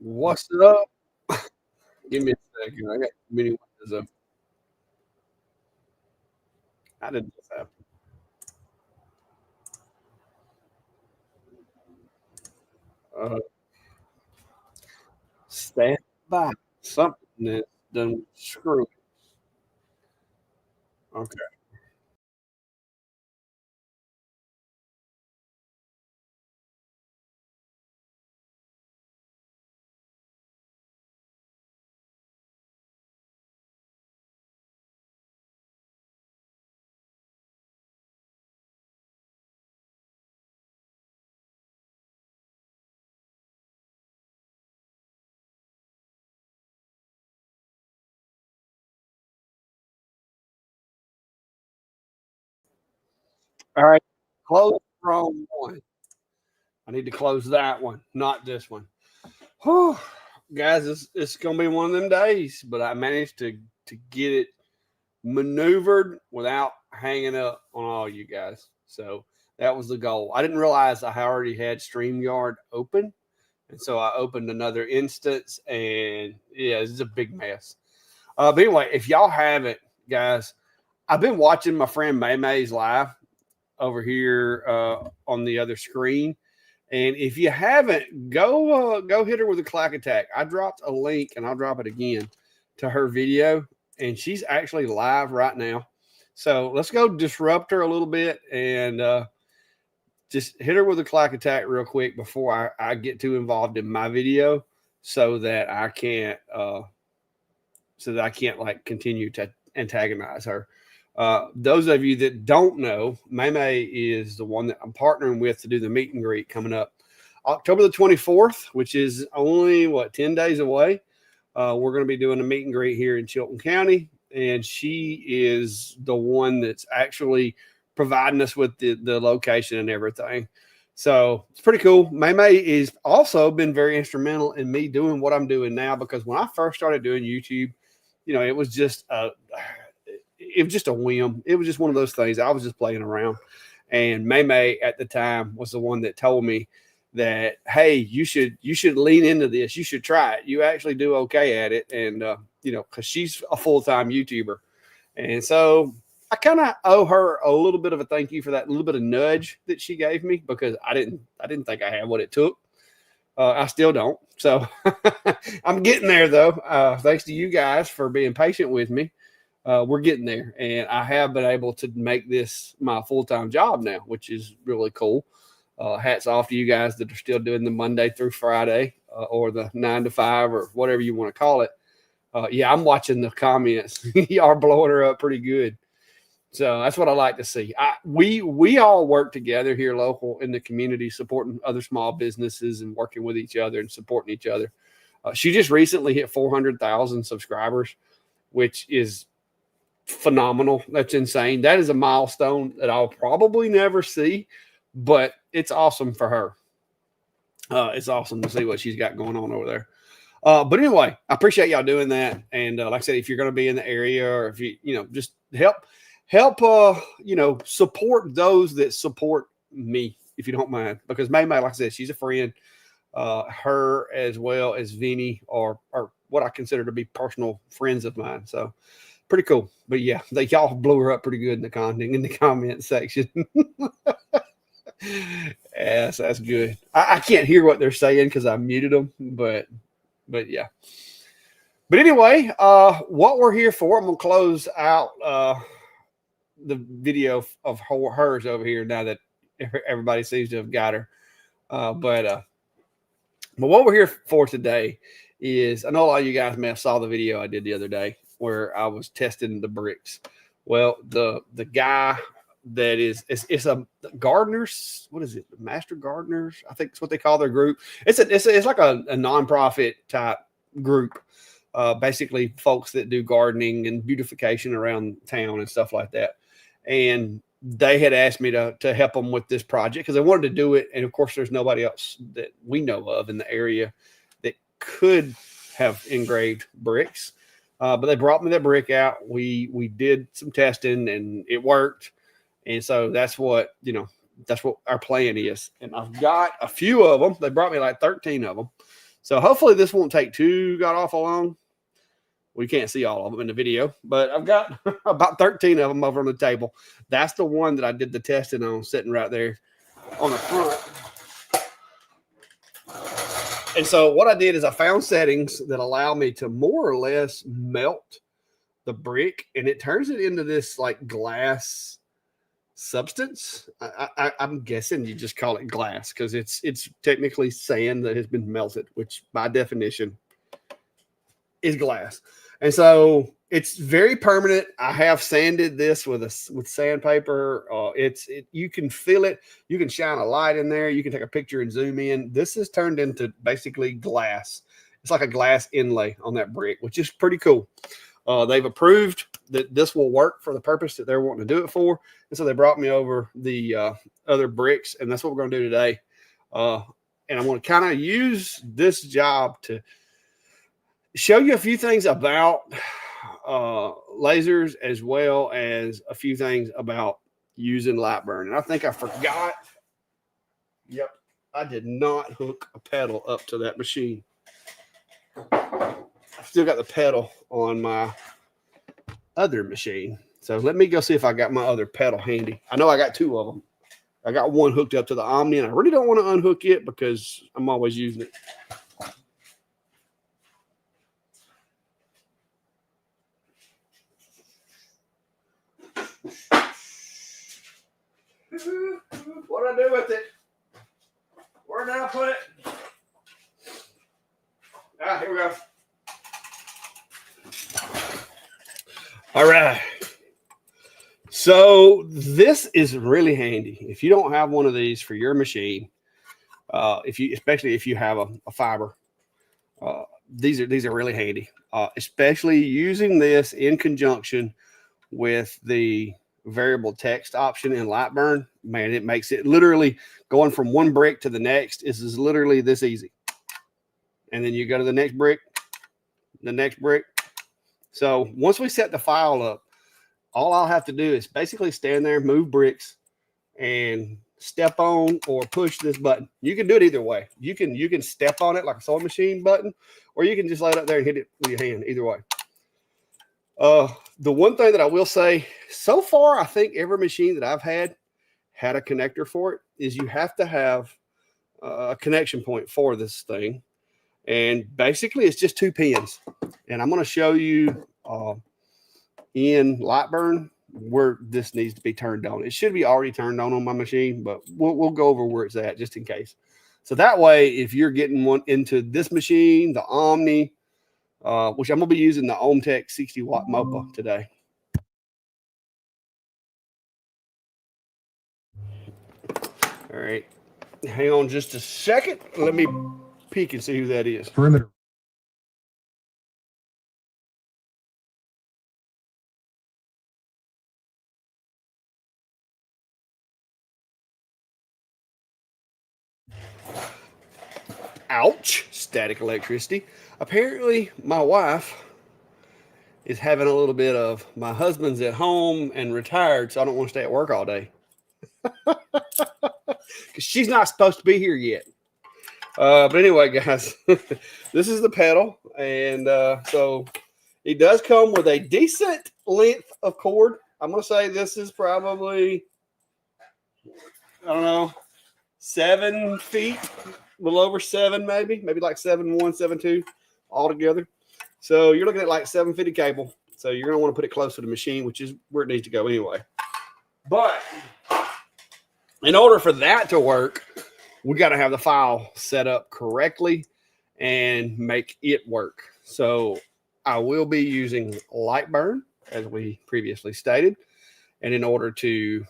What's up? Give me a second. I got many windows up. How did this happen? Uh, Stand by. Something that done screw. Okay. All right. Close the wrong one. I need to close that one, not this one. Whew. Guys, it's gonna be one of them days, but I managed to get it maneuvered without hanging up on all you guys. So that was the goal. I didn't realize I already had StreamYard open. And so I opened another instance, and yeah, it's a big mess. But anyway, if y'all haven't, guys, I've been watching my friend May May's live over here on the other screen. And if you haven't, go hit her with a clack attack. I dropped a link, and I'll drop it again to her video, and she's actually live right now. So let's go disrupt her a little bit and just hit her with a clack attack real quick before I get too involved in my video, so that I can't like continue to antagonize her. Those of you that don't know, May is the one that I'm partnering with to do the meet and greet coming up October the 24th, which is only 10 days away. We're going to be doing a meet and greet here in Chilton County, and she is the one that's actually providing us with the location and everything. So it's pretty cool. May is also been very instrumental in me doing what I'm doing now, because when I first started doing YouTube, it was just a whim. It was just one of those things. I was just playing around. And May at the time was the one that told me that, hey, you should lean into this. You should try it. You actually do okay at it. And because she's a full-time YouTuber. And so I kind of owe her a little bit of a thank you for that little bit of nudge that she gave me, because I didn't think I had what it took. I still don't. So I'm getting there, though. Thanks to you guys for being patient with me. We're getting there, and I have been able to make this my full-time job now, which is really cool. Hats off to you guys that are still doing the Monday through Friday, or the 9 to 5, or whatever you want to call it. Yeah, I'm watching the comments. Y'all are blowing her up pretty good. So that's what I like to see. We all work together here local in the community, supporting other small businesses and working with each other and supporting each other. She just recently hit 400,000 subscribers, which is phenomenal. That's insane. That is a milestone that I'll probably never see, but it's awesome for her. It's awesome to see what she's got going on over there. But anyway, I appreciate y'all doing that. And like I said, if you're going to be in the area, or if you just help, support those that support me, if you don't mind, because May, like I said, she's a friend. Her as well as Vinny are what I consider to be personal friends of mine. So pretty cool. But yeah, y'all blew her up pretty good in the comment section. Yes, that's good. I can't hear what they're saying because I muted them, but yeah. But anyway, what we're here for, I'm gonna close out the video of hers over here now that everybody seems to have got her. But what we're here for today is, I know a lot of you guys may have saw the video I did the other day where I was testing the bricks. Well, the guy that it's a gardeners, what is it? Master Gardeners, I think it's what they call their group. It's like a nonprofit type group. Basically folks that do gardening and beautification around town and stuff like that. And they had asked me to help them with this project because they wanted to do it. And of course, there's nobody else that we know of in the area that could have engraved bricks. But they brought me that brick out. We did some testing and it worked. And so that's what our plan is. And I've got a few of them. They brought me like 13 of them. So hopefully this won't take too god awful long. We can't see all of them in the video, but I've got about 13 of them over on the table. That's the one that I did the testing on, sitting right there on the front. And so what I did is I found settings that allow me to more or less melt the brick, and it turns it into this like glass substance. I'm guessing you just call it glass because it's technically sand that has been melted, which by definition is glass. And so it's very permanent. I have sanded this with sandpaper. You can feel it. You can shine a light in there. You can take a picture and zoom in. This is turned into basically glass. It's like a glass inlay on that brick, which is pretty cool. They've approved that this will work for the purpose that they're wanting to do it for. And so they brought me over the other bricks, and that's what we're going to do today. And I'm going to kind of use this job to show you a few things about lasers, as well as a few things about using light burn. And I think I forgot. Yep, I did not hook a pedal up to that machine. I've still got the pedal on my other machine. So let me go see if I got my other pedal handy. I know I got two of them. I got one hooked up to the Omni, and I really don't want to unhook it because I'm always using it. What do I do with it? Where did I put it? Here we go. All right. So this is really handy. If you don't have one of these for your machine, especially if you have a fiber, these are really handy. Especially using this in conjunction with the variable text option in Lightburn, man, it makes it literally going from one brick to the next is literally this easy. And then you go to the next brick, the next brick. So once we set the file up, all I'll have to do is basically stand there, move bricks, and step on or push this button. You can do it either way. You can step on it like a sewing machine button, or you can just lay it up there and hit it with your hand. Either way. The one thing that I will say, so far, I think every machine that I've had a connector for it, is you have to have a connection point for this thing. And basically, it's just 2 pins. And I'm going to show you in Lightburn where this needs to be turned on. It should be already turned on my machine, but we'll go over where it's at just in case. So that way, if you're getting one into this machine, the Omni, which I'm going to be using the Omtech 60-watt MOPA today. All right. Hang on just a second. Let me peek and see who that is. Perimeter. Ouch. Static electricity. Apparently, my wife is having a little bit of, my husband's at home and retired, so I don't want to stay at work all day. Because she's not supposed to be here yet. But anyway, guys, this is the pedal. And so it does come with a decent length of cord. I'm going to say this is probably, I don't know, 7 feet, a little over 7 maybe like 7.1, 7.2 altogether. So you're looking at like 750 cable. So you're going to want to put it close to the machine, which is where it needs to go anyway. But in order for that to work, we got to have the file set up correctly and make it work. So I will be using Lightburn, as we previously stated. And in order to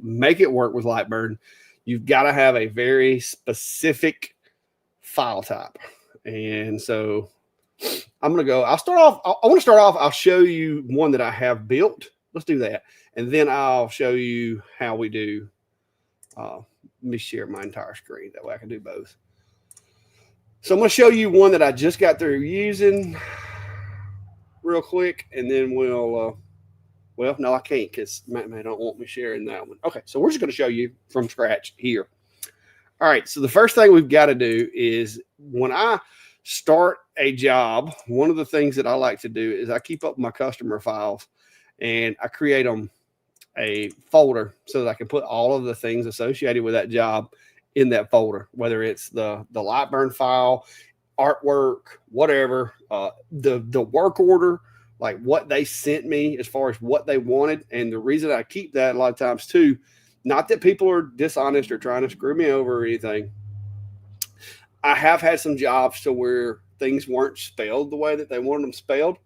make it work with Lightburn, you've got to have a very specific file type. And so I'm going to go, I want to start off, I'll show you one that I have built. Let's do that. And then I'll show you how we do, let me share my entire screen. That way I can do both. So I'm going to show you one that I just got through using real quick. And then we'll, well, no, I can't because Matt don't want me sharing that one. Okay, so we're just going to show you from scratch here. All right. So the first thing we've got to do is when I start a job, one of the things that I like to do is I keep up my customer files and I create them a folder so that I can put all of the things associated with that job in that folder, whether it's the Lightburn file, artwork, whatever, the work order, like what they sent me as far as what they wanted. And the reason I keep that a lot of times too, not that people are dishonest or trying to screw me over or anything. I have had some jobs to where things weren't spelled the way that they wanted them spelled.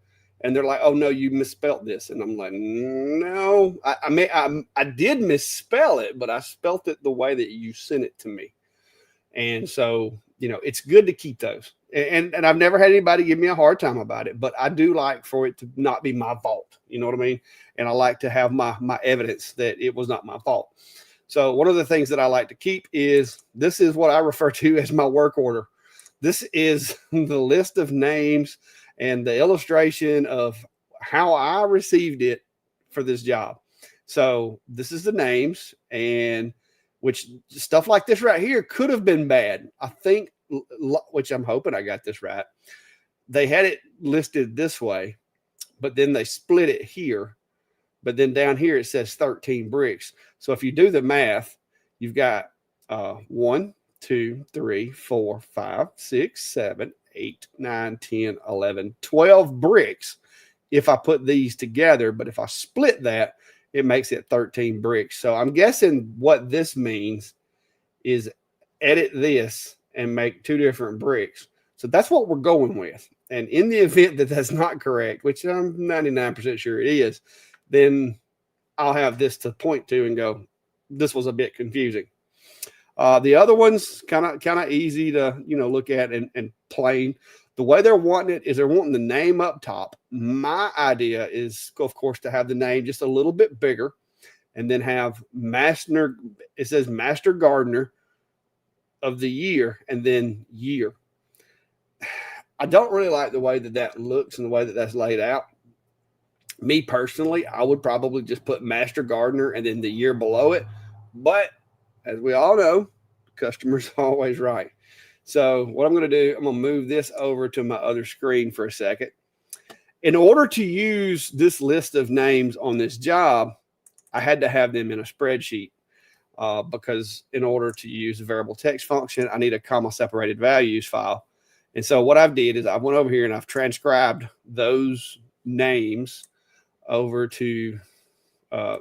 And they're like, oh, no, you misspelled this. And I'm like, no, I did misspell it, but I spelt it the way that you sent it to me. And so, it's good to keep those. And I've never had anybody give me a hard time about it, but I do like for it to not be my fault. You know what I mean? And I like to have my evidence that it was not my fault. So one of the things that I like to keep is, this is what I refer to as my work order. This is the list of names and the illustration of how I received it for this job. So this is the names, and which stuff like this right here could have been bad. I think, which I'm hoping I got this right. They had it listed this way, but then they split it here. But then down here it says 13 bricks. So if you do the math, you've got 1, 2, 3, 4, 5, 6, 7, 8, 9, 10, 11, 12 bricks if I put these together. But if I split that, it makes it 13 bricks. So I'm guessing what this means is edit this and make 2 different bricks. So that's what we're going with. And in the event that that's not correct, which I'm 99% sure it is, then I'll have this to point to and go, this was a bit confusing. The other one's kind of easy to, look at and plain. The way they're wanting it is they're wanting the name up top. My idea is, of course, to have the name just a little bit bigger and then have master, it says Master Gardener of the Year and then year. I don't really like the way that looks and the way that that's laid out. Me personally, I would probably just put Master Gardener and then the year below it. But as we all know, the customer's always right. So what I'm going to do, I'm going to move this over to my other screen for a second. In order to use this list of names on this job, I had to have them in a spreadsheet because in order to use the variable text function, I need a comma separated values file. And so what I've did is I went over here and I've transcribed those names over to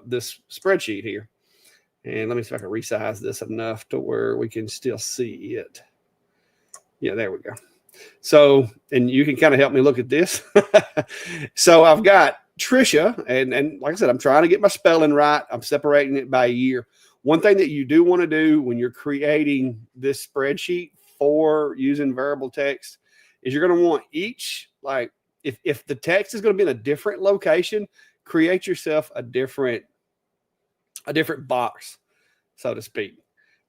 this spreadsheet here. And let me see if I can resize this enough to where we can still see it. Yeah, there we go. So, and you can kind of help me look at this. So I've got Trisha, and like I said, I'm trying to get my spelling right. I'm separating it by year. One thing that you do want to do when you're creating this spreadsheet for using variable text is you're going to want each, like if the text is going to be in a different location, create yourself a different box, so to speak.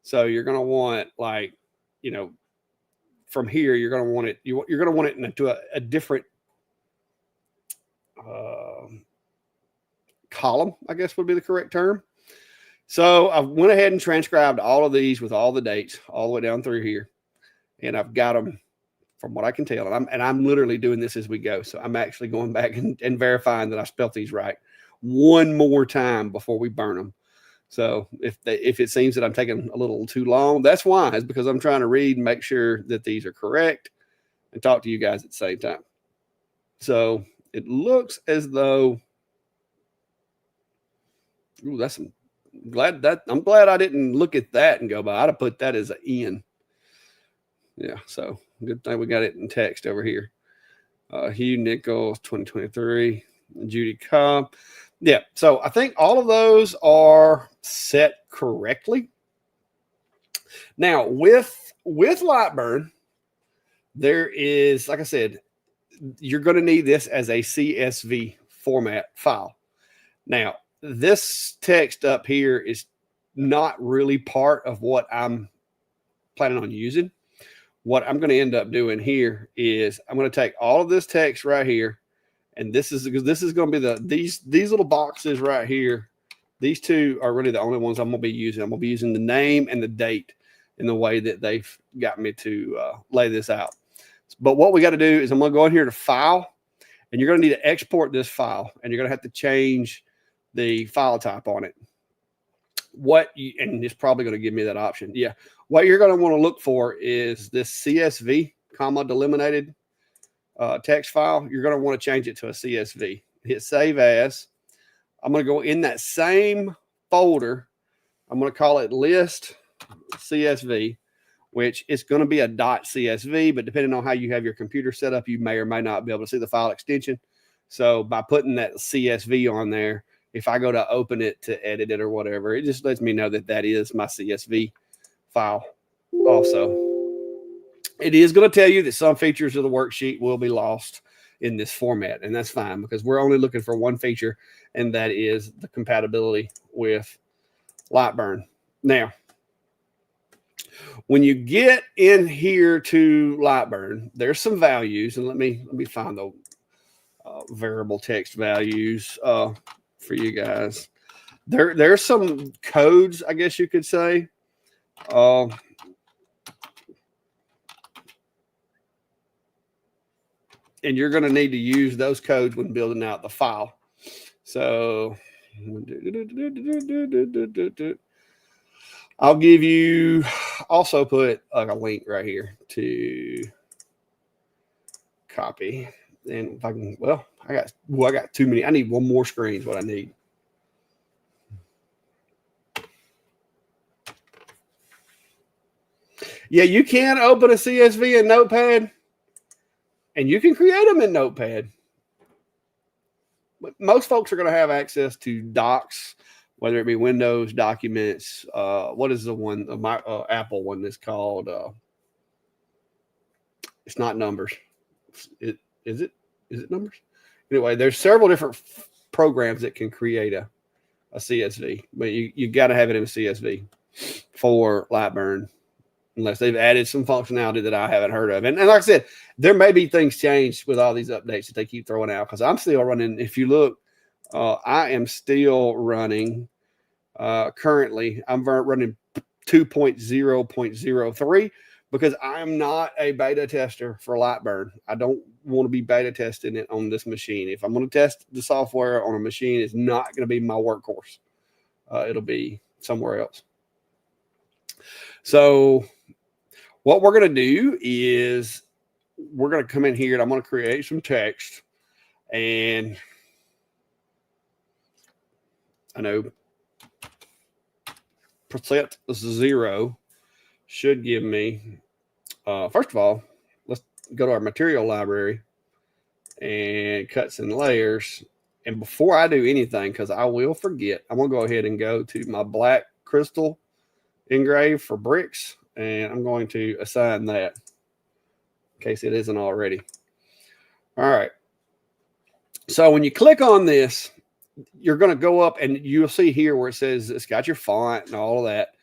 So you're going to want, like, from here, you're going to want it, you're going to want it into a different column, I guess would be the correct term. So I went ahead and transcribed all of these with all the dates all the way down through here. And I've got them from what I can tell. And I'm literally doing this as we go. So I'm actually going back and verifying that I spelt these right one more time before we burn them. So if it seems that I'm taking a little too long, that's why. It's because I'm trying to read and make sure that these are correct and talk to you guys at the same time. So it looks as though, ooh, I'm glad I didn't look at that and go by. I'd have put that as an N. Yeah, so good thing we got it in text over here. Hugh Nichols, 2023, Judy Cobb. Yeah, so I think all of those are set correctly. Now, with Lightburn, there is, like I said, you're going to need this as a CSV format file. Now, this text up here is not really part of what I'm planning on using. What I'm going to end up doing here is I'm going to take all of this text right here, and this is going to be these little boxes right here. These two are really the only ones I'm going to be using. I'm going to be using the name and the date. in the way that they've got me to lay this out. But what we got to do is I'm going to go in here to File, and you're going to need to export this file, and you're going to have to change the file type on it. And it's probably going to give me that option. Yeah. What you're going to want to look for is this CSV, comma, delimited text file. You're going to want to change it to a CSV. Hit Save As. I'm going to go in that same folder. I'm going to call it List CSV, which is going to be a .csv, but depending on how you have your computer set up, you may or may not be able to see the file extension. So by putting that CSV on there, if I go to open it to edit it or whatever, it just lets me know that that is my CSV file also. It is going to tell you that some features of the worksheet will be lost in this format, and that's fine because we're only looking for one feature, and that is the compatibility with Lightburn. Now, when you get in here to Lightburn, there's some values, and let me find the variable text values for you guys. There's some codes, I guess you could say. And you're going to need to use those codes when building out the file. So I'll give you, also put like a link right here to copy. And if I can, well, I got too many. I need one more screen is what I need. Yeah, you can open a CSV in Notepad, and you can create them in Notepad. But most folks are going to have access to docs, whether it be Windows, documents. What is the one, my Apple one that's called? It's not Numbers. Is it Numbers? Anyway, there's several different programs that can create a CSV, but you got to have it in a CSV for Lightburn, unless they've added some functionality that I haven't heard of. And like I said, there may be things changed with all these updates that they keep throwing out, because I'm still running. If you look, I am still running currently. I'm running 2.0.03 because I'm not a beta tester for Lightburn. I don't want to be beta testing it on this machine. If I'm going to test the software on a machine, it's not going to be my workhorse. It'll be somewhere else. So what we're going to do is we're going to come in here and I'm going to create some text. And I know %0 should give me, first of all, let's go to our material library and cuts and layers. And before I do anything, because I will forget, I'm going to go ahead and go to my black crystal engrave for bricks, and I'm going to assign that in case it isn't already. All right. So when you click on this, you're going to go up and you'll see here where it says it's got your font and all of that.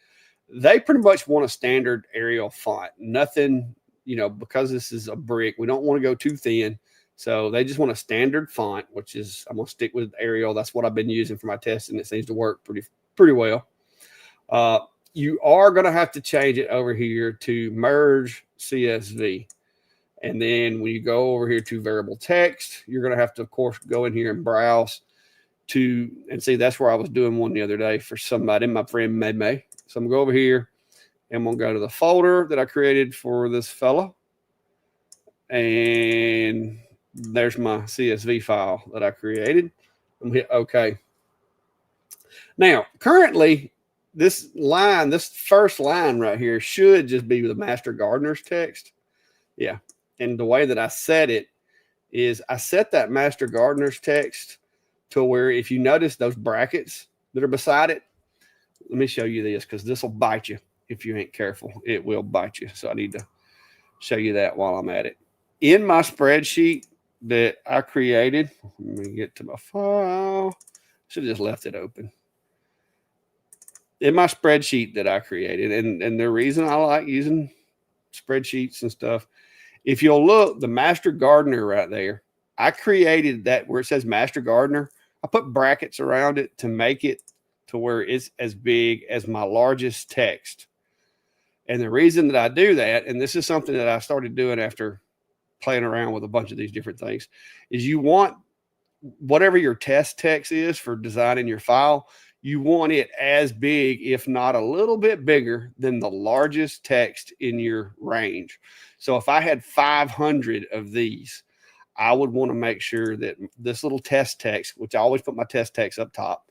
They pretty much want a standard Arial font. Nothing, because this is a brick, we don't want to go too thin. So they just want a standard font, which is, I'm going to stick with Arial. That's what I've been using for my testing. It seems to work pretty well. You are going to have to change it over here to merge CSV. And then when you go over here to variable text, you're going to have to, of course, go in here and browse and see. That's where I was doing one the other day for somebody, my friend May. So I'm going to go over here and I'm going to go to the folder that I created for this fella. And there's my CSV file that I created. I'm going to hit OK. Now, currently, this first line right here should just be the Master Gardener's text. Yeah. And the way that I set it is I set that Master Gardener's text to where, if you notice those brackets that are beside it, let me show you this, because this will bite you if you ain't careful. It will bite you. So I need to show you that while I'm at it. In my spreadsheet that I created, let me get to my file. Should have just left it open. In my spreadsheet that I created, and the reason I like using spreadsheets and stuff, if you'll look, the Master Gardener right there, I created that where it says Master Gardener. I put brackets around it to make it to where it's as big as my largest text. And the reason that I do that, and this is something that I started doing after playing around with a bunch of these different things, is you want whatever your test text is for designing your file, you want it as big, if not a little bit bigger than the largest text in your range. So if I had 500 of these, I would want to make sure that this little test text, which I always put my test text up top,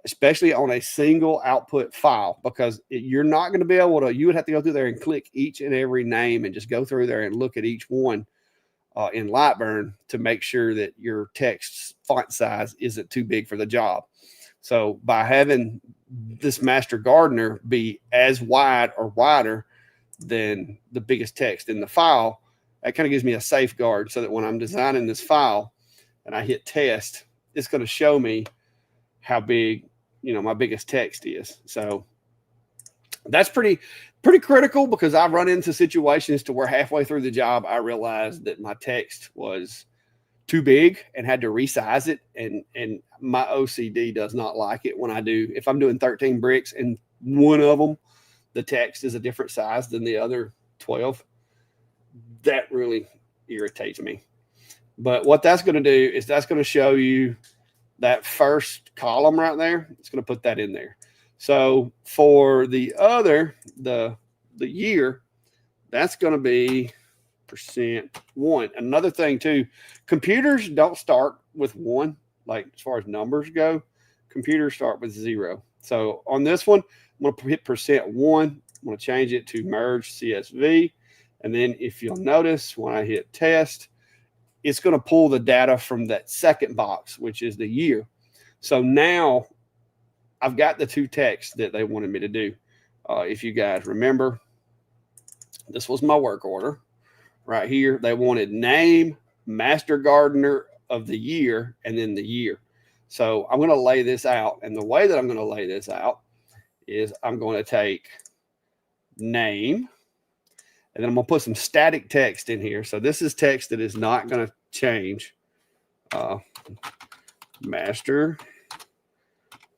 especially on a single output file, because you're not going to be able to, you would have to go through there and click each and every name and just go through there and look at each one in Lightburn to make sure that your text font size isn't too big for the job. So by having this Master Gardener be as wide or wider than the biggest text in the file, that kind of gives me a safeguard so that when I'm designing this file and I hit test, it's going to show me how big, my biggest text is. So that's pretty critical, because I run into situations to where halfway through the job, I realized that my text was too big and had to resize it. And my OCD does not like it when if I'm doing 13 bricks and one of them, the text is a different size than the other 12. That really irritates me. But what that's going to do is that's going to show you that first column right there. It's going to put that in there. So for the year, that's going to be %1. Another thing too, computers don't start with 1, like as far as numbers go. Computers start with 0. So on this one, I'm going to hit %1. I'm going to change it to merge CSV. And then if you'll notice, when I hit test, it's going to pull the data from that second box, which is the year. So now I've got the 2 texts that they wanted me to do. If you guys remember, this was my work order right here. They wanted name, Master Gardener of the year, and then the year. So I'm going to lay this out. And the way that I'm going to lay this out is I'm going to take name, and then I'm going to put some static text in here. So this is text that is not going to change. Master,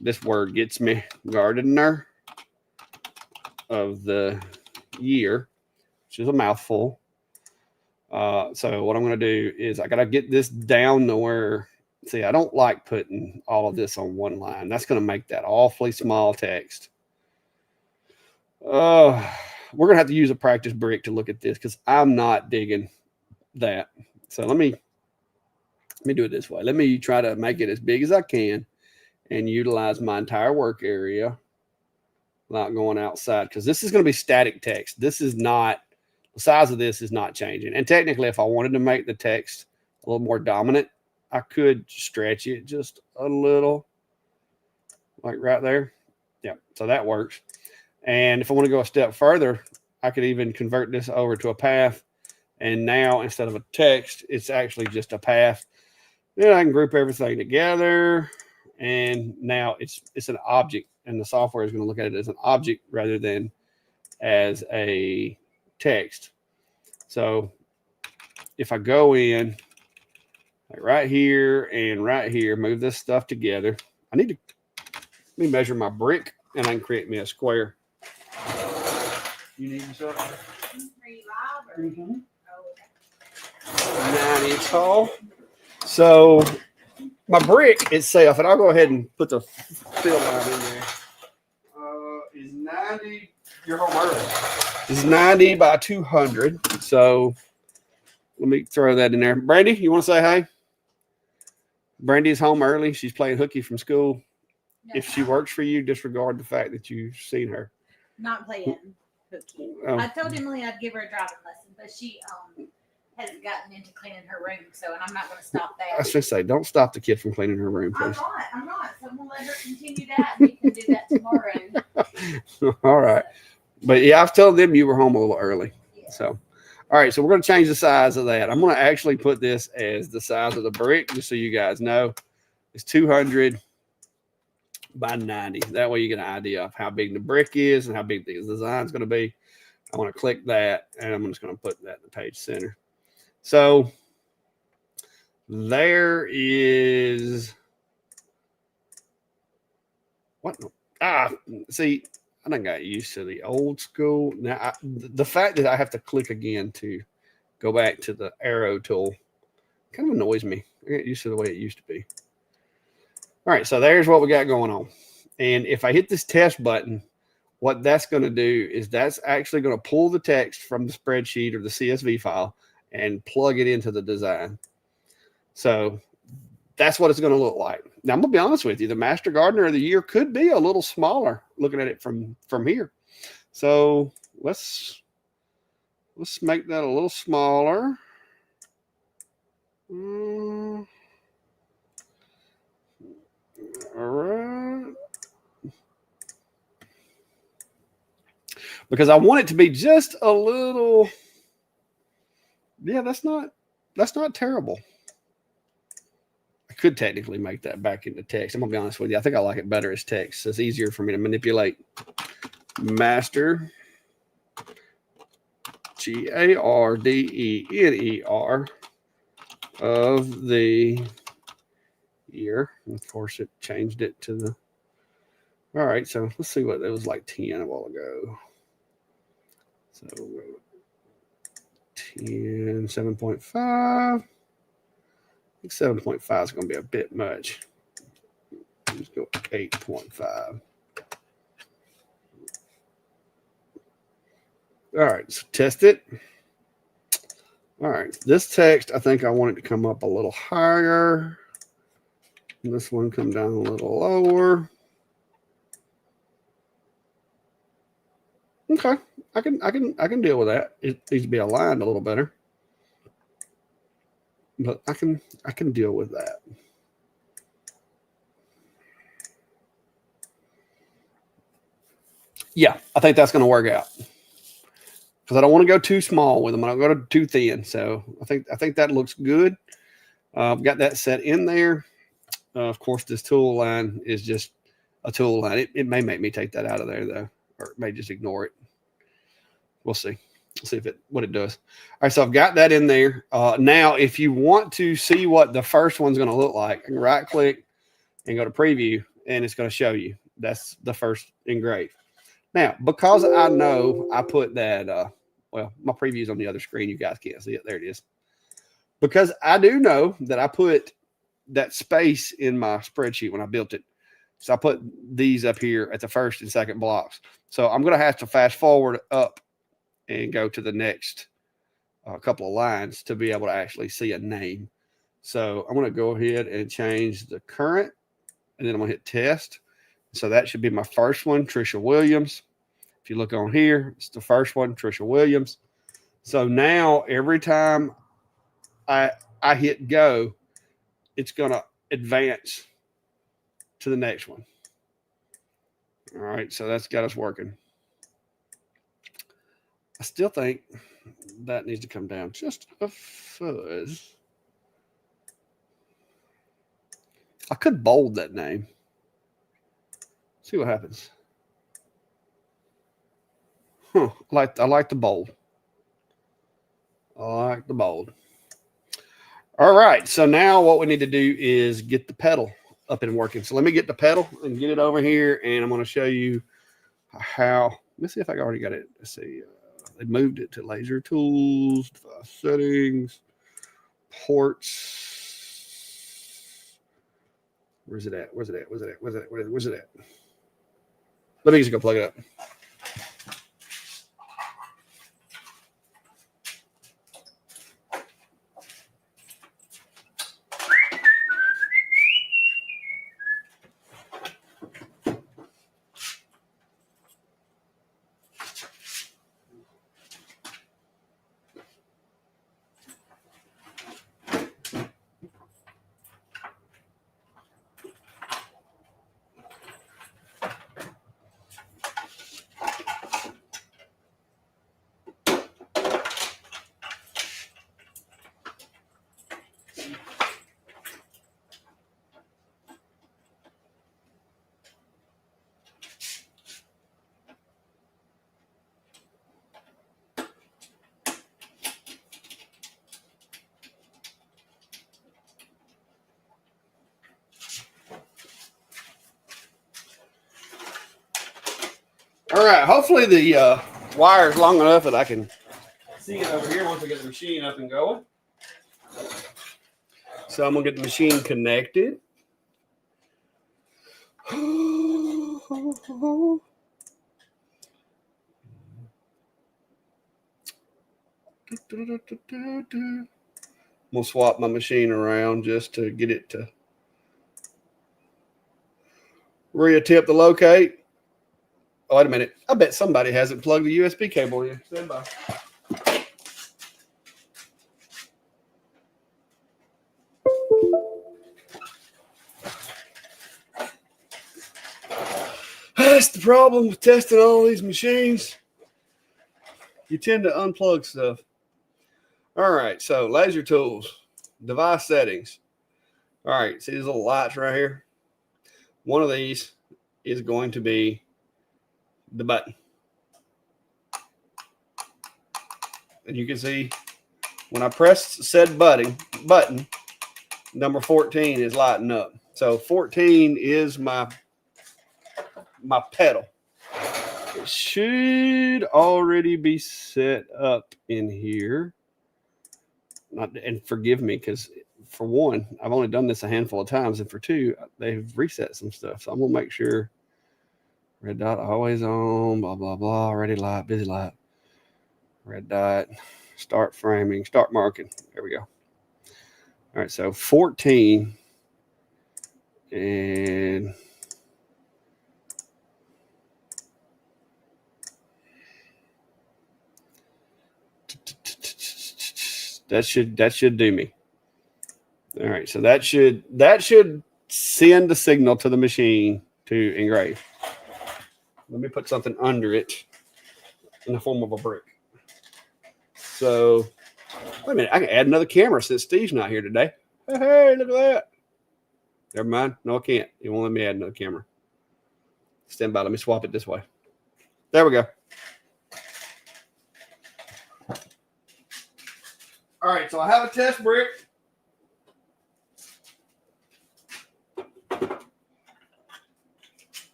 this word gets me, gardener of the year, which is a mouthful. So what I'm going to do is I got to get this down to where, see, I don't like putting all of this on one line. That's going to make that awfully small text. We're going to have to use a practice brick to look at this, because I'm not digging that. So let me do it this way. Let me try to make it as big as I can and utilize my entire work area without going outside, because this is going to be static text. This is not, the size of this is not changing. And technically, if I wanted to make the text a little more dominant, I could stretch it just a little, like right there. Yeah, so that works. And if I want to go a step further, I could even convert this over to a path. And now, instead of a text, it's actually just a path. Then I can group everything together. And now it's an object. And the software is going to look at it as an object rather than as a text. So if I go in like right here and right here, move this stuff together. Let me measure my brick, and I can create me a square. You need something? Mm-hmm. 9 inch tall. So my brick itself, and I'll go ahead and put the fill line in there, is 90. You're home early. Is 90 by 200. So let me throw that in there. Brandy, you want to say hi? Brandy's home early. She's playing hooky from school. No, if she works for you, disregard the fact that you've seen her. Not playing hooky. I told Emily I'd give her a driving lesson, but she hasn't gotten into cleaning her room, and I'm not going to stop that. I was going to say, don't stop the kid from cleaning her room, please. I'm not. So I'm going to let her continue that, and you can do that tomorrow. All right. But yeah, I've told them you were home a little early. Yeah. So, all right. So we're going to change the size of that. I'm going to actually put this as the size of the brick, just so you guys know. It's 200 by 90. That way you get an idea of how big the brick is and how big the design is going to be. I want to click that, and I'm just going to put that in the page center. So there is what? See, done got used to the old school. Now, the fact that I have to click again to go back to the arrow tool kind of annoys me. I get used to the way it used to be. All right, so there's what we got going on. And if I hit this test button, what that's going to do is that's actually going to pull the text from the spreadsheet or the CSV file and plug it into the design. So that's what it's going to look like. Now, I'm going to be honest with you. The Master Gardener of the Year could be a little smaller looking at it from here. So let's make that a little smaller. All right. Because I want it to be just a little, yeah, that's not terrible. I could technically make that back into text. I'm gonna be honest with you. I think I like it better as text. It's easier for me to manipulate. Master, Gardener of the year. Of course, it changed it to the. All right, so let's see what it was like 10 a while ago. So 10, 7.5. I think 7.5 is going to be a bit much. Let's go 8.5. All right, so test it. All right, this text, I think I want it to come up a little higher. And this one come down a little lower. Okay, I can deal with that. It needs to be aligned a little better, but I can deal with that. Yeah, I think that's going to work out because I don't want to go too small with them. I don't go too thin. So I think that looks good. I've got that set in there. Of course, this tool line is just a tool line. It may make me take that out of there though, or it may just ignore it. We'll see. We'll see what it does. All right, so I've got that in there. Now, if you want to see what the first one's going to look like, I can right click and go to preview, and it's going to show you. That's the first engrave. Now, because I know I put that, well, my preview's on the other screen. You guys can't see it. There it is. Because I do know that I put that space in my spreadsheet when I built it. So I put these up here at the first and second blocks. So I'm going to have to fast forward up and go to the next couple of lines to be able to actually see a name. So I'm going to go ahead and change the current, and then I'm going to hit test. So that should be my first one, Trisha Williams. If you look on here, it's the first one, Trisha Williams. So now every time I hit go, it's going to advance to the next one. All right, so that's got us working. I still think that needs to come down just a fuzz. I could bold that name. See what happens. I like the bold. I like the bold. All right, so now what we need to do is get the pedal up and working. So let me get the pedal and get it over here, and I'm going to show you how. Let's see if I already got it. Let's see. They moved it to laser tools, settings, ports. Where's it at? Where's it at? Where's it at? Where's it at? Where's it at? Let me just go plug it up. right. Hopefully the wire is long enough that I can see it over here once I get the machine up and going. So I'm going to get the machine connected. I'm going to swap my machine around just to get it to re-attempt to locate. Oh, wait a minute. I bet somebody hasn't plugged the USB cable in. Stand by. That's the problem with testing all these machines. You tend to unplug stuff. All right, so laser tools, device settings. All right, see these little lights right here? One of these is going to be the button. And you can see when I press said button, number 14 is lighting up. So 14 is my pedal. It should already be set up in here. And forgive me, because for one, I've only done this a handful of times, and for two, they've reset some stuff. So I'm gonna make sure red dot always on, blah blah blah, ready light, busy light, red dot, start framing, start marking. There we go. All right, so 14 and that should do me. All right, so that should send the signal to the machine to engrave. Let me put something under it in the form of a brick. So, wait a minute, I can add another camera since Steve's not here today. Hey, look at that. Never mind. No, I can't. It won't let me add another camera. Stand by. Let me swap it this way. There we go. All right, so I have a test brick.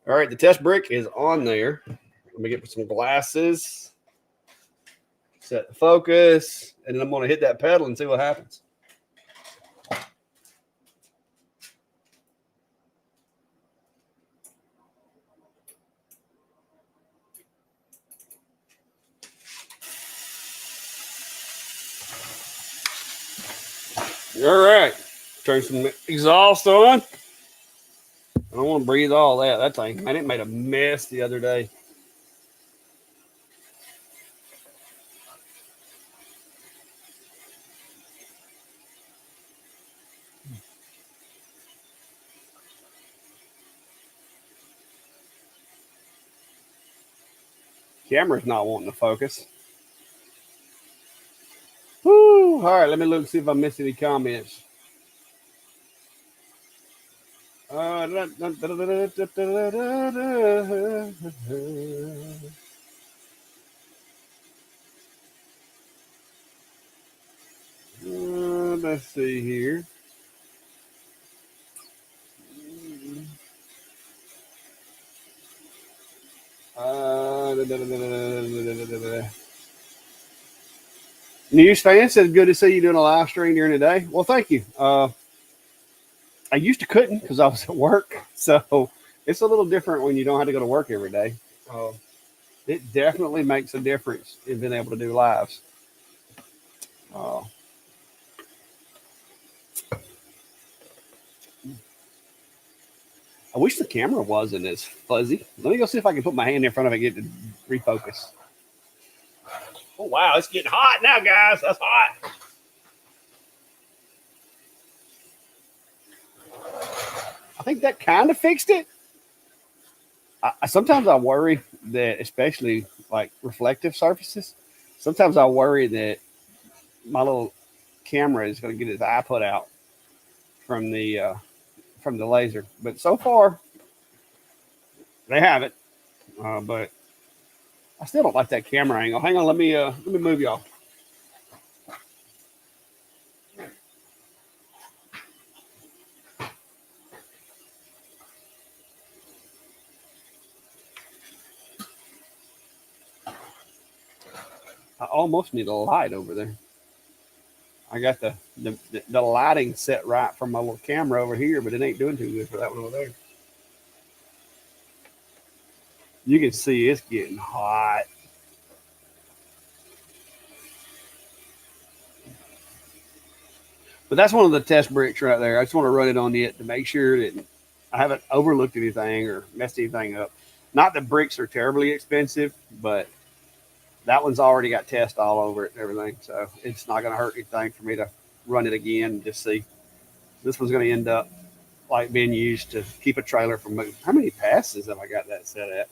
All right, the test brick is on there. Let me get some glasses, set the focus, and then I'm going to hit that pedal and see what happens. All right, turn some exhaust on. I don't want to breathe all that. That thing, man, it made a mess the other day. Camera's not wanting to focus. Woo! All right, let me look, see if I missed any comments. Let's see here. News fan says, good to see you doing a live stream during the day. Well, thank you. I used to couldn't because I was at work. So it's a little different when you don't have to go to work every day. It definitely makes a difference in being able to do lives. I wish the camera wasn't as fuzzy. Let me go see if I can put my hand in front of it and get to refocus. Oh, wow. It's getting hot now, guys. That's hot. I think that kind of fixed it. Sometimes I worry that, especially like reflective surfaces, sometimes I worry that my little camera is going to get its eye put out from the laser. But so far, they have it. But I still don't like that camera angle. Hang on, let me move y'all. I almost need a light over there. I got the lighting set right from my little camera over here, but it ain't doing too good for that one over there. You can see it's getting hot. But that's one of the test bricks right there. I just want to run it on it to make sure that I haven't overlooked anything or messed anything up. Not that bricks are terribly expensive, but that one's already got test all over it and everything. So it's not going to hurt anything for me to run it again and just see. This one's going to end up like being used to keep a trailer from moving. How many passes have I got that set at?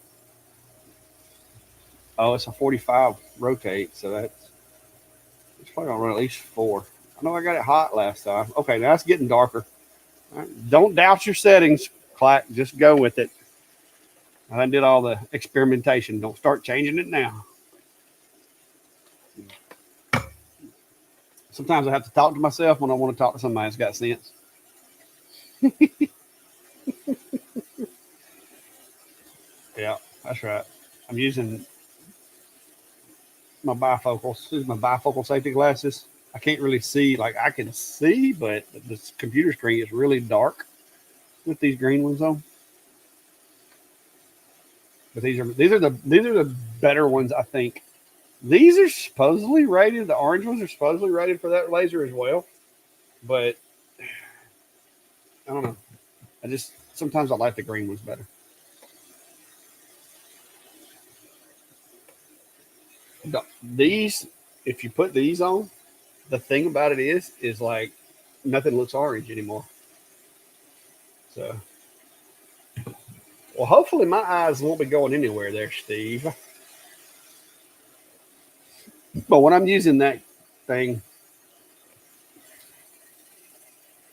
Oh, it's a 45 rotate, so it's probably gonna run at least 4. I know I got it hot last time. Okay, now it's getting darker. Right. Don't doubt your settings, Clack. Just go with it. I did all the experimentation. Don't start changing it now. Sometimes I have to talk to myself when I want to talk to somebody that's got sense. Yeah, that's right. I'm using my bifocals. These are my bifocal safety glasses. I can't really see. Like I can see, but the computer screen is really dark with these green ones on. But these are the better ones, I think. These are supposedly rated. The orange ones are supposedly rated for that laser as well. But I don't know. Sometimes I like the green ones better. These, if you put these on, the thing about it is like nothing looks orange anymore. So, well, hopefully my eyes won't be going anywhere there, Steve. But when I'm using that thing,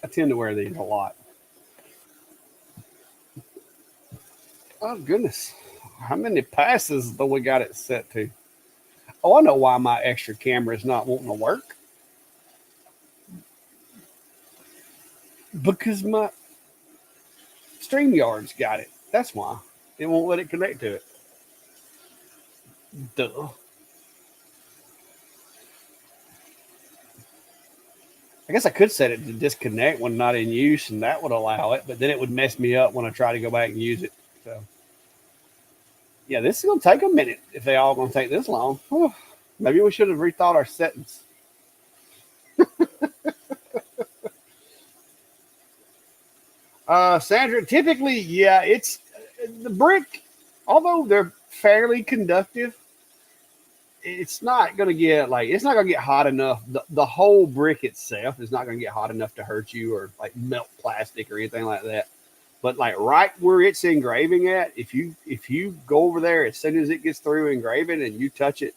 I tend to wear these a lot. Oh, goodness. How many passes do we got it set to? Oh, I know why my extra camera is not wanting to work. Because my StreamYard's got it. That's why. It won't let it connect to it. Duh. I guess I could set it to disconnect when not in use, and that would allow it, but then it would mess me up when I try to go back and use it. So, yeah, this is going to take a minute if they all going to take this long. Whew. Maybe we should have rethought our settings. Sandra, typically, yeah, it's the brick, although they're fairly conductive, it's not going to get hot enough. The whole brick itself is not going to get hot enough to hurt you or like melt plastic or anything like that. But like right where it's engraving at, if you go over there as soon as it gets through engraving and you touch it,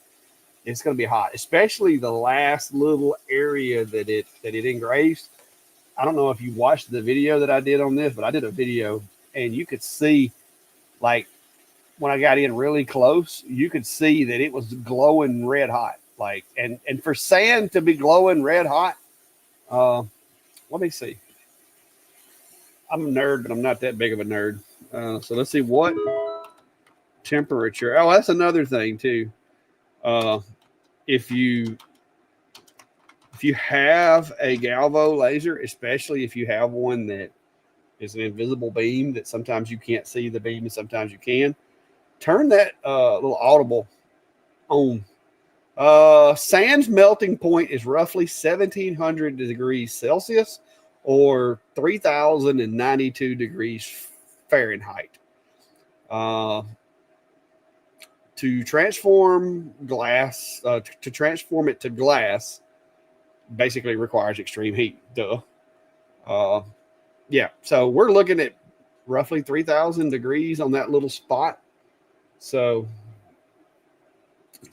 it's going to be hot, especially the last little area that it engraves. I don't know if you watched the video that I did on this, but I did a video and you could see, like, when I got in really close, you could see that it was glowing red hot. Like, and for sand to be glowing red hot, let me see. I'm a nerd, but I'm not that big of a nerd. So let's see what temperature. Oh, that's another thing too. If you have a Galvo laser, especially if you have one that is an invisible beam that sometimes you can't see the beam and sometimes you can, turn that little audible on. Sand's melting point is roughly 1,700 degrees Celsius or 3,092 degrees Fahrenheit. To transform glass, to transform it to glass, basically requires extreme heat. Duh. Yeah. So we're looking at roughly 3,000 degrees on that little spot. So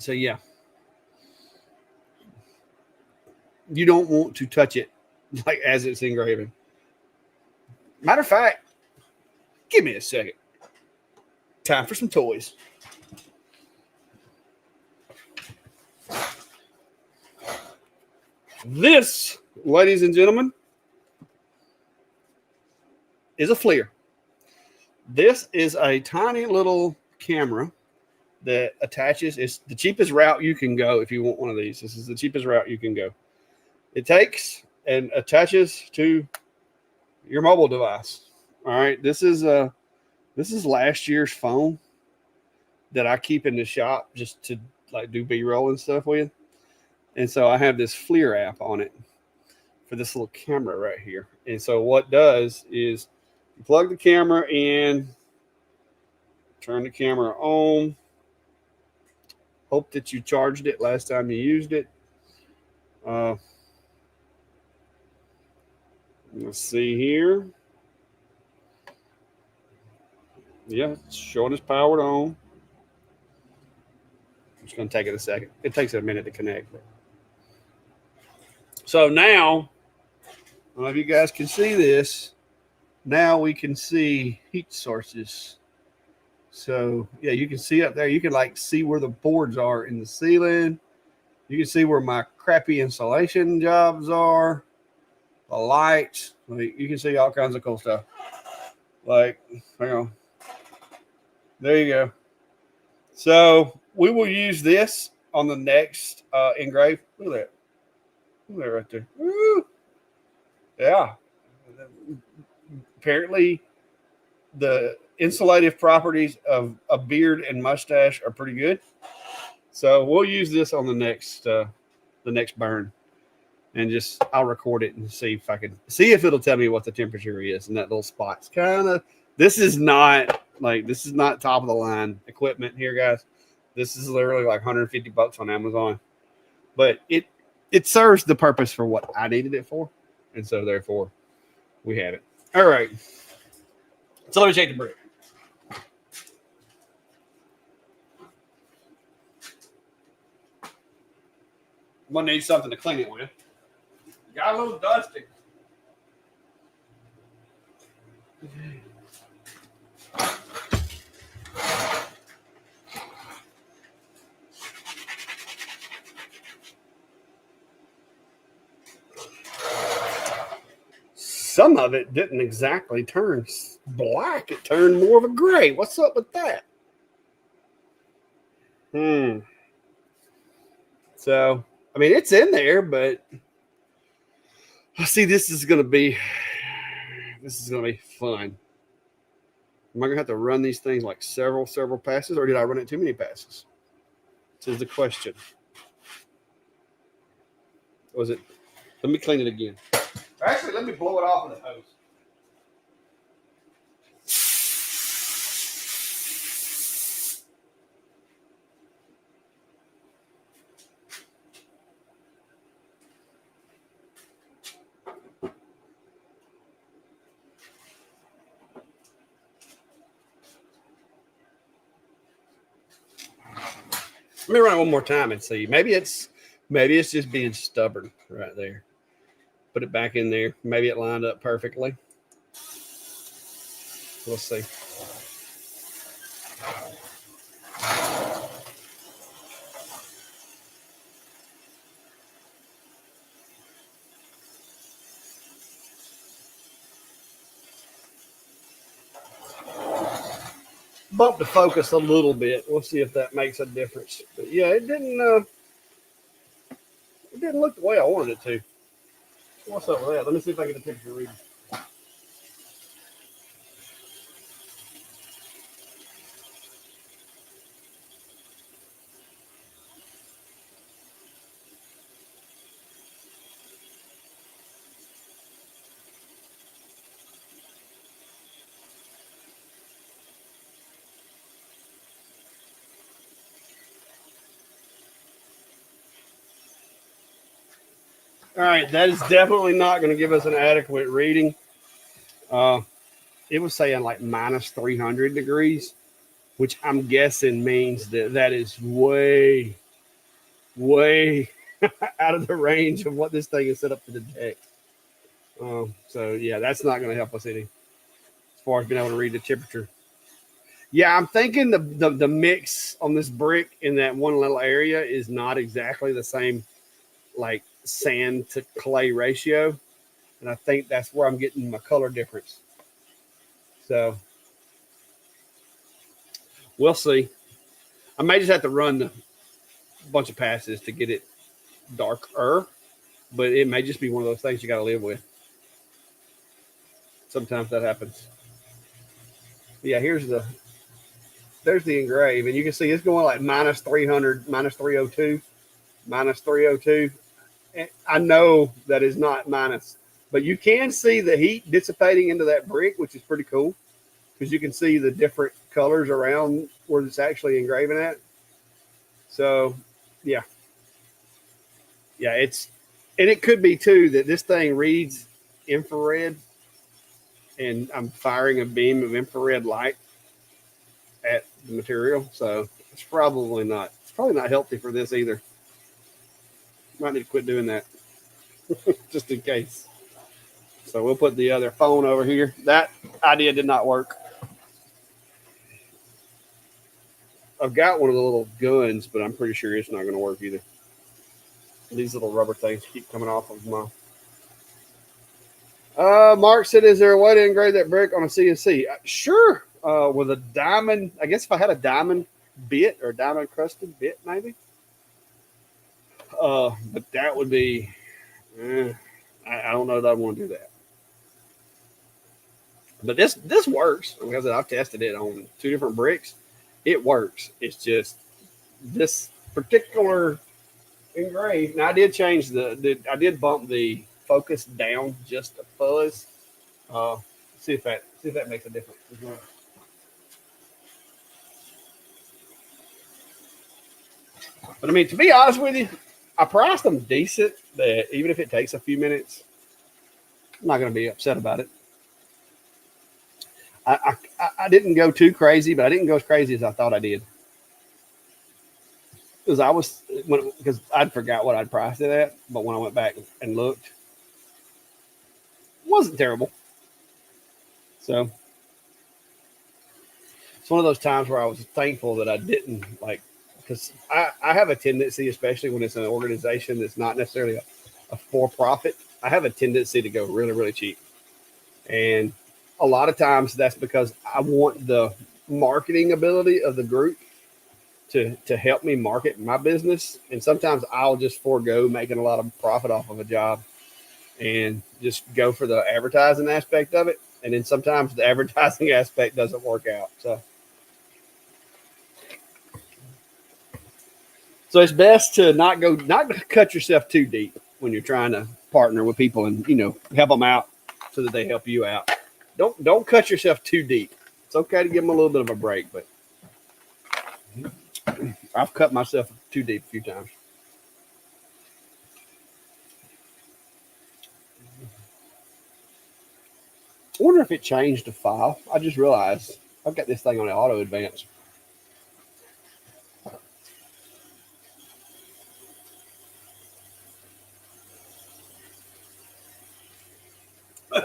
yeah. You don't want to touch it like as it's engraving. Matter of fact, give me a second. Time for some toys. This, ladies and gentlemen, is a FLIR. This is a tiny little camera that attaches. It's the cheapest route you can go if you want one of these. This is the cheapest route you can go. It takes and attaches to your mobile device. All right, this is last year's phone that I keep in the shop just to like do B-roll and stuff with. And so I have this FLIR app on it for this little camera right here. And so what does is you plug the camera in, turn the camera on, hope that you charged it last time you used it. Let's see here. Yeah, it's showing it's powered on. It's going to take it a second. It takes a minute to connect. So now, I don't know if you guys can see this. Now we can see heat sources. So yeah, you can see up there. You can like see where the boards are in the ceiling. You can see where my crappy insulation jobs are. The lights. Like, you can see all kinds of cool stuff. Like, hang on. There you go. So we will use this on the next engrave. Look at that. Look at that right there. Woo! Yeah. Apparently, the insulative properties of a beard and mustache are pretty good. So we'll use this on the next burn, and just I'll record it and see if I can see if it'll tell me what the temperature is in that little spot. It's kind of this is not top of the line equipment here, guys. This is literally like $150 on Amazon, but it serves the purpose for what I needed it for, and so therefore we have it. All right. So let me shake the brick. I'm gonna need something to clean it with. Got a little dusty. Some of it didn't exactly turn black. It turned more of a gray. What's up with that? So, I mean, it's in there, but I see this is gonna be fun. Am I gonna have to run these things like several passes, or did I run it too many passes? This is the question. Was it? Let me clean it again. Actually, let me blow it off with a hose. Let me run it one more time and see. Maybe it's just being stubborn right there. Put it back in there. Maybe it lined up perfectly. We'll see. Bump the focus a little bit. We'll see if that makes a difference. But yeah, it didn't look the way I wanted it to. What's up with that? Let me see if I get a picture reading. All right, that is definitely not going to give us an adequate reading. It was saying like minus 300 degrees, which I'm guessing means that is way out of the range of what this thing is set up to detect. So yeah, that's not going to help us any as far as being able to read the temperature. Yeah, I'm thinking the mix on this brick in that one little area is not exactly the same, like sand to clay ratio, and I think that's where I'm getting my color difference. So we'll see. I may just have to run a bunch of passes to get it darker, but it may just be one of those things you got to live with. Sometimes that happens. Yeah, there's the engrave, and you can see it's going like minus 300, minus 302, minus 302. And I know that is not minus, but you can see the heat dissipating into that brick, which is pretty cool because you can see the different colors around where it's actually engraving at. So, yeah. Yeah, and it could be too that this thing reads infrared, and I'm firing a beam of infrared light at the material. So it's probably not healthy for this either. Might need to quit doing that just in case. So we'll put the other phone over here. That idea did not work. I've got one of the little guns, but I'm pretty sure it's not going to work either. These little rubber things keep coming off of my. Mark said, "Is there a way to engrave that brick on a CNC?" Sure. With a diamond. I guess if I had a diamond bit or diamond crusted bit, maybe. But that would be. I don't know that I want to do that. But this works because I've tested it on 2 different bricks. It works. It's just this particular engrave. Now I did change I did bump the focus down just a fuzz. See if that makes a difference as well. But I mean, to be honest with you, I priced them decent. That even if it takes a few minutes, I'm not going to be upset about it. I didn't go too crazy, but I didn't go as crazy as I thought I did. Because I'd forgot what I'd priced it at, but when I went back and looked, it wasn't terrible. So it's one of those times where I was thankful that I didn't because I have a tendency, especially when it's an organization that's not necessarily a for-profit, I have a tendency to go really, really cheap. And a lot of times that's because I want the marketing ability of the group to help me market my business. And sometimes I'll just forego making a lot of profit off of a job and just go for the advertising aspect of it. And then sometimes the advertising aspect doesn't work out. So it's best to not cut yourself too deep when you're trying to partner with people and, help them out so that they help you out. Don't cut yourself too deep. It's okay to give them a little bit of a break, but I've cut myself too deep a few times. I wonder if it changed the file. I just realized I've got this thing on the auto advance.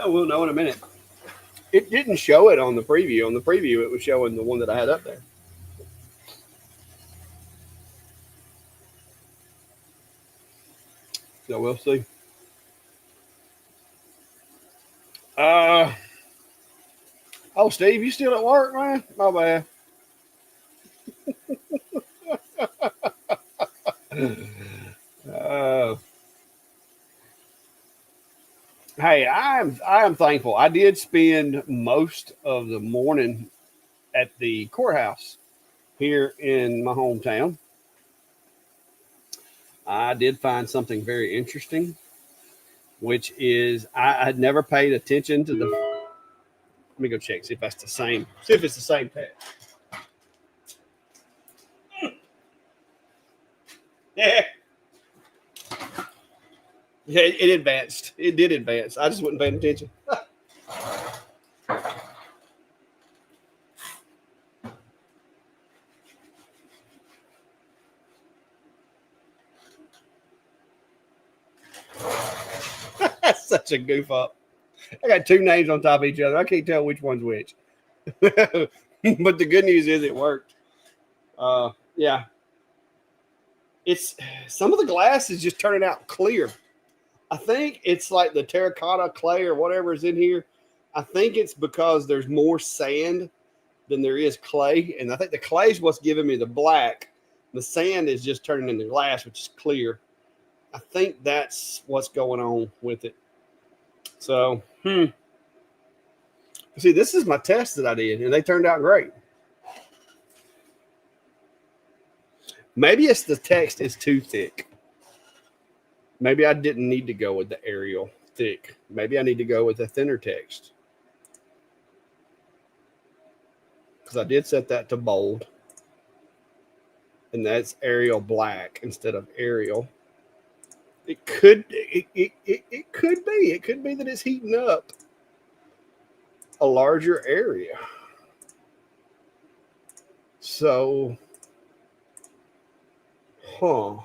We'll know in a minute. It didn't show it on the preview. On the preview, it was showing the one that I had up there. So we'll see. Oh, Steve, you still at work, man? My bad. Hey, I am thankful. I did spend most of the morning at the courthouse here in my hometown. I did find something very interesting, which is I had never paid attention to the. Let me go check, see if that's the same. See if it's the same pet. Yeah. Yeah, it advanced. It did advance. I just wasn't paying attention. That's such a goof up. I got 2 names on top of each other. I can't tell which one's which. But the good news is it worked. Yeah. It's some of the glass is just turning out clear. I think it's like the terracotta clay or whatever is in here. I think it's because there's more sand than there is clay. And I think the clay is what's giving me the black. The sand is just turning into glass, which is clear. I think that's what's going on with it. So, see, this is my test that I did, and they turned out great. Maybe it's the text is too thick. Maybe I didn't need to go with the Arial thick. Maybe I need to go with a thinner text. Because I did set that to bold. And that's Arial black instead of Arial. It could be. It could be that it's heating up a larger area. So, kind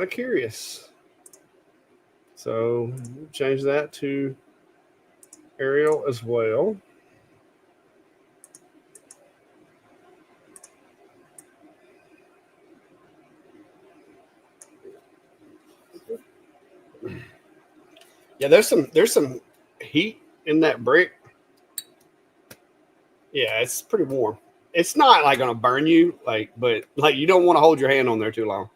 of curious. So change that to Arial as well. Yeah, there's some heat in that brick. Yeah, it's pretty warm. It's not like gonna burn you, but you don't want to hold your hand on there too long.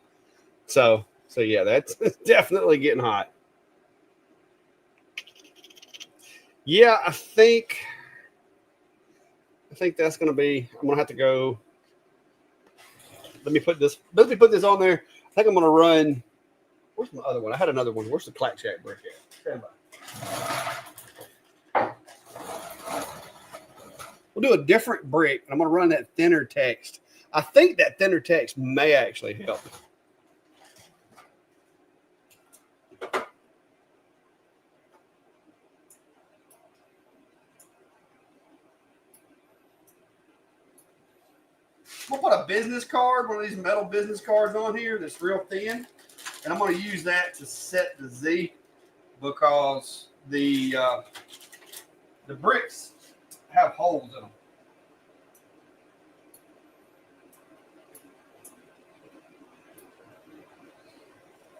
So yeah, that's definitely getting hot. Yeah, I think that's gonna be. I'm gonna have to go. Let me put this on there. I think I'm gonna run. Where's my other one? I had another one. Where's the Clack Shack brick at? Stand by. We'll do a different brick. I'm going to run that thinner text. I think that thinner text may actually help. We'll put a business card, one of these metal business cards on here that's real thin. And I'm going to use that to set the Z because the bricks have holes in them.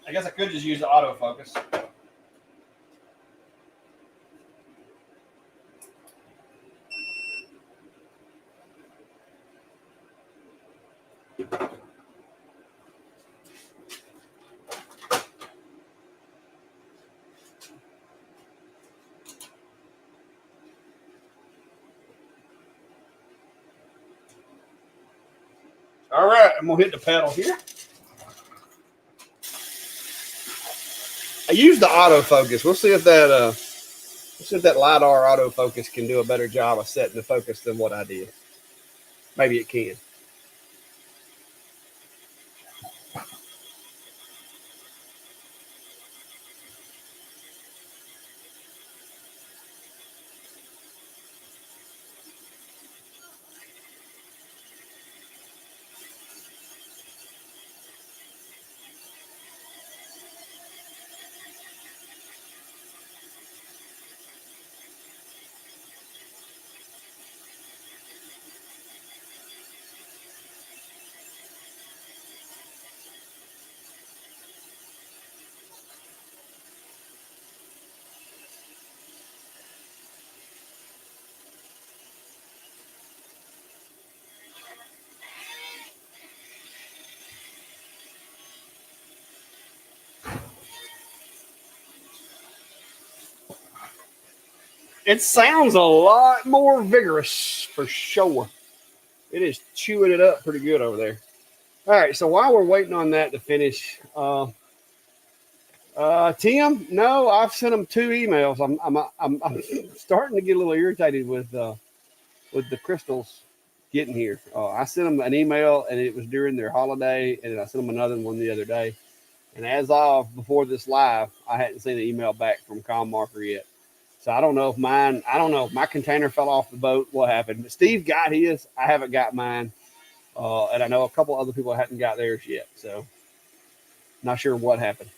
I guess I could just use the autofocus. All right, I'm gonna hit the pedal here. I use the autofocus. We'll see if that LiDAR autofocus can do a better job of setting the focus than what I did. Maybe it can. It sounds a lot more vigorous for sure. It is chewing it up pretty good over there. All right, so while we're waiting on that to finish, Tim, no, I've sent them 2 emails. I'm starting to get a little irritated with the crystals getting here. I sent them an email, and it was during their holiday, and I sent them another one the other day. And as of before this live, I hadn't seen an email back from ComMarker yet. So I don't know if my container fell off the boat, what happened. But Steve got his. I haven't got mine. And I know a couple other people hadn't got theirs yet. So not sure what happened.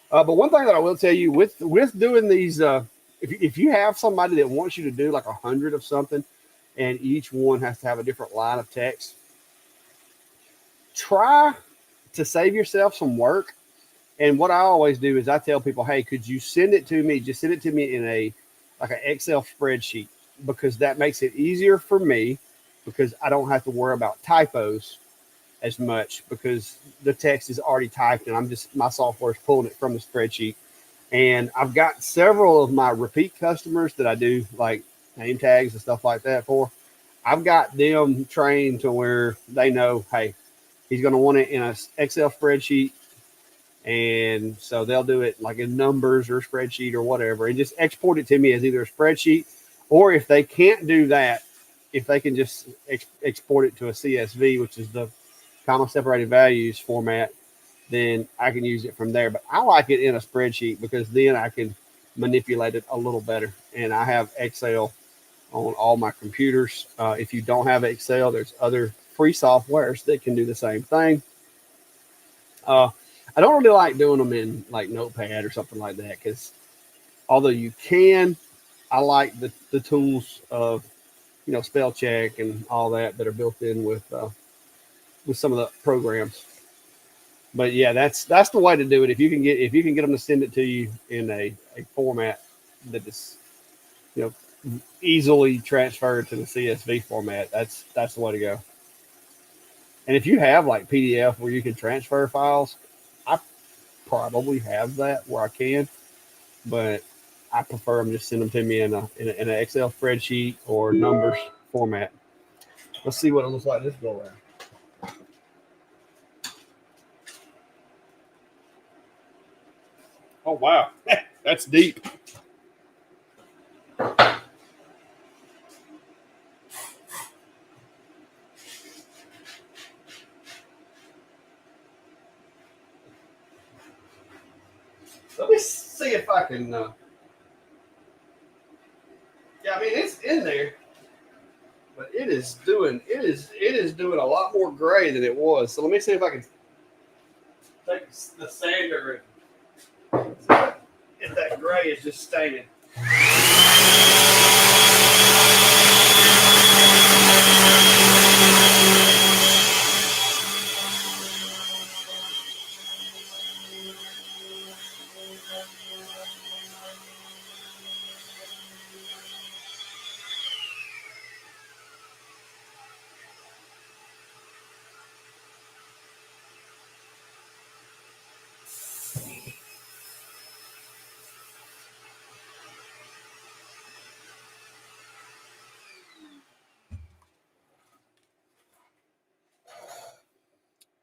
But one thing that I will tell you with doing these, if you have somebody that wants you to do like 100 of something, and each one has to have a different line of text, try to save yourself some work. And what I always do is I tell people, hey, could you send it to me? Just send it to me in a like an Excel spreadsheet, because that makes it easier for me, because I don't have to worry about typos as much, because the text is already typed and my software is pulling it from the spreadsheet. And I've got several of my repeat customers that I do like name tags and stuff like that for. I've got them trained to where they know, hey, he's going to want it in an Excel spreadsheet. And so they'll do it like in numbers or spreadsheet or whatever, and just export it to me as either a spreadsheet, or if they can't do that, if they can just export it to a CSV, which is the comma separated values format, then I can use it from there. But I like it in a spreadsheet, because then I can manipulate it a little better. And I have Excel on all my computers. If you don't have Excel, there's other free softwares that can do the same thing. I don't really like doing them in like Notepad or something like that, because although you can, I like the tools of, spell check and all that are built in with some of the programs. But yeah, that's the way to do it. If you can get them to send it to you in a format that is, easily transferred to the CSV format, that's the way to go. And if you have like PDF where you can transfer files, I probably have that where I can, but I prefer them just send them to me in an Excel spreadsheet or numbers format. Let's see what it looks like this go around. Oh wow, that's deep. Let me see if I can. Yeah, I mean it's in there, but it is doing doing a lot more gray than it was. So let me see if I can take the sander and if that gray is just staining.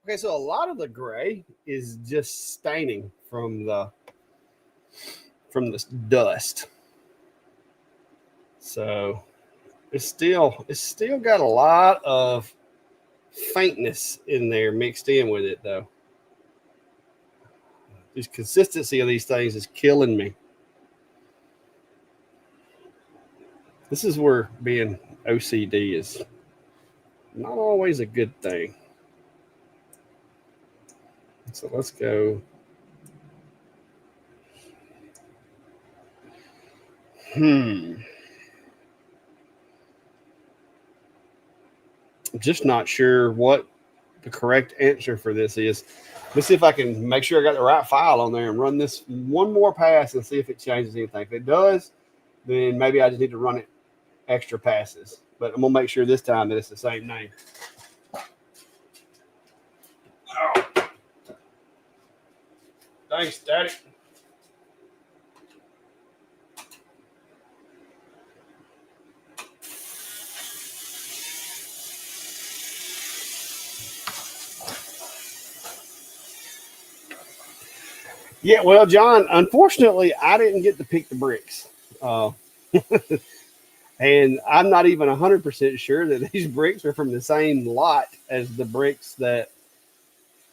Okay, so a lot of the gray is just staining from the dust. So it's still got a lot of faintness in there mixed in with it, though. This consistency of these things is killing me. This is where being OCD is not always a good thing. So let's go. Just not sure what the correct answer for this is. Let's see if I can make sure I got the right file on there and run this one more pass and see if it changes anything. If it does, then maybe I just need to run it extra passes. But I'm going to make sure this time that it's the same name. Oh. Thanks, Daddy. Yeah, well, John, unfortunately, I didn't get to pick the bricks. And I'm not even 100% sure that these bricks are from the same lot as the bricks that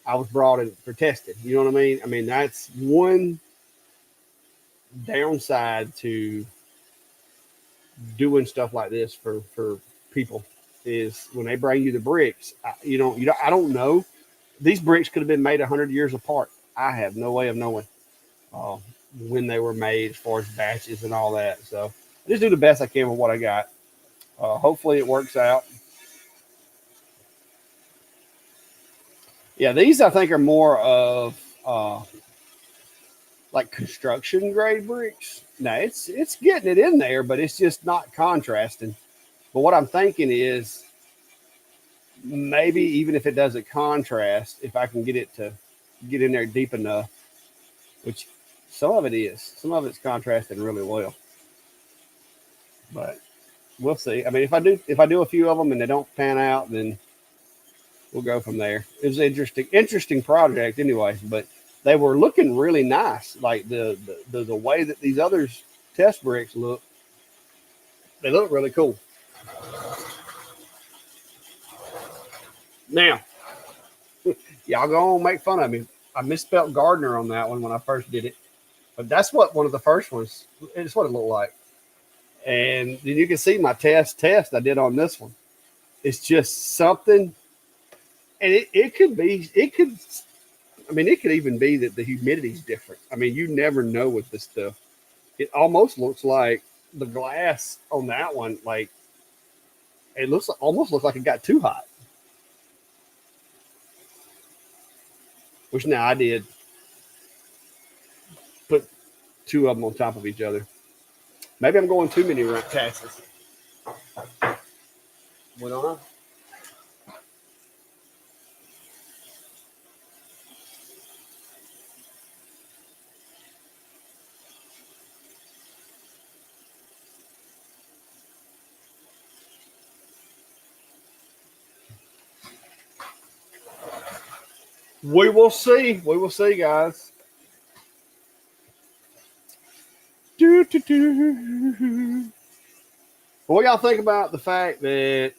I was brought in for testing. You know what I mean? I mean, that's one downside to doing stuff like this for people, is when they bring you the bricks, I don't know. These bricks could have been made 100 years apart. I have no way of knowing when they were made, as far as batches and all that. So I just do the best I can with what I got. Hopefully it works out. Yeah, these I think are more of like construction grade bricks. Now it's getting it in there, but it's just not contrasting. But what I'm thinking is maybe even if it doesn't contrast, if I can get it to get in there deep enough, which some of it is, some of it's contrasting really well. But we'll see. I mean, if I do a few of them and they don't pan out, then we'll go from there. It was an interesting project anyway, but they were looking really nice. Like the way that these others test bricks look, they look really cool. Now, y'all go on make fun of me. I misspelled Gardner on that one when I first did it, but that's what one of the first ones. It's what it looked like. And then you can see my test I did on this one. It's just something, and it could even be that the humidity's different. I mean, you never know with this stuff. It almost looks like the glass on that one, like it almost looks like it got too hot. Which now I did put two of them on top of each other. Maybe I'm going too many passes. Went on. We will see. We will see, guys. What y'all think about the fact that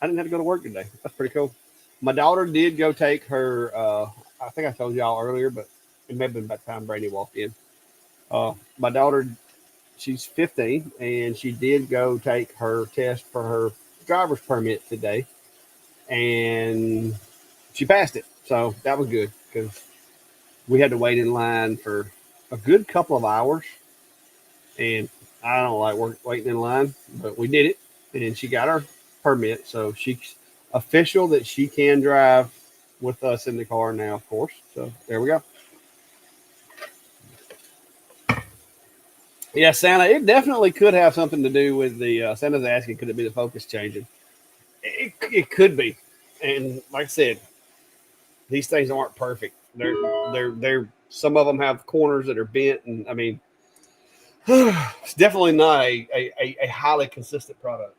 I didn't have to go to work today? That's pretty cool. My daughter did go take her, I think I told y'all earlier, but it may have been about the time Brady walked in. My daughter, she's 15, and she did go take her test for her driver's permit today, and she passed it. So that was good because we had to wait in line for a good couple of hours, and I don't like waiting in line, but we did it, and she got her permit. So she's official that she can drive with us in the car now, of course. So there we go. Yeah, Santa, it definitely could have something to do with the Santa's asking, could it be the focus changing? It could be. And like I said, these things aren't perfect. They're some of them have corners that are bent, and I mean, it's definitely not a highly consistent product.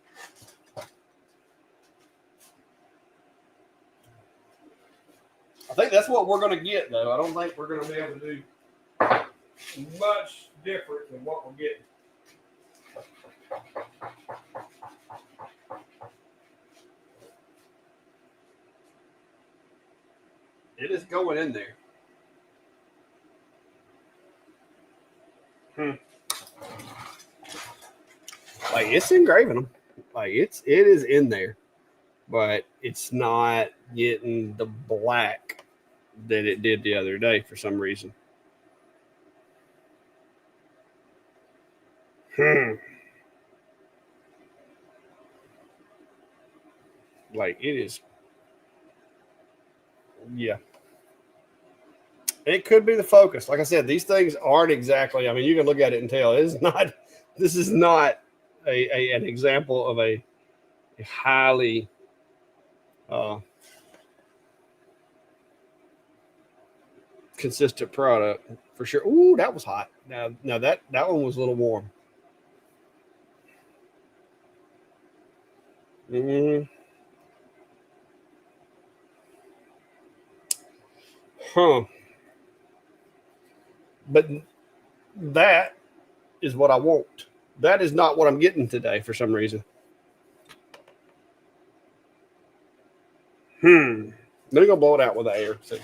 I think that's what we're going to get, though. I don't think we're going to be able to do much different than what we're getting. It is going in there. Like it's engraving them. Like it is in there, but it's not getting the black that it did the other day for some reason. Like it is. Yeah. It could be the focus. Like I said, these things aren't exactly. I mean, you can look at it and tell it's not. This is not an example of a highly consistent product for sure. Ooh, that was hot. Now that one was a little warm. Mm-hmm. Huh. But that is what I want. That is not what I'm getting today for some reason. Let me go blow it out with the air. See.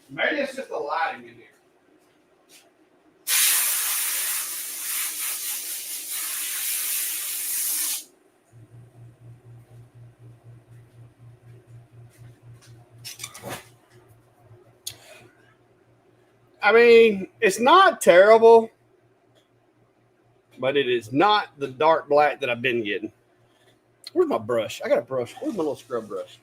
Maybe it's just the lighting in here. I mean, it's not terrible, but it is not the dark black that I've been getting. Where's my brush? I got a brush. Where's my little scrub brush?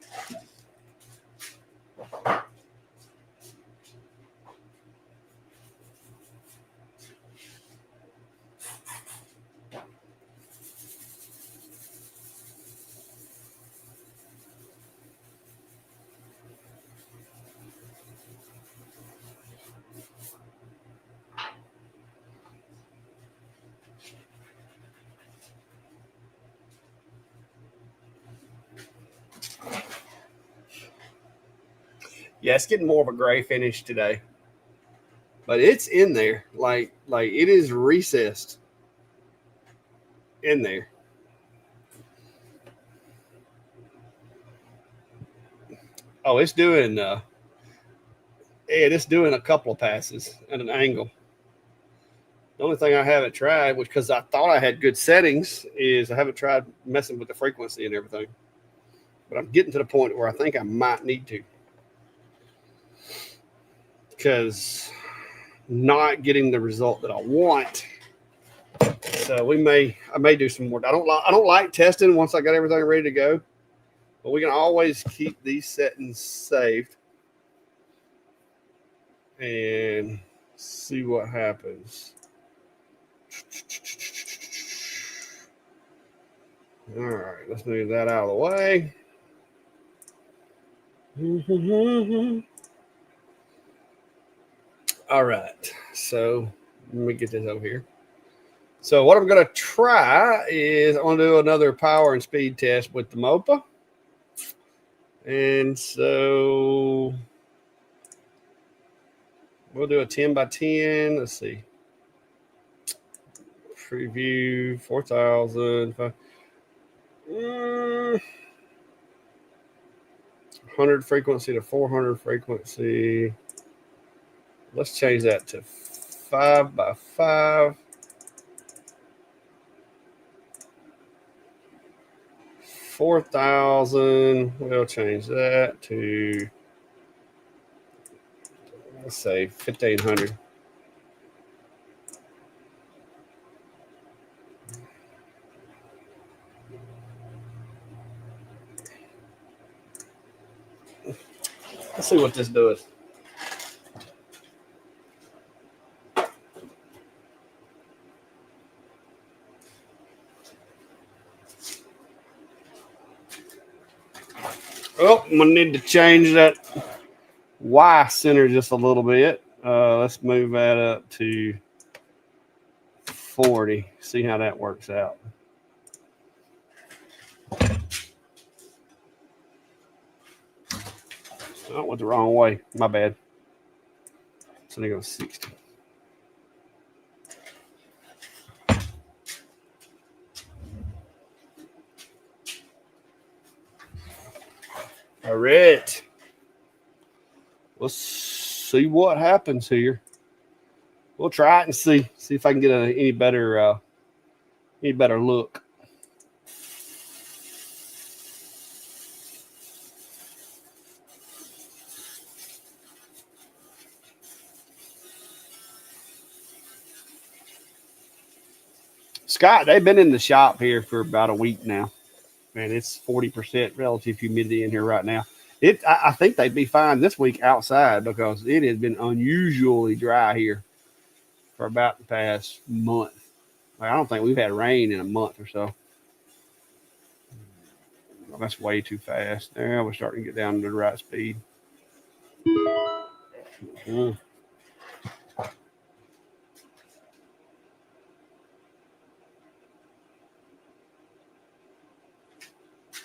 Yeah, it's getting more of a gray finish today. But it's in there. Like it is recessed in there. Oh, it's doing it's doing a couple of passes at an angle. The only thing I haven't tried, which because I thought I had good settings, is I haven't tried messing with the frequency and everything. But I'm getting to the point where I think I might need to. Because not getting the result that I want. So I may do some more. I don't like testing once I got everything ready to go. But we can always keep these settings saved and see what happens. All right, let's move that out of the way. All right, so let me get this over here. So what I'm going to try is I'm going to do another power and speed test with the MOPA. And so we'll do a 10 by 10. Let's see. Preview 4,000. 100 frequency to 400 frequency. Let's change that to 5 by 5. 4,000. We'll change that to, let's say, 1,500. Let's see what this does. Oh, I'm going to need to change that Y center just a little bit. Let's move that up to 40. See how that works out. I went the wrong way. My bad. So they go 60. All right. Let's see what happens here. We'll try it and see if I can get any better look. Scott, they've been in the shop here for about a week now, and it's 40% relative humidity in here right now. I think they'd be fine this week outside because it has been unusually dry here for about the past month. I don't think we've had rain in a month or so. Well, that's way too fast. Now we're starting to get down to the right speed.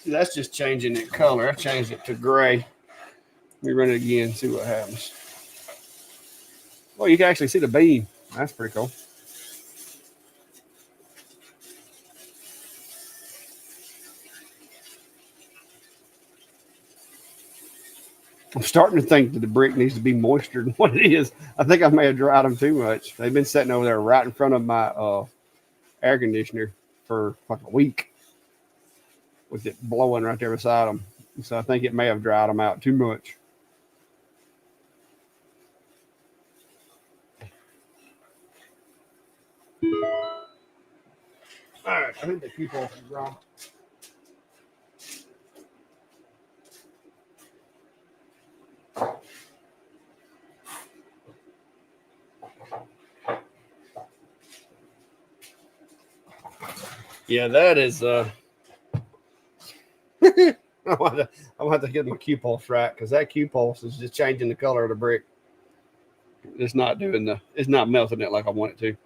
See, that's just changing the color. I changed it to gray. Let me run it again, see what happens. Well, you can actually see the beam. That's pretty cool. I'm starting to think that the brick needs to be moister than what it is. I think I may have dried them too much. They've been sitting over there right in front of my air conditioner for like a week with it blowing right there beside them. So I think it may have dried them out too much. All right, I think the cue pulse is wrong. Yeah, that is I'm gonna have to get my cue pulse right because that cue pulse is just changing the color of the brick. It's not melting it like I want it to.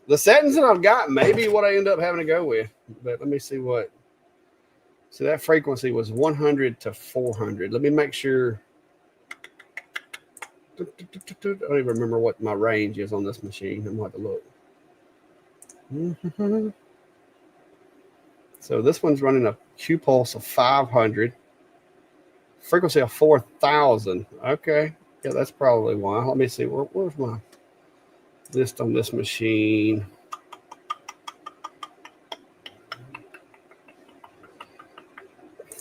The settings that I've got may be what I end up having to go with, but let me see what. So that frequency was 100 to 400. Let me make sure don't even remember what my range is on this machine. I'm going to have to look. So this one's running a Q pulse of 500, frequency of 4,000. Okay, yeah, that's probably why. Let me see. Where's my list on this machine?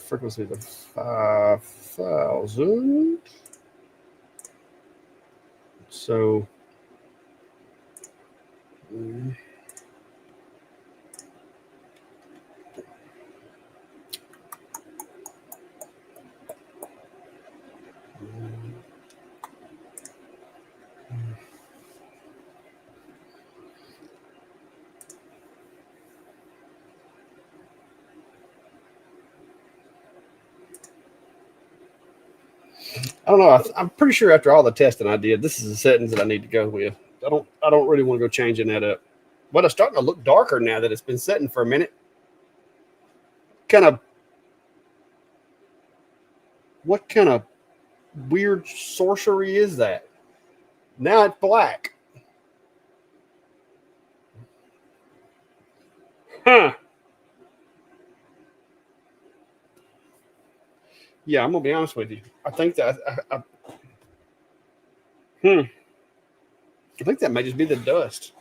Frequency of 5,000. So. I don't know. I'm pretty sure after all the testing I did, this is the settings that I need to go with. I don't really want to go changing that up. But it's starting to look darker now that it's been setting for a minute. What kind of weird sorcery is that? Now it's black. Huh. Yeah, I'm gonna be honest with you. I think that I think that may just be the dust.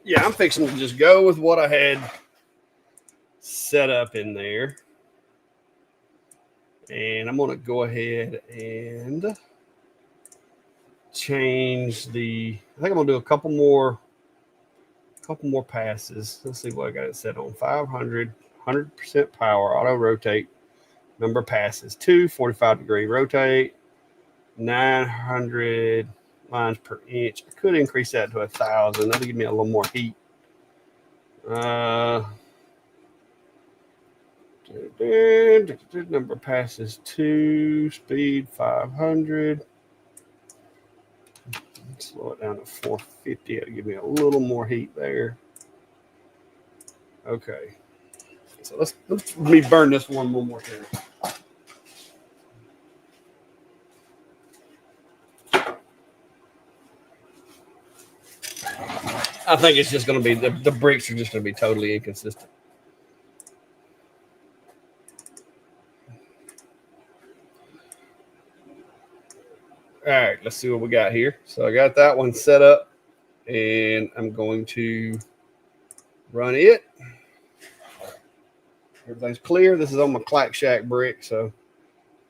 Yeah, I'm fixing to just go with what I had set up in there. And I'm going to go ahead and change the, I think I'm going to do a couple more passes. Let's see what I got it set on. 500, 100% power, auto rotate, number of passes, 2, 45-degree rotate, 900 lines per inch. I could increase that to 1,000. That'll give me a little more heat. Number of passes 2, speed 500. Slow it down to 450. It'll give me a little more heat there. Okay. So let's me burn this one more time. I think it's just going to be the bricks are just going to be totally inconsistent. All right, let's see what we got here. So I got that one set up, and I'm going to run it. Everything's clear. This is on my Clack Shack brick, so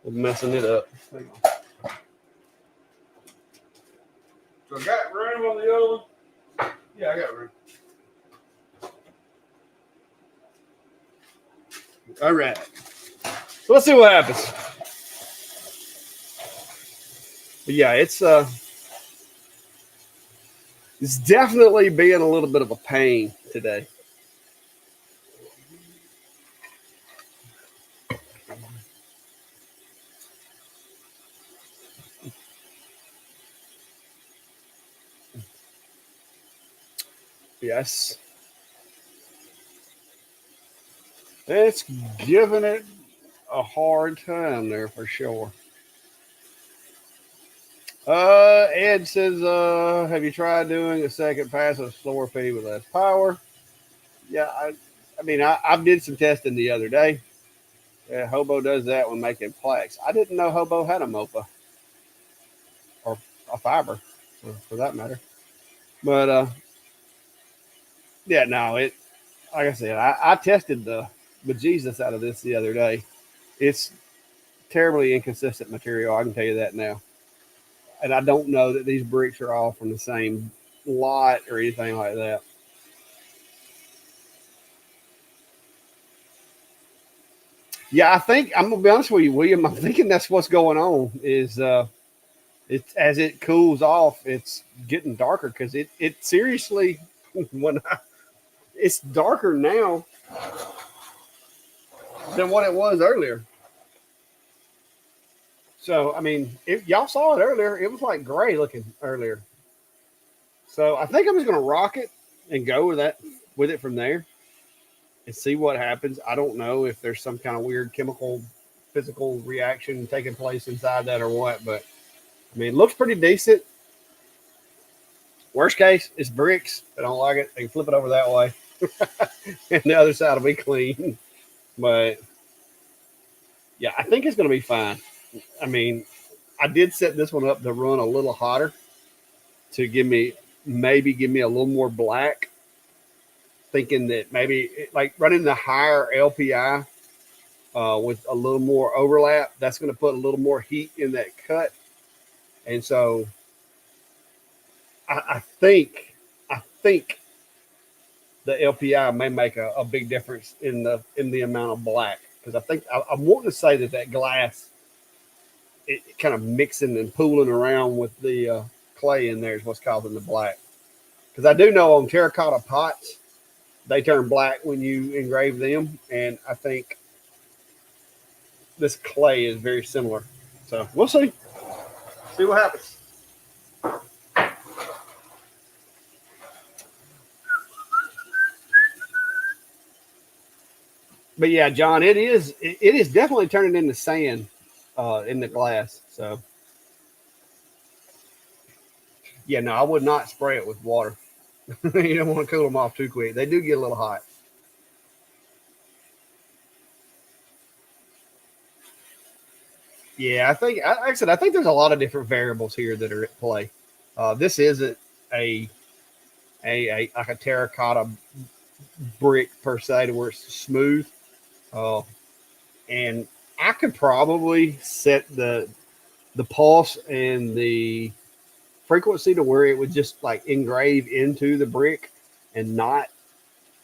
we're messing it up. Hang on. So I got room on the other one. Yeah, I got room. All right. So let's see what happens. But yeah, it's definitely being a little bit of a pain today. Yes. It's giving it a hard time there for sure. Ed says, have you tried doing a second pass of slower feed with less power? Yeah, I mean, I did some testing the other day. Hobo does that when making plaques. I didn't know Hobo had a MOPA or a fiber, for that matter. But yeah, no, like I said, I tested the bejesus out of this the other day. It's terribly inconsistent material. I can tell you that now. And I don't know that these bricks are all from the same lot or anything like that. Yeah, I think I'm gonna be honest with you, William. I'm thinking that's what's going on. Is it's as it cools off, it's getting darker because it seriously it's darker now than what it was earlier. So, I mean, y'all saw it earlier. It was like gray looking earlier. So I think I'm just going to rock it and go with it from there and see what happens. I don't know if there's some kind of weird chemical, physical reaction taking place inside that or what, but I mean, it looks pretty decent. Worst case, it's bricks. If I don't like it, they can flip it over that way. And the other side will be clean. But yeah, I think it's going to be fine. I mean, I did set this one up to run a little hotter to give me a little more black, thinking that maybe like running the higher LPI with a little more overlap, that's going to put a little more heat in that cut. And so I think the LPI may make a big difference in the amount of black, because I think I'm wanting to say that glass it kind of mixing and pooling around with the clay in there is what's causing the black. Because I do know on terracotta pots they turn black when you engrave them, and I think this clay is very similar. So we'll see what happens. But yeah, John, it is definitely turning into sand in the glass. So yeah, no, I would not spray it with water. You don't want to cool them off too quick. They do get a little hot. Yeah, like I said, I think there's a lot of different variables here that are at play. This isn't a like a terracotta brick per se to where it's smooth. And I could probably set the pulse and the frequency to where it would just like engrave into the brick and not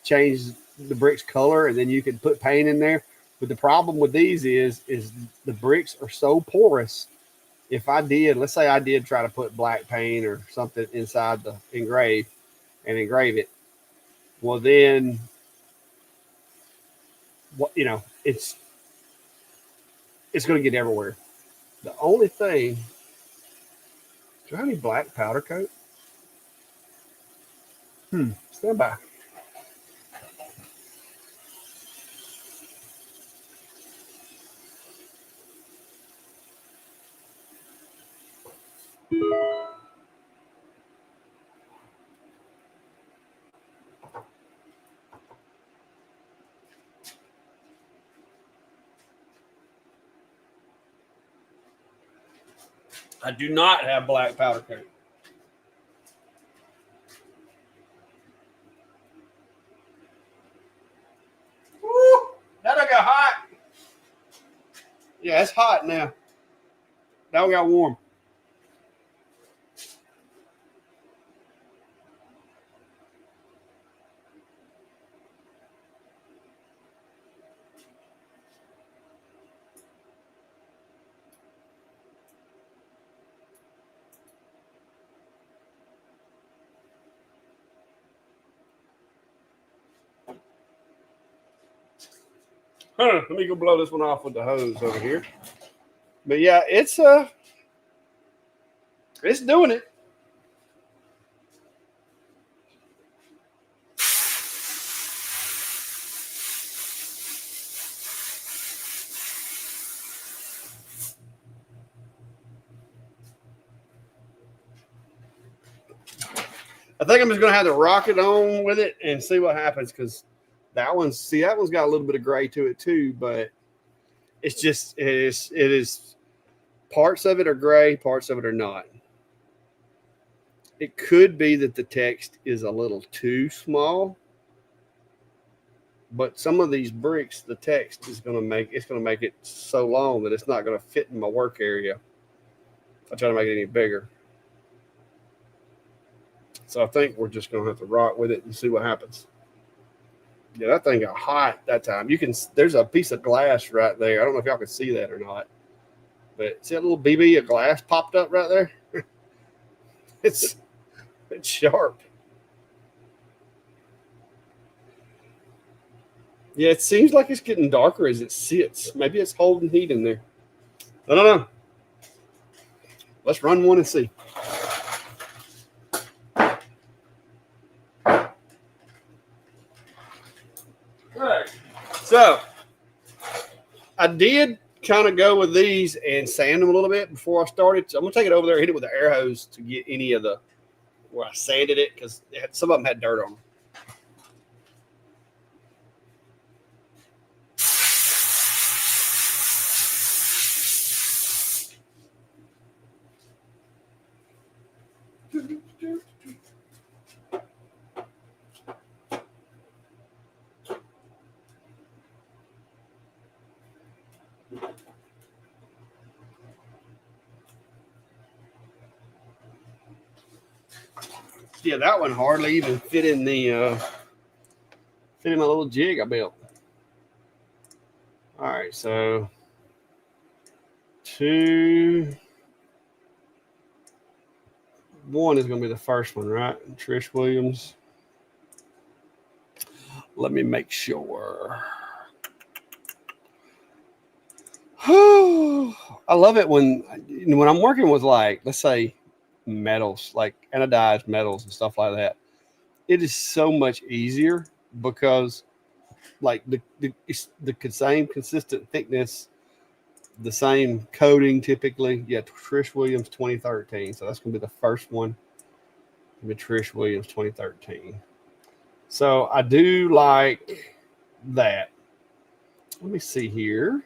change the brick's color, and then you could put paint in there. But the problem with these is the bricks are so porous. If I did, let's say I did try to put black paint or something inside the engrave and engrave it, well then, what it's going to get everywhere. The only thing, do I have any black powder coat? Stand by. I do not have black powder coat. Woo! That got hot. Yeah, it's hot now. That one got warm. Let me go blow this one off with the hose over here. But yeah, it's doing it. I think I'm just gonna have to rock it on with it and see what happens, because that one's got a little bit of gray to it too, but it's just it is parts of it are gray, parts of it are not. It could be that the text is a little too small, but some of these bricks, the text is gonna make it so long that it's not gonna fit in my work area. I try to make it any bigger. So I think we're just going to have to rock with it and see what happens. Yeah, that thing got hot that time. There's a piece of glass right there. I don't know if y'all can see that or not, but see that little BB of glass popped up right there? It's sharp. Yeah, it seems like it's getting darker as it sits. Maybe it's holding heat in there. I don't know. let's run one and see. All right. So I did kind of go with these and sand them a little bit before I started. So I'm gonna take it over there and hit it with the air hose to get any of the where I sanded it because some of them had dirt on them. Yeah, that one hardly even fit in the fit in my little jig I built. All right, so 2, 1 is going to be the first one, right? Trish Williams. Let me make sure. I love it when I'm working with, like, let's say metals, like anodized metals and stuff like that. It is so much easier because like it's the same consistent thickness, the same coating typically. Yeah, Trish Williams 2013. So that's going to be the first one. With Trish Williams 2013. So I do like that. Let me see here.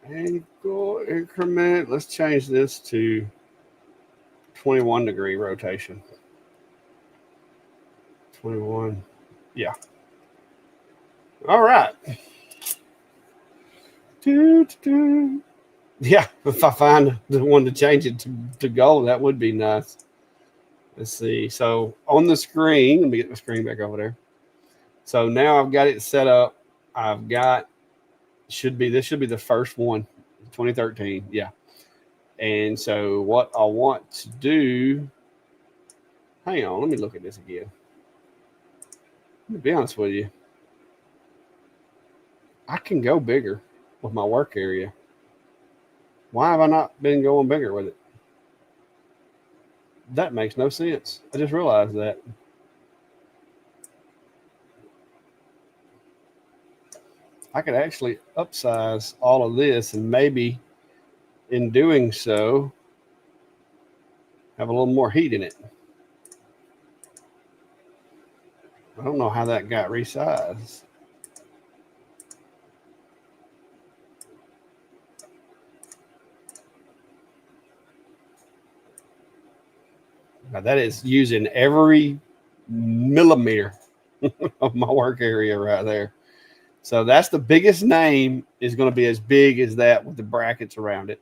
Angle increment. Let's change this to 21-degree rotation. 21. Yeah. All right. Yeah, if I find the one to change it to gold, that would be nice. Let's see. So on the screen, let me get the screen back over there. So now I've got it set up. I've got this should be the first one, 2013. Yeah. And so what I want to do, hang on, let me look at this again. Let me be honest with you. I can go bigger with my work area. Why have I not been going bigger with it? That makes no sense. I just realized that. I could actually upsize all of this and maybe in doing so have a little more heat in it. I don't know how that got resized. Now that is using every millimeter of my work area right there. So that's the biggest name is going to be as big as that with the brackets around it.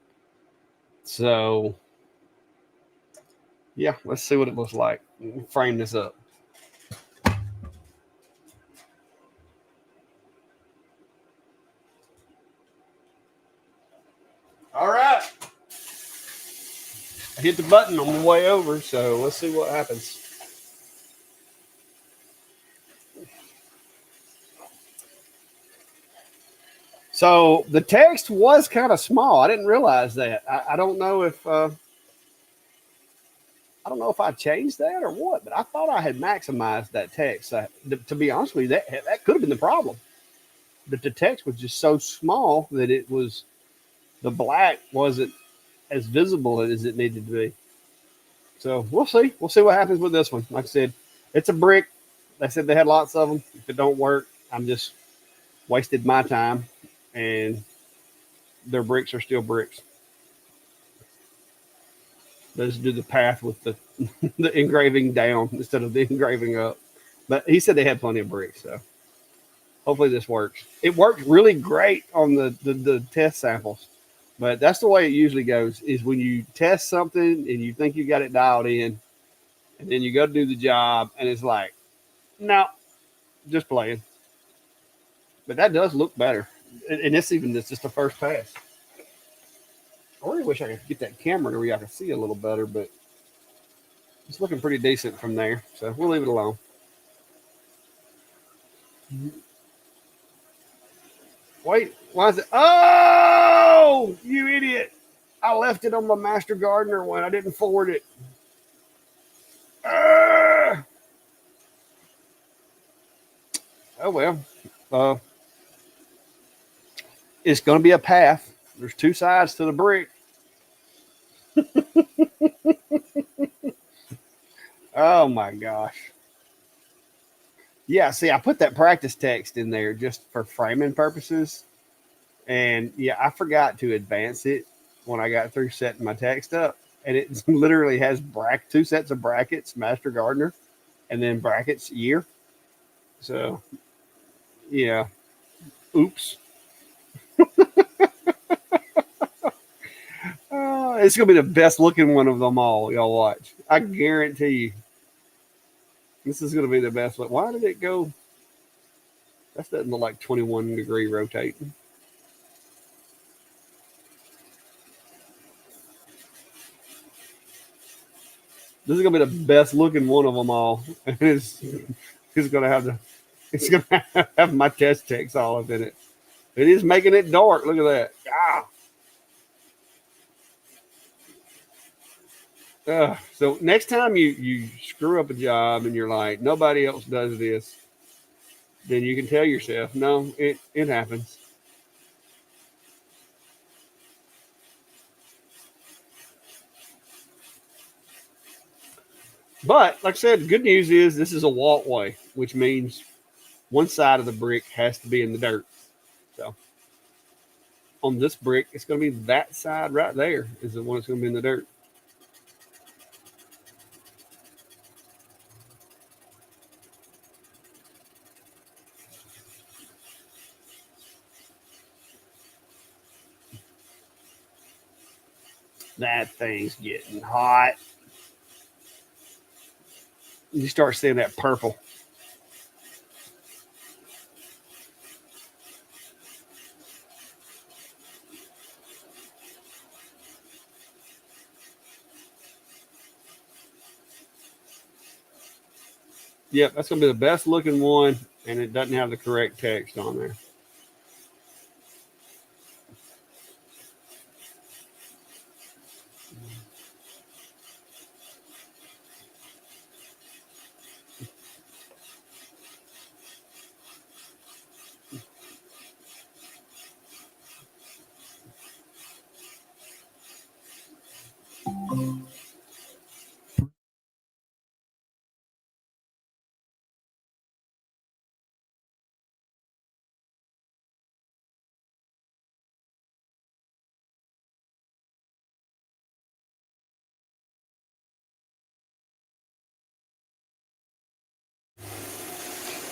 So yeah, let's see what it looks like. Frame this up. All right. I hit the button on the way over, so let's see what happens. So the text was kind of small. I didn't realize that. I don't know if I changed that or what, but I thought I had maximized that text. To be honest with you, that could have been the problem. But the text was just so small that the black wasn't as visible as it needed to be. So we'll see. We'll see what happens with this one. Like I said, it's a brick. They said they had lots of them. If it don't work, I'm just wasted my time, and their bricks are still bricks. Let's do the path with the the engraving down instead of the engraving up. But he said they had plenty of bricks, so hopefully this works. It worked really great on the test samples, but that's the way it usually goes, is when you test something and you think you got it dialed in, and then you go to do the job, and it's like, no, just playing. But that does look better. And it's just the first pass. I really wish I could get that camera to where I could see a little better, but it's looking pretty decent from there. So we'll leave it alone. Wait, Why is it? Oh, you idiot. I left it on my Master Gardener one. I didn't forward it. Oh, well. It's going to be a path. There's two sides to the brick. Oh, my gosh. Yeah, see, I put that practice text in there just for framing purposes. And yeah, I forgot to advance it when I got through setting my text up. And it literally has two sets of brackets, Master Gardener, and then brackets year. So, yeah. Oops. It's going to be the best looking one of them all. Y'all watch. I guarantee you. This is going to be the best one. Why did it go? That doesn't look like 21-degree rotating. This is gonna be the best looking one of them all. It's gonna have my test text all up in it. It is making it dark. Look at that. So next time you screw up a job and you're like, nobody else does this, then you can tell yourself, no, it happens. But like I said, the good news is this is a walkway, which means one side of the brick has to be in the dirt. So on this brick, it's going to be that side right there is the one that's going to be in the dirt. That thing's getting hot. You start seeing that purple. Yep, that's going to be the best looking one, and it doesn't have the correct text on there.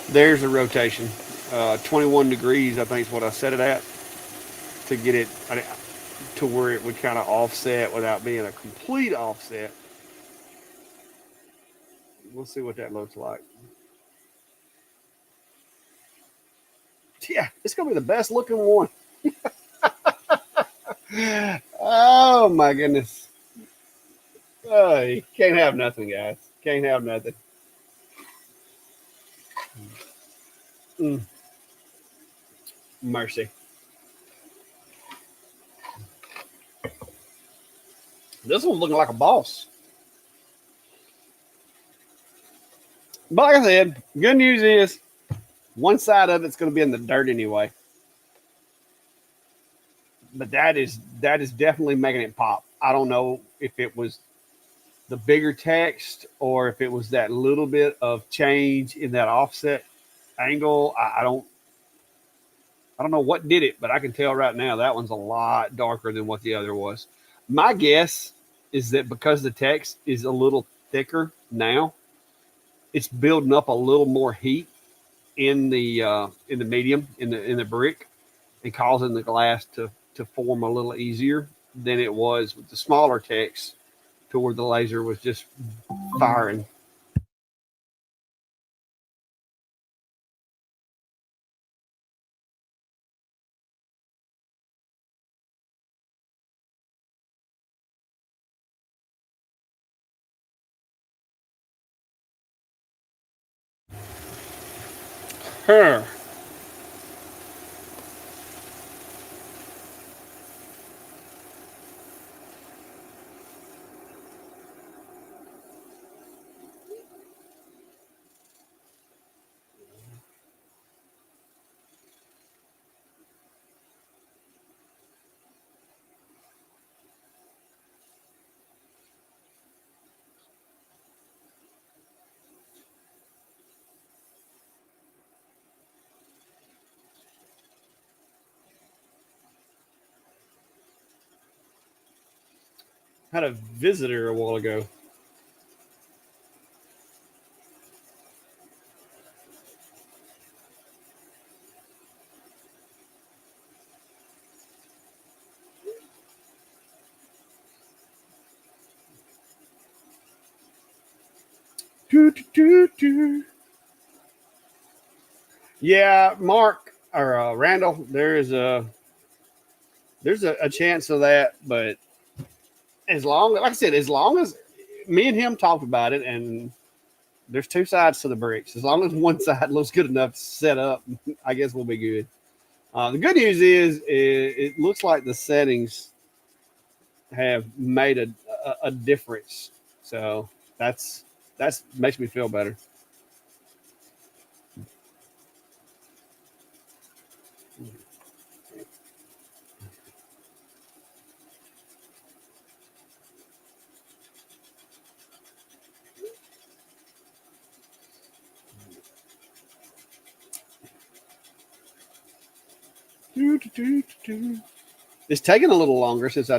There's a rotation. 21 degrees, I think is what I set it at to get it to where it would kind of offset without being a complete offset. We'll see what that looks like. Yeah, it's going to be the best looking one. Oh, my goodness. Oh, you can't have nothing, guys. Can't have nothing. Mercy. This one's looking like a boss. But like I said, good news is one side of it's going to be in the dirt anyway. But that is definitely making it pop. I don't know if it was the bigger text or if it was that little bit of change in that offset angle. I don't know what did it, but I can tell right now that one's a lot darker than what the other was. My guess is that because the text is a little thicker now, it's building up a little more heat in the medium in the brick and causing the glass to form a little easier than it was with the smaller text to where the laser was just firing. Huh. Had a visitor a while ago. Yeah, Mark or Randall, there's a chance of that, but as long, like I said, as long as me and him talked about it, and there's two sides to the bricks. As long as one side looks good enough to set up, I guess we'll be good. The good news is it looks like the settings have made a difference. So that's makes me feel better. It's taking a little longer since I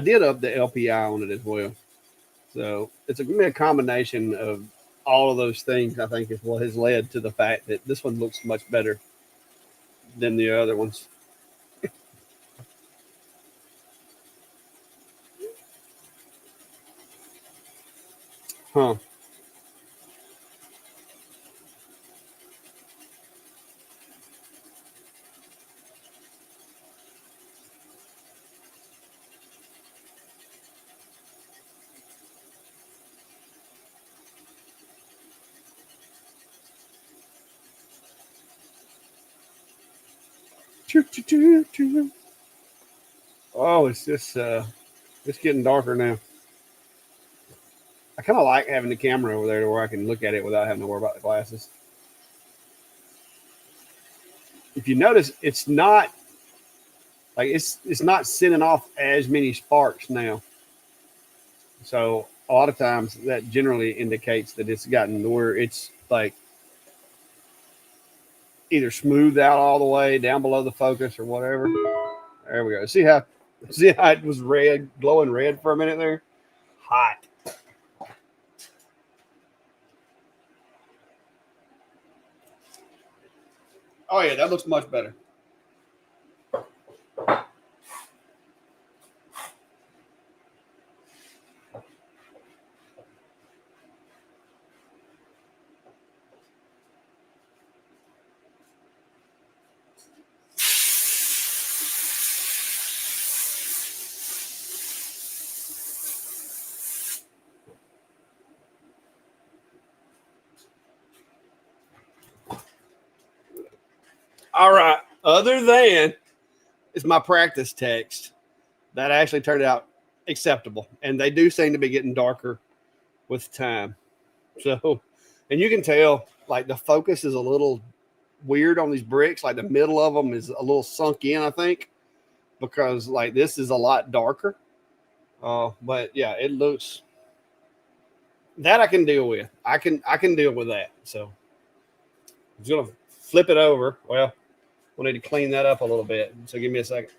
did up the LPI on it as well. So it's gonna be a combination of all of those things. I think is what has led to the fact that this one looks much better than the other ones. Huh. Oh, it's just it's getting darker now. I kind of like having the camera over there to where I can look at it without having to worry about the glasses. If you notice, it's not like it's not sending off as many sparks now. So a lot of times that generally indicates that it's gotten to where it's like either smoothed out all the way down below the focus or whatever. There we go. See how it was red, glowing red for a minute there? Hot. Oh yeah, that looks much better. All right. Other than it's my practice text, that actually turned out acceptable. And they do seem to be getting darker with time. So, and you can tell like the focus is a little weird on these bricks. Like the middle of them is a little sunk in, I think, because like this is a lot darker. But yeah, it looks that I can deal with. I can deal with that. So I'm just gonna flip it over. Well, we'll need to clean that up a little bit. So give me a second.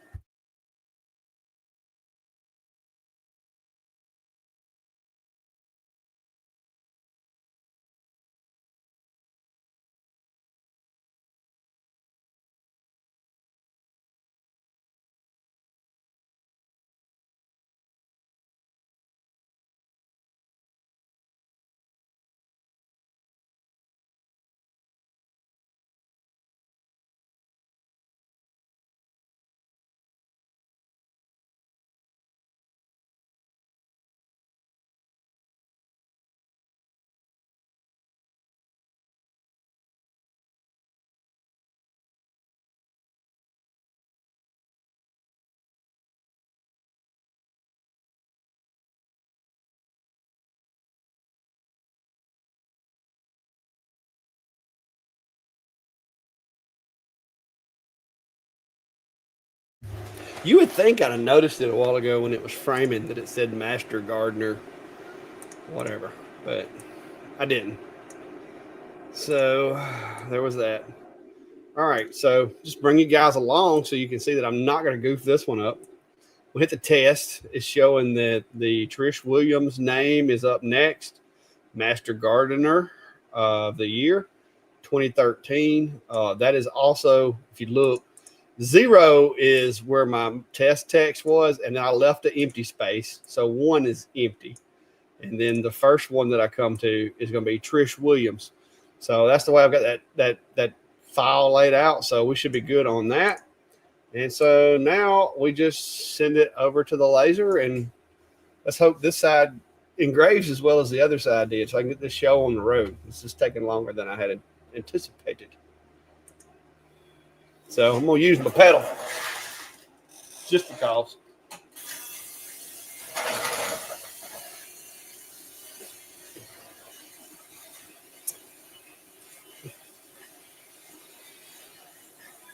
You would think I'd have noticed it a while ago when it was framing that it said Master Gardener, whatever, but I didn't. So there was that. All right, so just bring you guys along so you can see that I'm not going to goof this one up we hit the test. It's showing that the Trish Williams name is up next. Master Gardener of the year, 2013. That is also, if you look, 0 is where my test text was, and then I left an empty space. So 1 is empty. And then the first one that I come to is going to be Trish Williams. So that's the way I've got that file laid out. So we should be good on that. And so now we just send it over to the laser, and let's hope this side engraves as well as the other side did, so I can get this show on the road. This is taking longer than I had anticipated. So I'm going to use my pedal just because.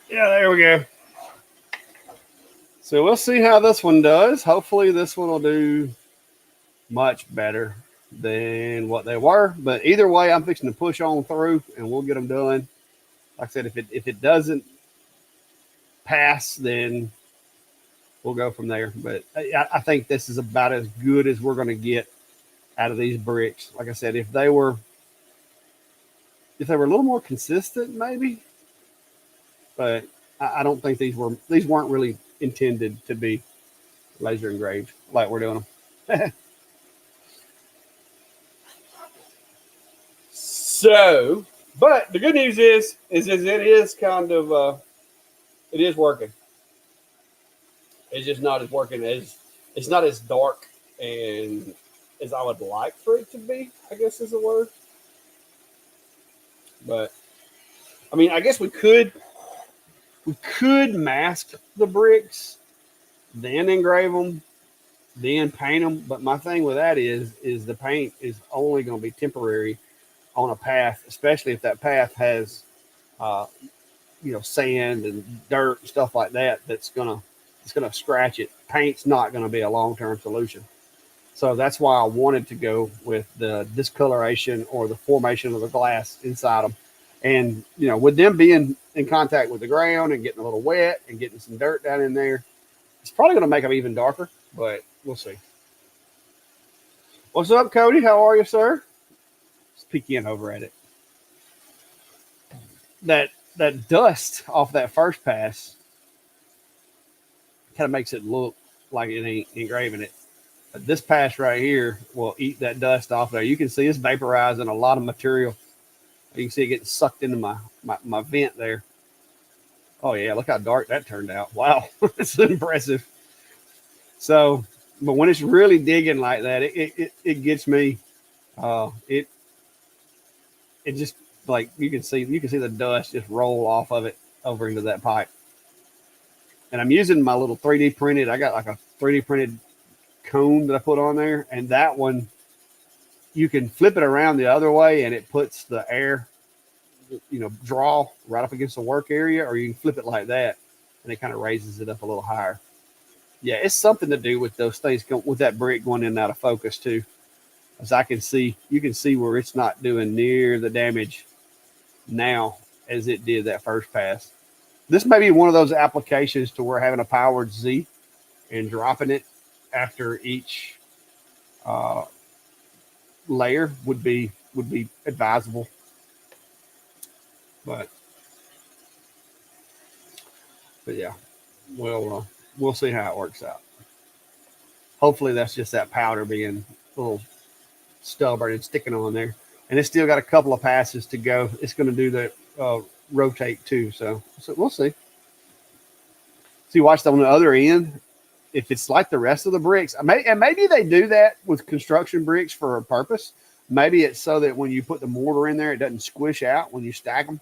Yeah, there we go. So we'll see how this one does. Hopefully this one will do much better than what they were. But either way, I'm fixing to push on through, and we'll get them done. Like I said, if it doesn't pass, then we'll go from there. But I think this is about as good as we're going to get out of these bricks. Like I said, if they were a little more consistent, maybe. But I don't think these weren't really intended to be laser engraved like we're doing them. So, but the good news is it is kind of it is working. It's just not as working as it's not as dark and as I would like for it to be, I guess is the word. But I mean, I guess we could mask the bricks, then engrave them, then paint them. But my thing with that is the paint is only going to be temporary on a path, especially if that path has, sand and dirt and stuff like that. It's gonna scratch it. Paint's not going to be a long-term solution. So that's why I wanted to go with the discoloration or the formation of the glass inside them. And, with them being in contact with the ground and getting a little wet and getting some dirt down in there, it's probably going to make them even darker, but we'll see. What's up, Cody? How are you, sir? Let's peek in over at it. That dust off that first pass kind of makes it look like it ain't engraving it. But this pass right here will eat that dust off there. You can see it's vaporizing a lot of material. You can see it getting sucked into my vent there. Oh, yeah, look how dark that turned out. Wow, it's impressive. So, but when it's really digging like that, it gets me. It just, like, you can see the dust just roll off of it over into that pipe. And I'm using my little 3D printed. I got like a 3D printed cone that I put on there, and that one, you can flip it around the other way and it puts the air, draw right up against the work area, or you can flip it like that and it kind of raises it up a little higher. Yeah, it's something to do with those things with that brick going in and out of focus too. As you can see where it's not doing near the damage now as it did that first pass. This may be one of those applications to where having a powered Z and dropping it after each layer would be advisable. But yeah, we'll see how it works out. Hopefully that's just that powder being a little stubborn and sticking on there. And it's still got a couple of passes to go. It's going to do the rotate too. So we'll see. See, watch on the other end. If it's like the rest of the bricks, and maybe they do that with construction bricks for a purpose. Maybe it's so that when you put the mortar in there, it doesn't squish out when you stack them.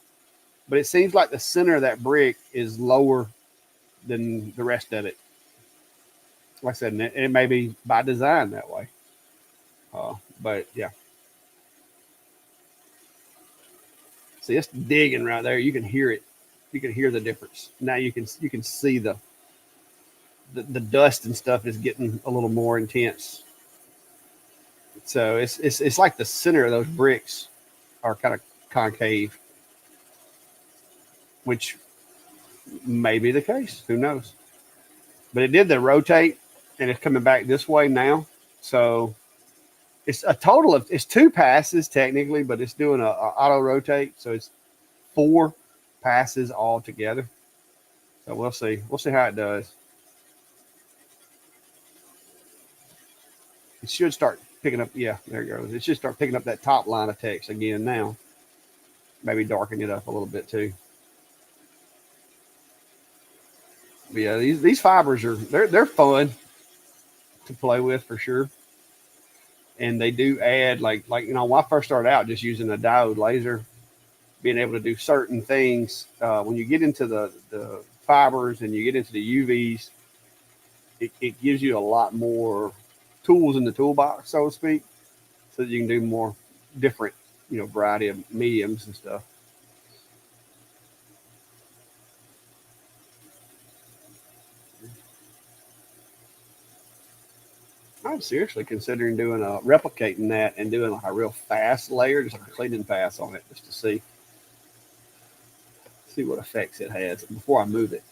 But it seems like the center of that brick is lower than the rest of it. Like I said, it may be by design that way. But yeah. See, it's digging right there. You can hear it. You can hear the difference. Now you can see the dust and stuff is getting a little more intense. So it's like the center of those bricks are kind of concave, which may be the case. Who knows? But it did the rotate and it's coming back this way now. So it's a total of, it's 2 passes technically, but it's doing a auto rotate. So it's 4 passes all together. So we'll see. We'll see how it does. It should start picking up. Yeah, there it goes. It should start picking up that top line of text again now. Maybe darken it up a little bit too. But yeah, these fibers are they're fun to play with for sure. And they do add like when I first started out just using a diode laser, being able to do certain things. When you get into the fibers and you get into the UVs, it gives you a lot more tools in the toolbox, so to speak, so that you can do more different, variety of mediums and stuff. I'm seriously considering doing replicating that and doing like a real fast layer, just like a cleaning pass on it, just to see what effects it has before I move it.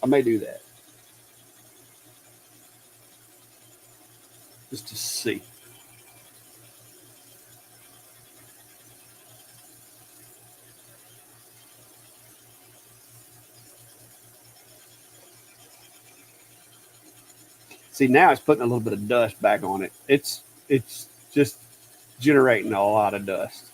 I may do that just to see. See, now it's putting a little bit of dust back on it. It's just generating a lot of dust.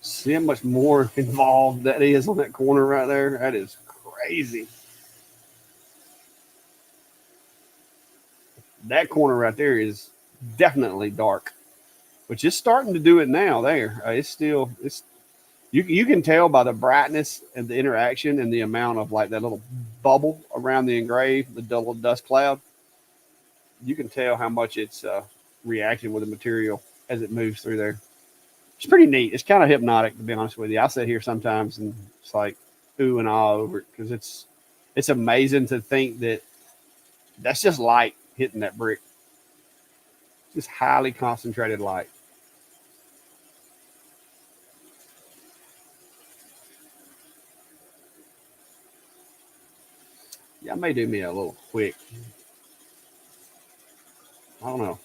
See how much more involved that is on that corner right there? That is crazy. That corner right there is definitely dark, which is starting to do it now there. It's you can tell by the brightness and the interaction and the amount of like that little bubble around the engrave, the double dust cloud. You can tell how much it's reacting with the material as it moves through there. It's pretty neat. It's kind of hypnotic, to be honest with you. I sit here sometimes and it's like ooh and ah over it because it's amazing to think that that's just light hitting that brick. Just highly concentrated light. Yeah, I may do me a little quick. I don't know.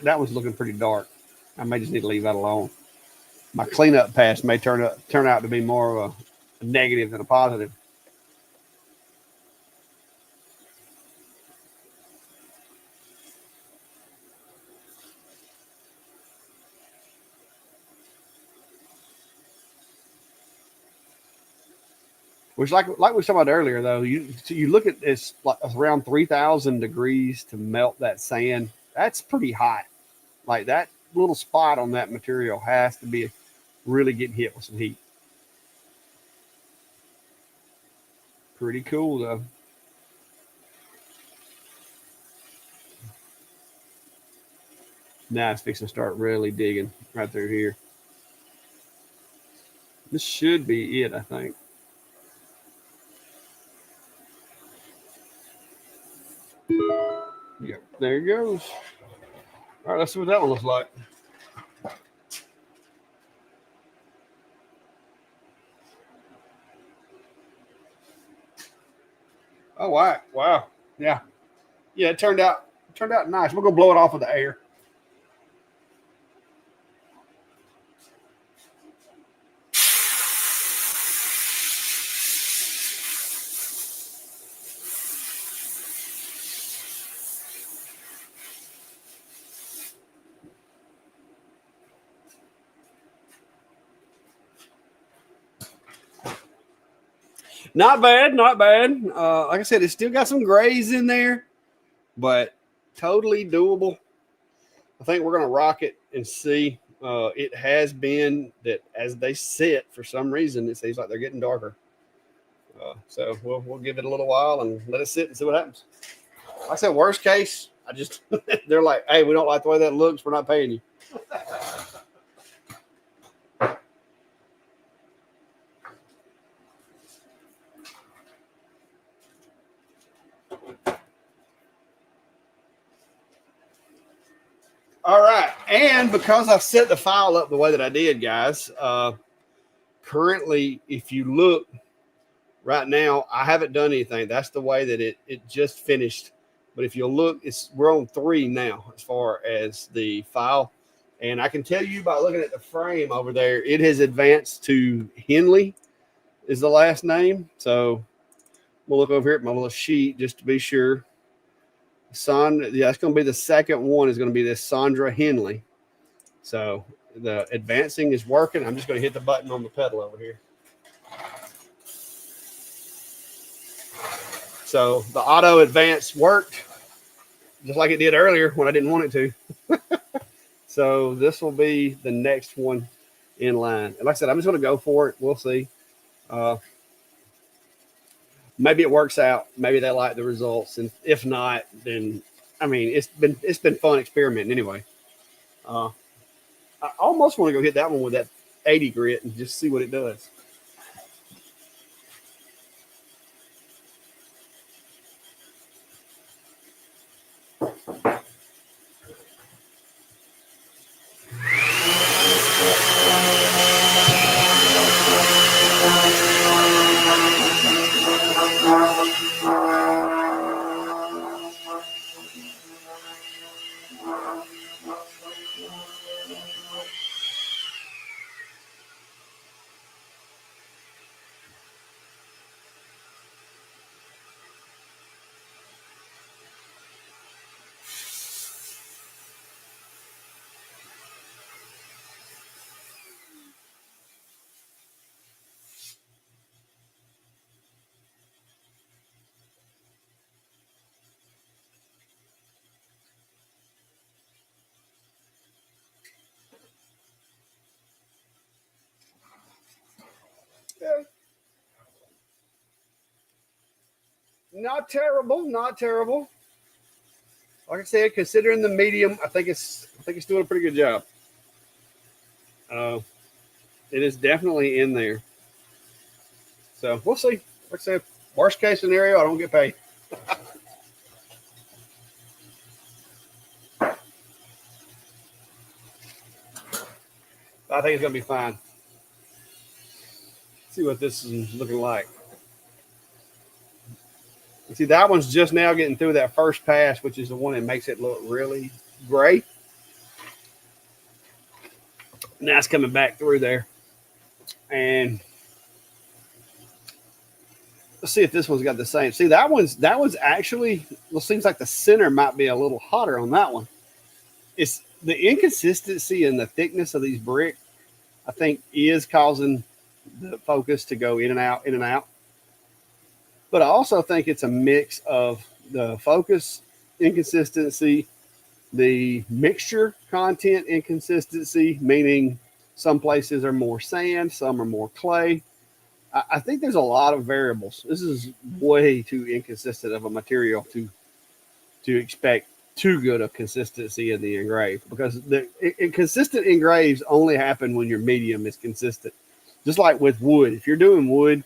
That was looking pretty dark. I may just need to leave that alone. My cleanup pass may turn out to be more of a negative than a positive. Which, like we were talking about earlier, though, you look at this like around 3,000 degrees to melt that sand. That's pretty hot. Like that little spot on that material has to be really getting hit with some heat. Pretty cool, though. Now it's fixing to start really digging right through here. This should be it, I think. Yep, there it goes. All right, let's see what that one looks like. Oh wow, wow, yeah, yeah. It turned out nice. We're gonna blow it off with the air. Not bad, not bad. Like I said, it's still got some grays in there, but totally doable. I think we're gonna rock it and see. It has been that as they sit, for some reason, it seems like they're getting darker. So we'll give it a little while and let it sit and see what happens. Like I said, worst case, they're like, hey, we don't like the way that looks. We're not paying you. And because I set the file up the way that I did, guys, currently, if you look right now, I haven't done anything. That's the way that it just finished. But if you look, we're on 3 now as far as the file. And I can tell you by looking at the frame over there, it has advanced to Henley is the last name. So we'll look over here at my little sheet just to be sure. Yeah, it's going to be the second one is going to be this Sandra Henley. So the advancing is working. I'm just going to hit the button on the pedal over here. So the auto advance worked just like it did earlier when I didn't want it to. So this will be the next one in line. And like I said, I'm just going to go for it. We'll see. Maybe it works out. Maybe they like the results. And if not, then, I mean, it's been fun experimenting anyway. I almost want to go hit that one with that 80 grit and just see what it does. Yeah. Not terrible, not terrible. Like I said, considering the medium, I think it's doing a pretty good job. It is definitely in there. So we'll see. Like I said, worst case scenario, I don't get paid. I think it's gonna be fine. Let's see what this is looking like. See, that one's just now getting through that first pass, which is the one that makes it look really gray. Now it's coming back through there. And let's see if this one's got the same. See, that one's actually, well, seems like the center might be a little hotter on that one. It's the inconsistency and the thickness of these brick, I think, is causing the focus to go in and out, in and out. But I also think it's a mix of the focus inconsistency, the mixture content inconsistency, meaning some places are more sand, some are more clay. I think there's a lot of variables. This is way too inconsistent of a material to expect too good of consistency in the engrave, because the consistent engraves only happen when your medium is consistent. Just like with wood, if you're doing wood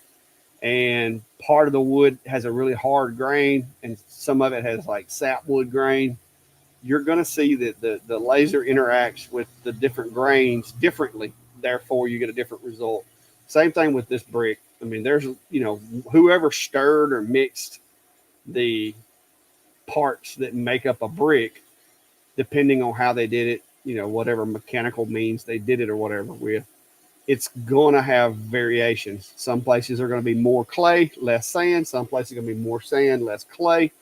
and part of the wood has a really hard grain and some of it has like sapwood grain, you're going to see that the laser interacts with the different grains differently. Therefore, you get a different result. Same thing with this brick. I mean, there's, whoever stirred or mixed the parts that make up a brick, depending on how they did it, whatever mechanical means they did it or whatever with, it's going to have variations. Some places are going to be more clay, less sand. Some places are going to be more sand, less clay.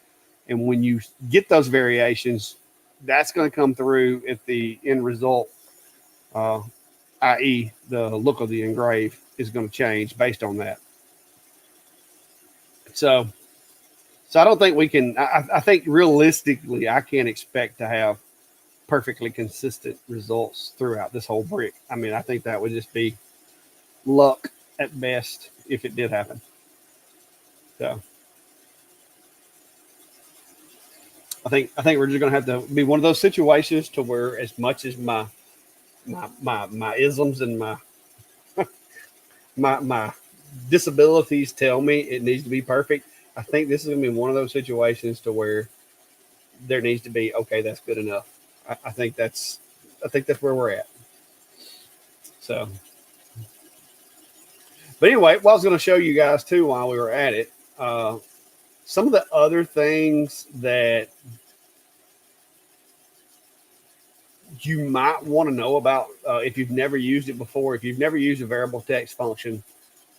And when you get those variations, that's going to come through at the end result, i.e. the look of the engrave is going to change based on that. So I don't think we can, I think realistically, I can't expect to have perfectly consistent results throughout this whole brick. I mean, I think that would just be luck at best if it did happen. So I think we're just going to have to be one of those situations to where, as much as my isms and my disabilities tell me it needs to be perfect, I think this is going to be one of those situations to where there needs to be, okay, that's good enough. I think that's that's where we're at. So, but anyway, what I was going to show you guys too while we were at it, some of the other things that you might want to know about if you've never used it before, if you've never used a variable text function.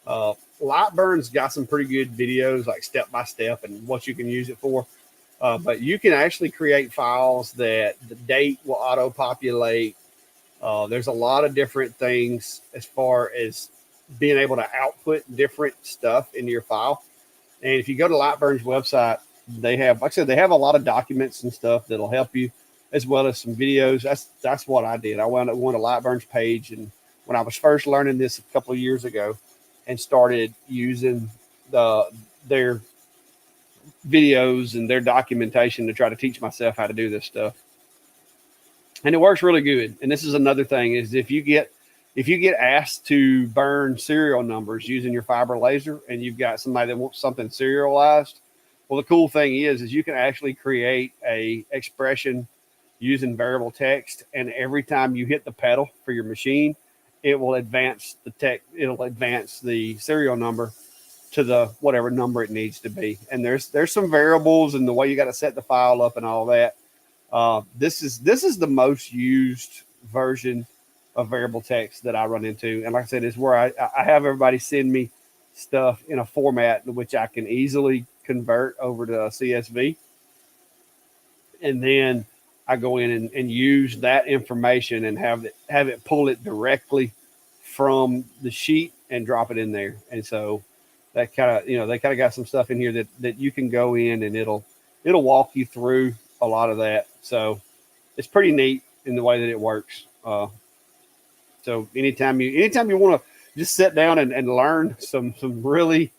Lightburn's got some pretty good videos, like step by step and what you can use it for. But you can actually create files that the date will auto populate. There's a lot of different things as far as being able to output different stuff into your file. And if you go to Lightburn's website, they have, like I said, they have a lot of documents and stuff that'll help you, as well as some videos. That's what I did. I wound up going to Lightburn's page, and when I was first learning this a couple of years ago, and started using their videos and their documentation to try to teach myself how to do this stuff. And it works really good. And this is another thing, is if you get asked to burn serial numbers using your fiber laser, and you've got somebody that wants something serialized, well, the cool thing is you can actually create a expression using variable text, and every time you hit the pedal for your machine, it will advance the text. It'll advance the serial number to the whatever number it needs to be. And there's some variables and the way you got to set the file up and all that. This is the most used version of variable text that I run into. And like I said, it's where I have everybody send me stuff in a format in which I can easily convert over to CSV. And then I go in and use that information and have it pull it directly from the sheet and drop it in there. And so that kind of, they kind of got some stuff in here that you can go in and it'll walk you through a lot of that. So it's pretty neat in the way that it works. So anytime you want to just sit down and learn some really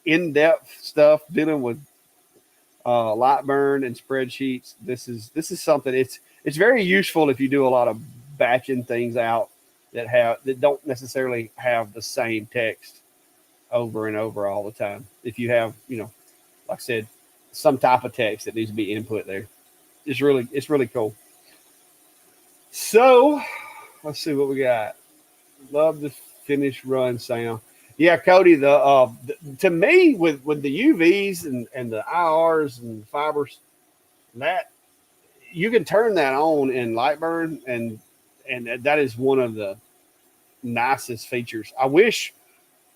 in-depth stuff dealing with Lightburn and spreadsheets, this is something. It's very useful if you do a lot of batching things out that don't necessarily have the same text over and over all the time. If you have, like I said, some type of text that needs to be input there, it's really cool. So let's see what we got. Love the finish run sound. Yeah, Cody, to me with the UVs and the IRs and fibers, that you can turn that on in Lightburn, and that is one of the nicest features. I wish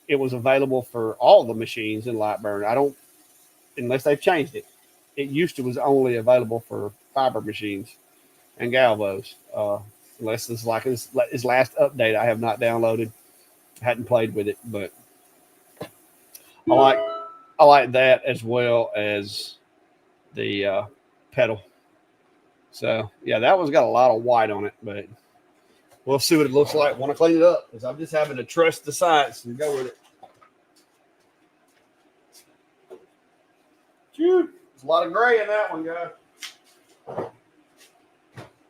it was available for all the machines in Lightburn. I don't, unless they've changed it. It used to was only available for fiber machines and Galvos. Unless it's like his last update, I have not downloaded, hadn't played with it, but I like that as well as the pedal. So yeah, that one's got a lot of white on it, but we'll see what it looks like when I clean it up, because I'm just having to trust the science and go with it. Shoot, there's a lot of gray in that one, guys.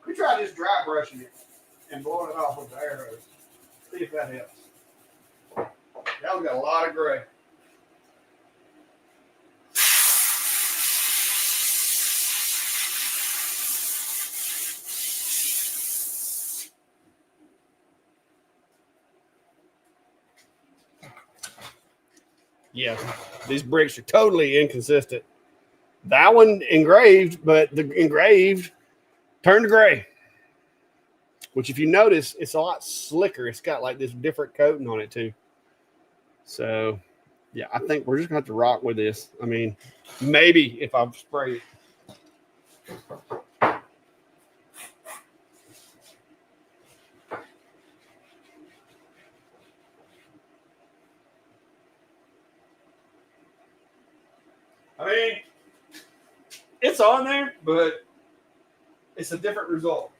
We try just dry brushing it and blowing it off with the air hose. See if that helps. That one's got a lot of gray. Yeah, these bricks are totally inconsistent. That one engraved, but the engraved turned gray. Which, if you notice, it's a lot slicker. It's got like this different coating on it too. So, yeah, I think we're just gonna have to rock with this. I mean, maybe if I spray it. I mean, it's on there, but it's a different result.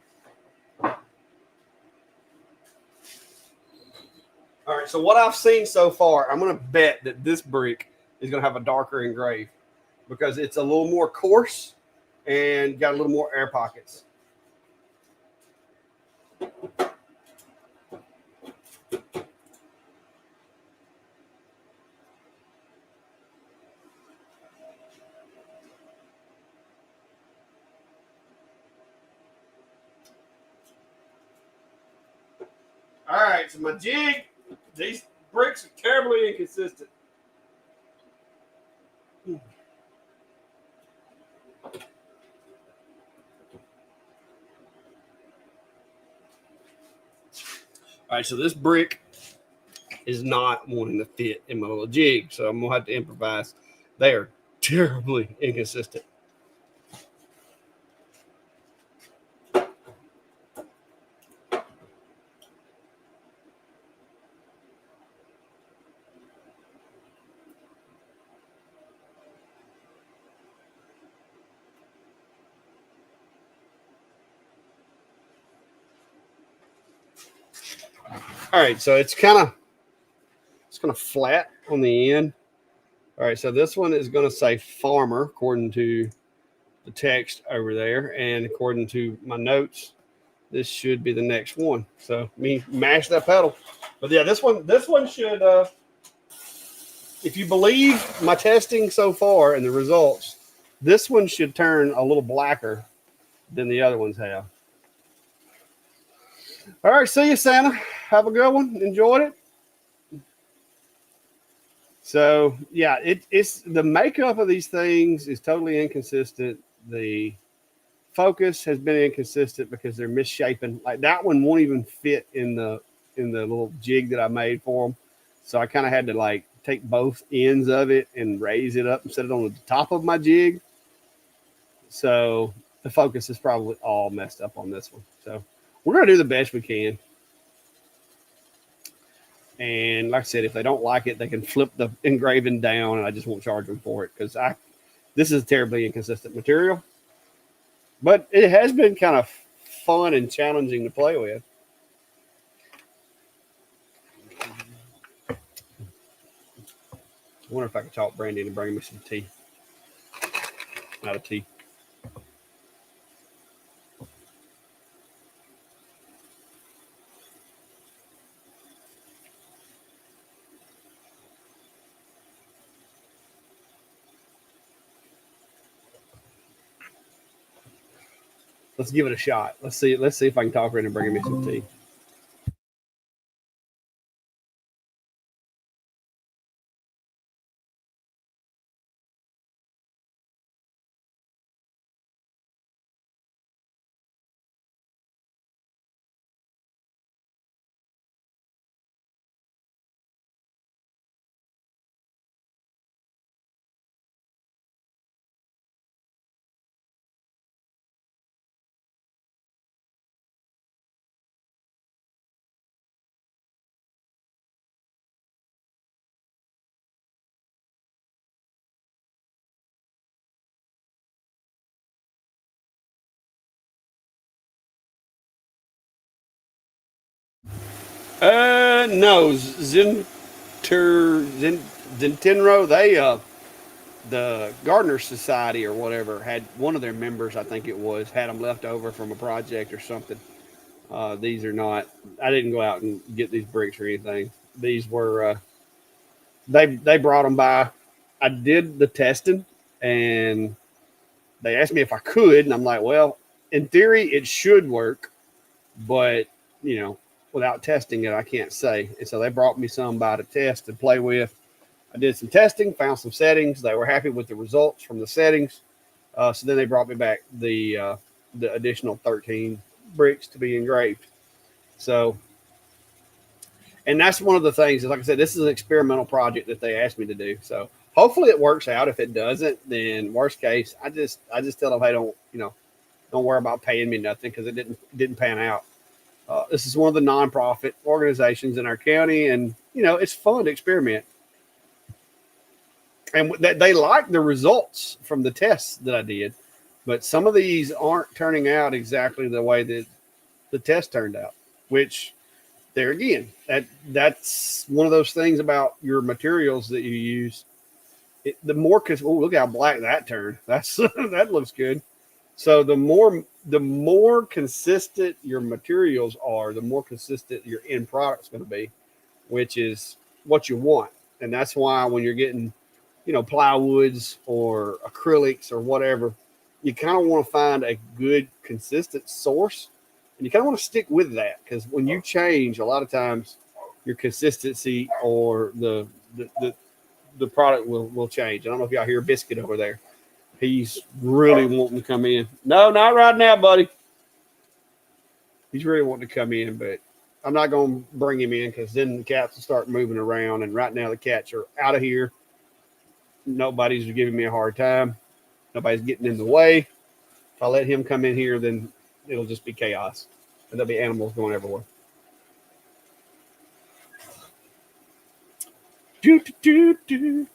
All right, so what I've seen so far, I'm going to bet that this brick is going to have a darker engrave because it's a little more coarse and got a little more air pockets. right, so my jig, these bricks are terribly inconsistent. All right, so this brick is not wanting to fit in my little jig, so I'm gonna have to improvise. They are terribly inconsistent. All right, so it's kind of flat on the end. All right, so this one is going to say farmer according to the text over there, and according to my notes, this should be the next one. So me mash that pedal. But yeah, this one should. If you believe my testing so far and the results, this one should turn a little blacker than the other ones have. All right, see you, Santa. Have a good one. Enjoyed it. So yeah, it's the makeup of these things is totally inconsistent. The focus has been inconsistent because they're misshapen. Like that one won't even fit in the little jig that I made for them. So I kind of had to like take both ends of it and raise it up and set it on the top of my jig. So the focus is probably all messed up on this one. So we're going to do the best we can. And like I said, if they don't like it, they can flip the engraving down and I just won't charge them for it because this is terribly inconsistent material. But it has been kind of fun and challenging to play with. I wonder if I could talk Brandy into bringing me some tea. Not a tea. Let's give it a shot. Let's see if I can talk her into bringing me some tea. No, Zentinro, they the Gardener Society or whatever had one of their members, I think it was, had them left over from a project or something. These are not. I didn't go out and get these bricks or anything. These were they brought them by. I did the testing and they asked me if I could, and I'm like, well, in theory it should work, but without testing it, I can't say. And so they brought me some by to test and play with. I did some testing, found some settings. They were happy with the results from the settings. So then they brought me back the additional 13 bricks to be engraved. So, and that's one of the things. Like I said, this is an experimental project that they asked me to do. So hopefully it works out. If it doesn't, then worst case, I just tell them, hey, don't worry about paying me nothing because it didn't pan out. This is one of the nonprofit organizations in our county, and it's fun to experiment. And they like the results from the tests that I did, but some of these aren't turning out exactly the way that the test turned out. Which, there again, that's one of those things about your materials that you use. Look how black that turned. That's that looks good. So the more consistent your materials are, the more consistent your end product's going to be, which is what you want. And that's why when you're getting, plywoods or acrylics or whatever, you kind of want to find a good consistent source And you kind of want to stick with that because when you change, a lot of times your consistency or the product will change. I don't know if y'all hear Biscuit over there. He's really wanting to come in. No, not right now, buddy. He's really wanting to come in, but I'm not going to bring him in because then the cats will start moving around. And right now the cats are out of here. Nobody's giving me a hard time. Nobody's getting in the way. If I let him come in here, then it'll just be chaos. And there'll be animals going everywhere. There's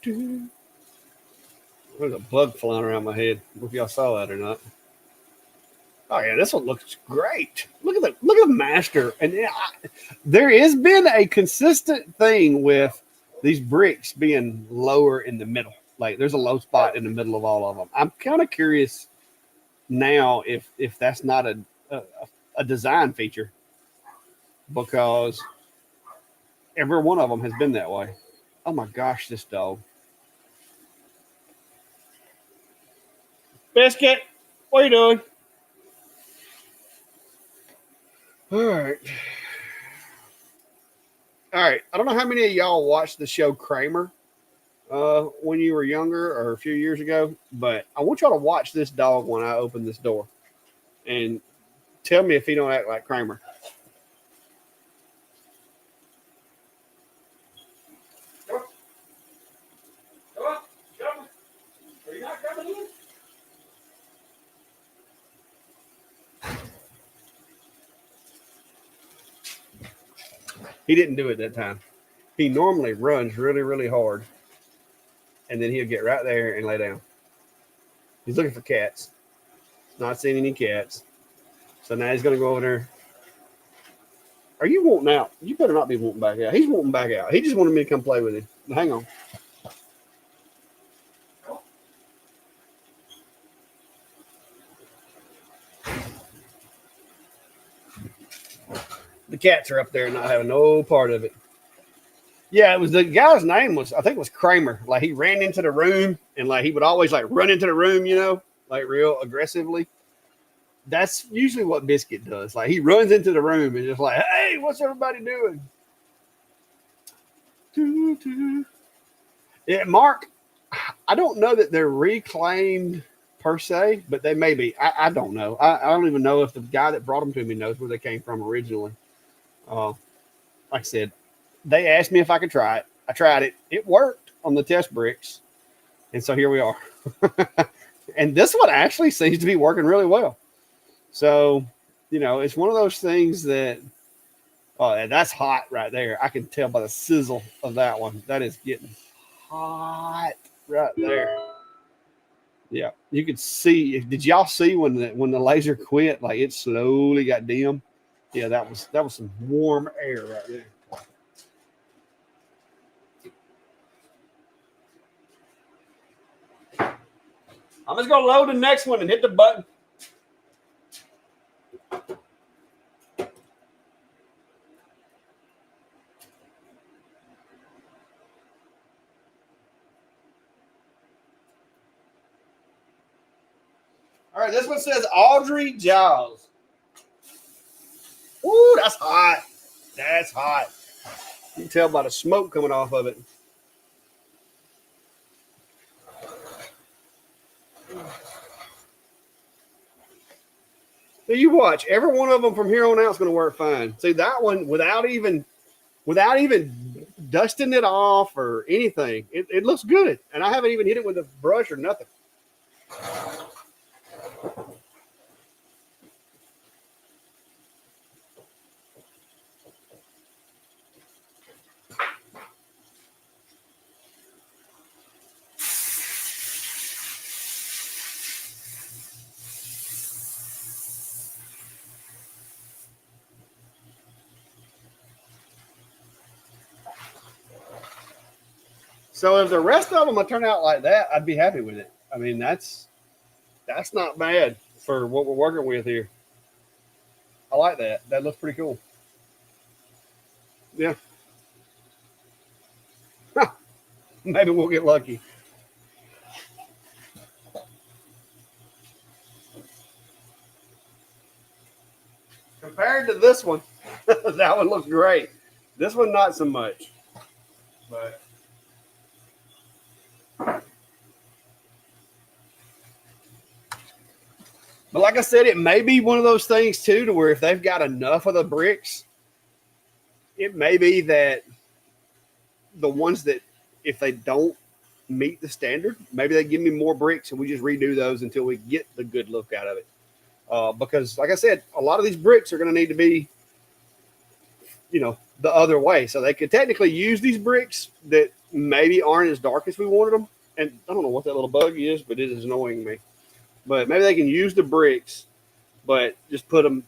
a bug flying around my head. I don't know if y'all saw that or not. Oh yeah, this one looks great. Look at the master. And there has been a consistent thing with these bricks being lower in the middle. Like there's a low spot in the middle of all of them. I'm kind of curious now if that's not a design feature, because every one of them has been that way. Oh my gosh, this dog. Biscuit, what are you doing? All right. I don't know how many of y'all watched the show Kramer when you were younger or a few years ago, but I want y'all to watch this dog when I open this door and tell me if he don't act like Kramer. Come on. Are you not coming in? He didn't do it that time. He normally runs really, really hard, and then he'll get right there and lay down. He's looking for cats. Not seeing any cats. So now he's going to go over there. Are you wanting out? You better not be wanting back out. He's wanting back out. He just wanted me to come play with him. Hang on. The cats are up there not having no part of it. Yeah, it was the guy's name was, I think it was Kramer. Like he ran into the room and like he would always like run into the room, you know, like real aggressively. That's usually what Biscuit does. Like he runs into the room and just like, hey, what's everybody doing? Yeah, Mark, I don't know that they're reclaimed per se, but they may be. I don't know. I don't even know if the guy that brought them to me knows where they came from originally. Like I said, they asked me if I could try it. I tried it. It worked on the test bricks. And so here we are. And this one actually seems to be working really well. So, you know, it's one of those things that, oh, that's hot right there. I can tell by the sizzle of that one. That is getting hot right there. Yeah, you could see. Did y'all see when the laser quit? Like it slowly got dim. Yeah, that was some warm air right there. I'm just gonna load the next one and hit the button. All right, this one says Audrey Giles. Woo, that's hot. That's hot. You can tell by the smoke coming off of it. So you watch. Every one of them from here on out is going to work fine. See, that one, without even dusting it off or anything, it looks good. And I haven't even hit it with a brush or nothing. So if the rest of them would turn out like that, I'd be happy with it. I mean, that's not bad for what we're working with here. I like that. That looks pretty cool. Yeah. Maybe we'll get lucky. this one. That one looks great. This one, not so much. But like I said, it may be one of those things too, to where if they've got enough of the bricks, it may be that the ones that, if they don't meet the standard, maybe they give me more bricks and we just redo those until we get the good look out of it. Because like I said, a lot of these bricks are going to need to be, the other way. So they could technically use these bricks that maybe aren't as dark as we wanted them. And I don't know what that little bug is, but it is annoying me. But maybe they can use the bricks, but just put them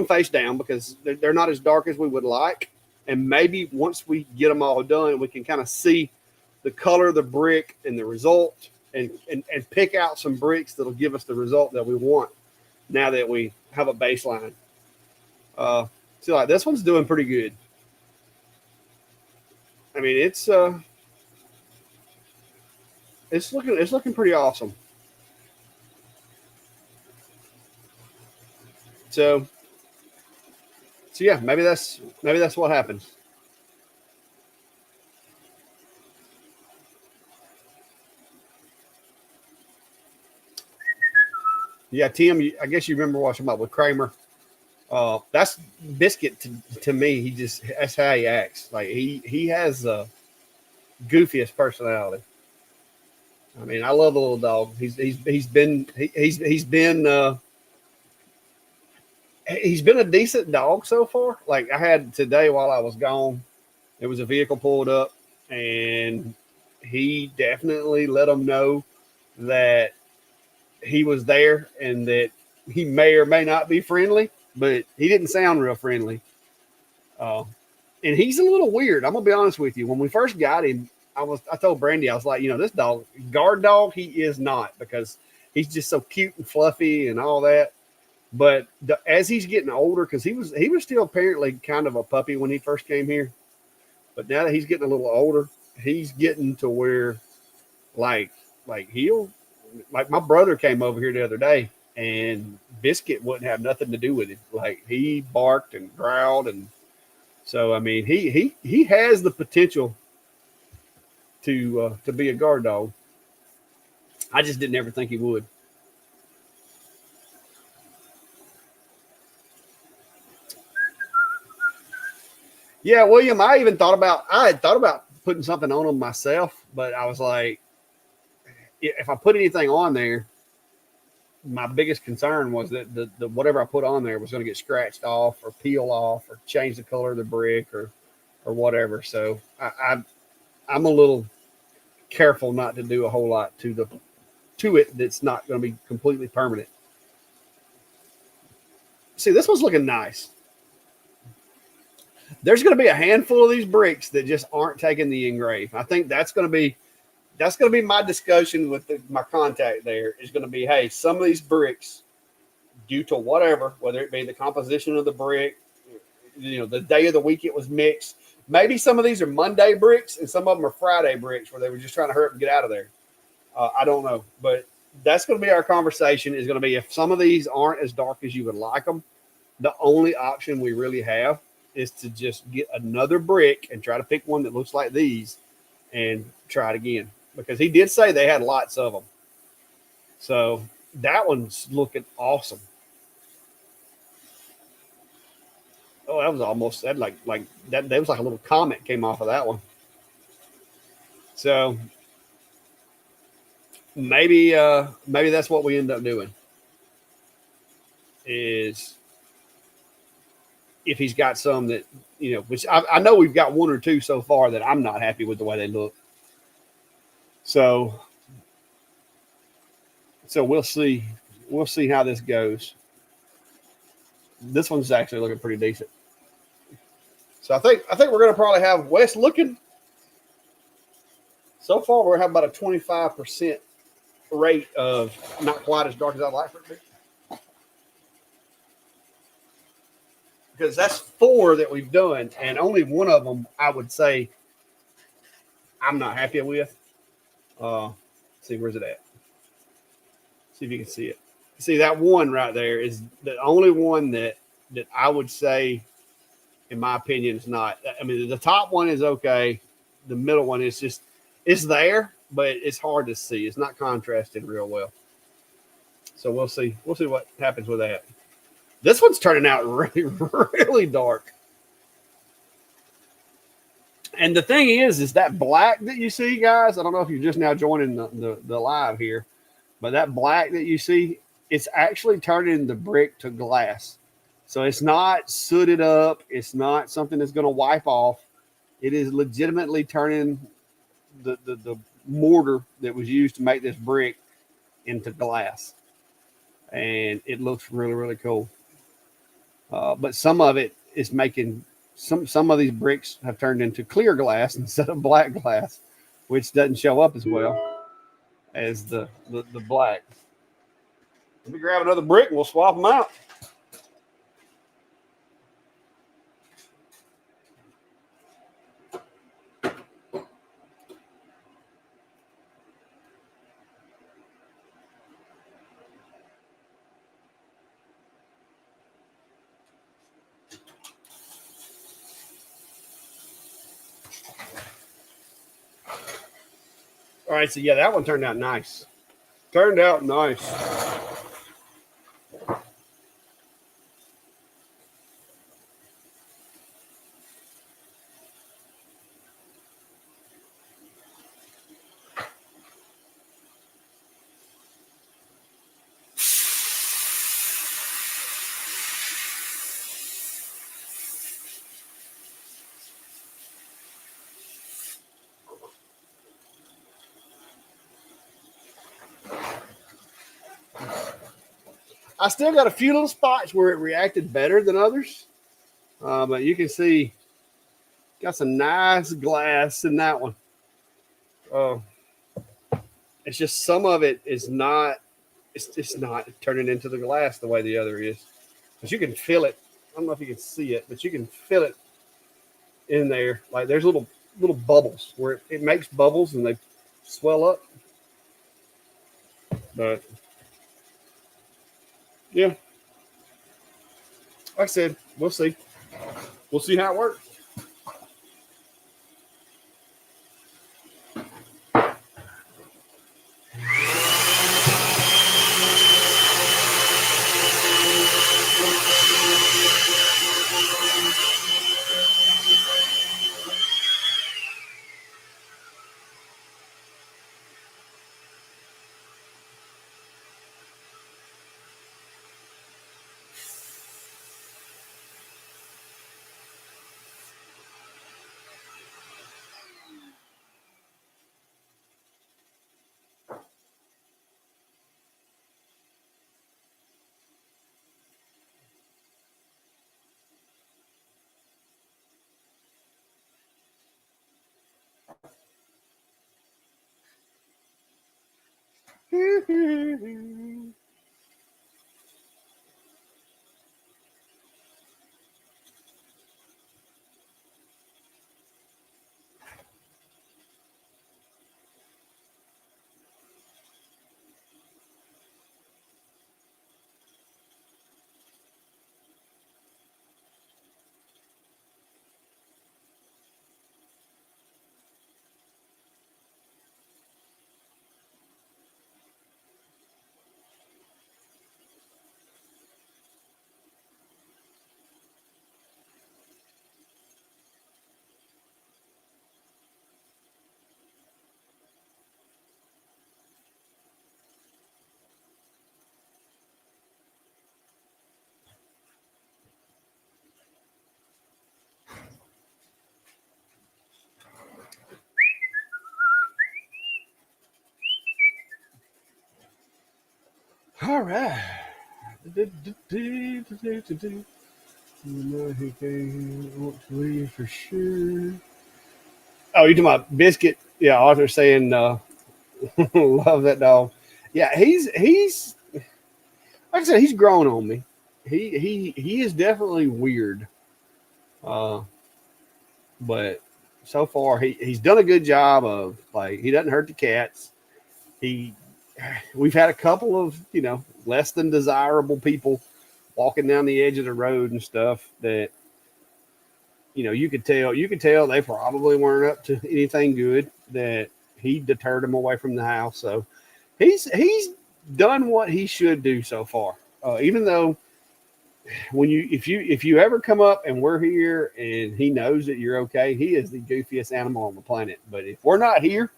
face down, because they're not as dark as we would like. And maybe once we get them all done, we can kind of see the color of the brick and the result, and pick out some bricks that'll give us the result that we want now that we have a baseline. So like this one's doing pretty good. I mean, it's looking pretty awesome. So yeah, maybe that's what happens. Yeah, Tim, I guess you remember watching about with Kramer. That's Biscuit to me. That's how he acts. Like he has the goofiest personality. I mean, I love the little dog. He's been a decent dog so far. Like I had today while I was gone, there was a vehicle pulled up, and he definitely let them know that he was there and that he may or may not be friendly, but he didn't sound real friendly. And he's a little weird. I'm gonna be honest with you. When we first got him, I told Brandy, I was like, this dog, guard dog, he is not, because he's just so cute and fluffy and all that. But as he's getting older, because he was still apparently kind of a puppy when he first came here, but now that he's getting a little older, he's getting to where, like my brother came over here the other day, and Biscuit wouldn't have nothing to do with it. Like he barked and growled, and so I mean he has the potential to be a guard dog. I just didn't ever think he would. Yeah, William, I had thought about putting something on them myself, but I was like, if I put anything on there, my biggest concern was that the whatever I put on there was going to get scratched off or peel off or change the color of the brick or whatever. So I'm a little careful not to do a whole lot to it that's not going to be completely permanent. See, this one's looking nice. There's going to be a handful of these bricks that just aren't taking the engrave. I think that's going to be my discussion with my contact there, is going to be, hey, some of these bricks, due to whatever, whether it be the composition of the brick, the day of the week it was mixed. Maybe some of these are Monday bricks and some of them are Friday bricks where they were just trying to hurry up and get out of there. I don't know, but that's going to be our conversation, is going to be, if some of these aren't as dark as you would like them, the only option we really have is to just get another brick and try to pick one that looks like these and try it again, because he did say they had lots of them. So that one's looking awesome. Oh, that was almost that like that. There was like a little comet came off of that one. So maybe that's what we end up doing, is if he's got some that, which I know we've got one or two so far that I'm not happy with the way they look. So we'll see how this goes. This one's actually looking pretty decent. So I think we're going to probably have Wes looking. So far, we're having about a 25% rate of not quite as dark as I'd like for it to be. Because that's 4 that we've done, and only one of them I would say I'm not happy with. See, where's it at? See if you can see it. See, that one right there is the only one that I would say in my opinion, is not. I mean, the top one is okay. The middle one is just, it's there, but it's hard to see. It's not contrasted real well. So we'll see. We'll see what happens with that. This one's turning out really, really dark. And the thing is that black that you see, guys, I don't know if you're just now joining the live here, but that black that you see, it's actually turning the brick to glass. So it's not sooted up. It's not something that's going to wipe off. It is legitimately turning the mortar that was used to make this brick into glass. And it looks really, really cool. But some of it is making, some of these bricks have turned into clear glass instead of black glass, which doesn't show up as well as the black. Let me grab another brick and we'll swap them out. All right, so yeah, that one turned out nice. Turned out nice. I still got a few little spots where it reacted better than others. But you can see got some nice glass in that one. It's just some of it is not, it's not turning into the glass the way the other is. But you can feel it. I don't know if you can see it, but you can feel it in there. Like there's little bubbles where it makes bubbles and they swell up. But yeah, like I said, we'll see. We'll see how it works. All right. You know he won't leave for sure. Oh, you talking about Biscuit? Yeah, Arthur saying love that dog. Yeah, he's like I said, he's grown on me. He is definitely weird. But so far he's done a good job of, like, he doesn't hurt the cats. We've had a couple of, less than desirable people walking down the edge of the road and stuff that you could tell they probably weren't up to anything good, that he deterred them away from the house. So he's done what he should do so far. Even though if you ever come up and we're here and he knows that you're okay, he is the goofiest animal on the planet. But if we're not here,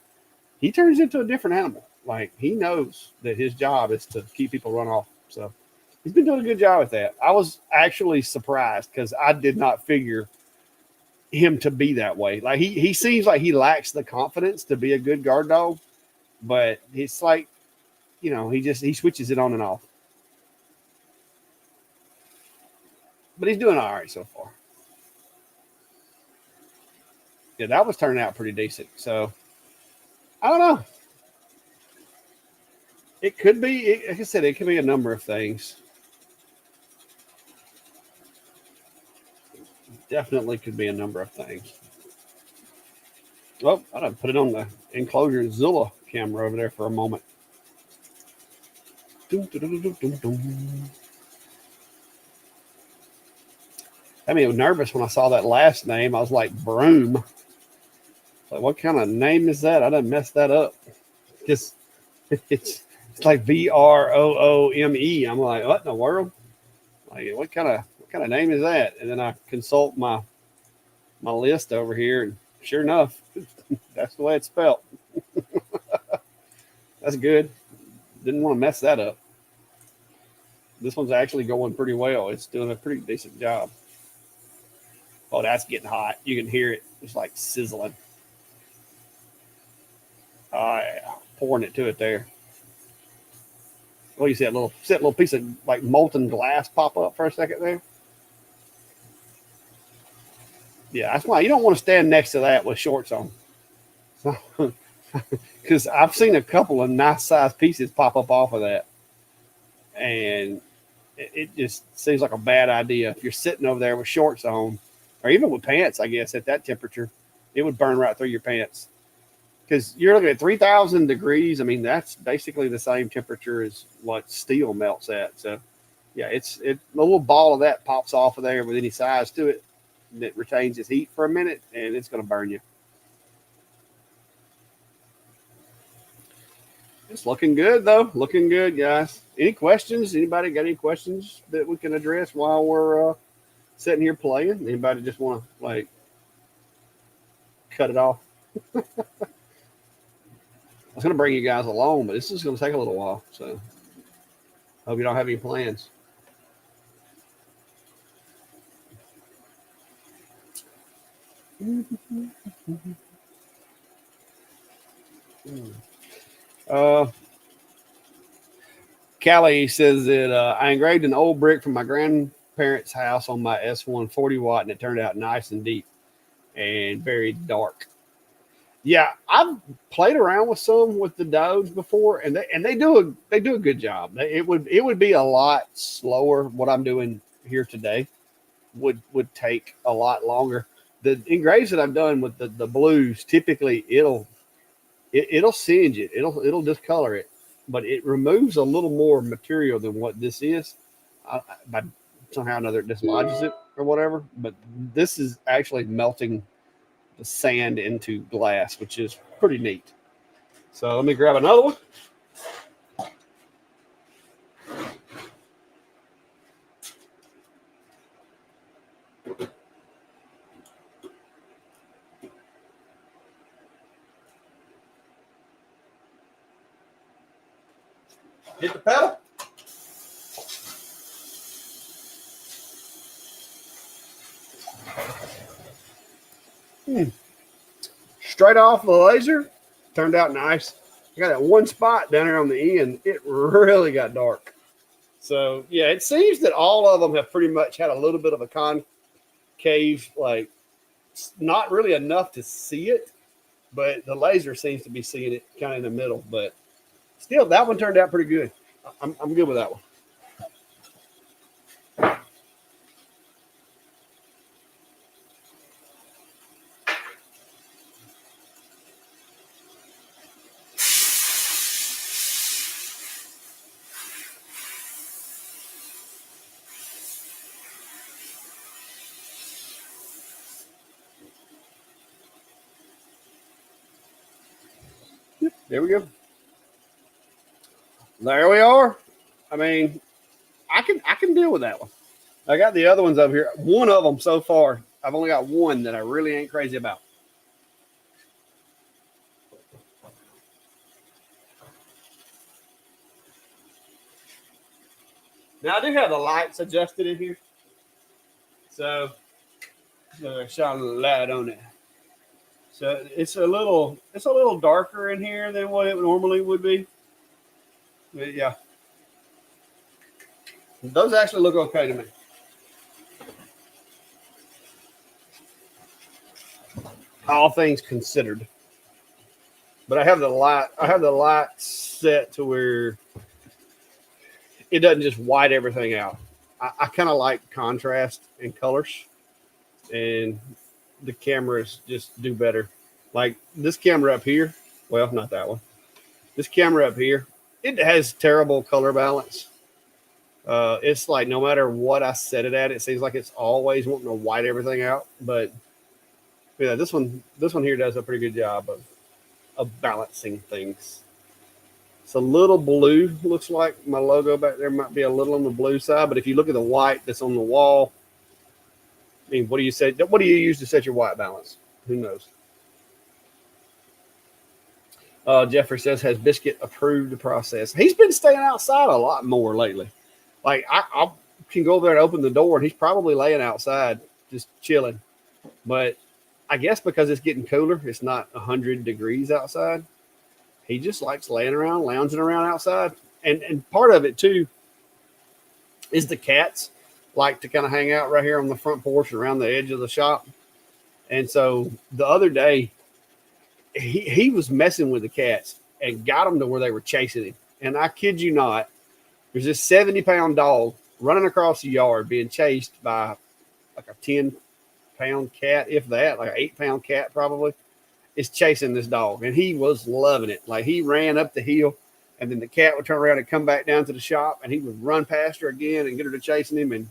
he turns into a different animal. Like, he knows that his job is to keep people run off. So he's been doing a good job with that. I was actually surprised because I did not figure him to be that way. Like, he seems like he lacks the confidence to be a good guard dog, but it's like, he switches it on and off. But he's doing all right so far. Yeah, that was turning out pretty decent. So I don't know. It could be, like I said, it could be a number of things. Definitely could be a number of things. Well, I done put it on the enclosure Zilla camera over there for a moment. I mean, I was nervous when I saw that last name. I was like, Broom. Like, what kind of name is that? I done messed that up. Just it's like Vroome. I'm like, what in the world? Like, what kind of name is that? And then I consult my list over here, and sure enough, that's the way it's spelled. That's good. Didn't want to mess that up. This one's actually going pretty well. It's doing a pretty decent job. Oh, that's getting hot. You can hear it. It's like sizzling. Oh, yeah. Pouring it to it there. Oh, you see that little piece of like molten glass pop up for a second there? Yeah, that's why you don't want to stand next to that with shorts on. Because I've seen a couple of nice sized pieces pop up off of that. And it just seems like a bad idea. If you're sitting over there with shorts on, or even with pants, I guess, at that temperature, it would burn right through your pants. Because you're looking at 3,000 degrees. I mean, that's basically the same temperature as what steel melts at. So, yeah, a little ball of that pops off of there with any size to it that retains its heat for a minute, and it's going to burn you. It's looking good, though. Looking good, guys. Any questions? Anybody got any questions that we can address while we're sitting here playing? Anybody just want to, like, cut it off? I was going to bring you guys along, but this is going to take a little while. So, hope you don't have any plans. Callie says that I engraved an old brick from my grandparents' house on my S1 40 watt, and it turned out nice and deep and very dark. Yeah, I've played around with some with the diodes before, and they do a good job. It would be a lot slower. What I'm doing here today would take a lot longer. The engraves that I've done with the blues, typically it'll singe it. It'll discolor it, but it removes a little more material than what this is. By somehow or another it dislodges it or whatever. But this is actually melting the sand into glass, which is pretty neat. So let me grab another one. Hit the pedal. Straight off the laser, turned out nice. I got that one spot down there on the end. It really got dark. So, yeah, it seems that all of them have pretty much had a little bit of a concave, like, not really enough to see it, but the laser seems to be seeing it kind of in the middle. But still, that one turned out pretty good. I'm good with that one. There we go. There we are. I mean, I can deal with that one. I got the other ones over here. One of them so far, I've only got one that I really ain't crazy about. Now I do have the lights adjusted in here, so shine a light on it. So it's a little darker in here than what it normally would be. But yeah, those actually look okay to me. All things considered. But I have the light set to where it doesn't just white everything out. I kind of like contrast and colors, and the cameras just do better. Like this camera up here, well, not that one. This camera up here, it has terrible color balance. It's like no matter what I set it at, it seems like it's always wanting to white everything out. But yeah, this one here does a pretty good job of balancing things. It's a little blue. Looks like my logo back there might be a little on the blue side, but if you look at the white that's on the wall, I mean, what do you say? What do you use to set your white balance? Who knows? Jeffrey says, has Biscuit approved the process? He's been staying outside a lot more lately. Like I can go over there and open the door, and he's probably laying outside just chilling. But I guess because it's getting cooler, it's not 100 degrees outside. He just likes laying around, lounging around outside. And part of it, too, is the cats like to kind of hang out right here on the front porch around the edge of the shop. And so the other day, he was messing with the cats and got them to where they were chasing him. And I kid you not, there's this 70-pound dog running across the yard being chased by like a 10-pound cat, if that, like an 8-pound cat probably. Is chasing this dog, and he was loving it. Like he ran up the hill, and then the cat would turn around and come back down to the shop, and he would run past her again and get her to chasing him, and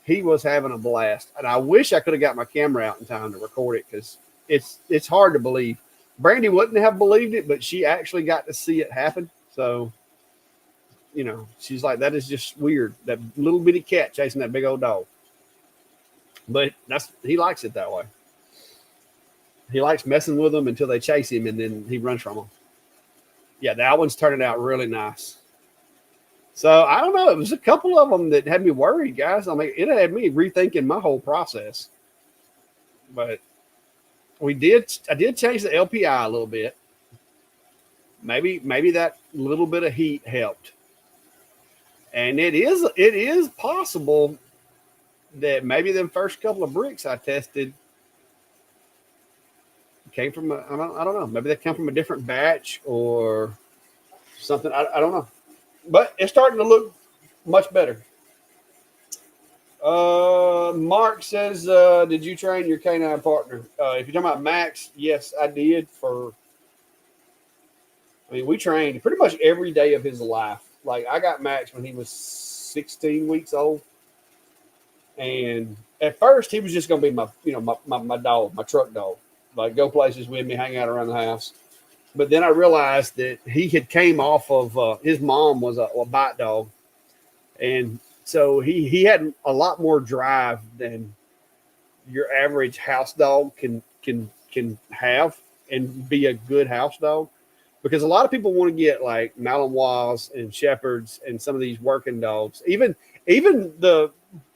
he was having a blast. And I wish I could have got my camera out in time to record it, because it's hard to believe. Brandy wouldn't have believed it, but she actually got to see it happen. So, you know, she's like, that is just weird. That little bitty cat chasing that big old dog. But he likes it that way. He likes messing with them until they chase him, and then he runs from them. Yeah, that one's turning out really nice. So, I don't know. It was a couple of them that had me worried, guys. I mean, it had me rethinking my whole process. But I did change the LPI a little bit. Maybe that little bit of heat helped. And it is possible that maybe them first couple of bricks I tested came from I don't know. Maybe they come from a different batch or something. I don't know. But it's starting to look much better. Mark says, did you train your canine partner? If you're talking about Max, yes, I did. We trained pretty much every day of his life. Like I got Max when he was 16 weeks old. And at first he was just going to be my dog, my truck dog. Like go places with me, hang out around the house. But then I realized that he had came off of his mom was a bite dog, and so he had a lot more drive than your average house dog can have and be a good house dog. Because a lot of people want to get like Malinois and Shepherds and some of these working dogs, even the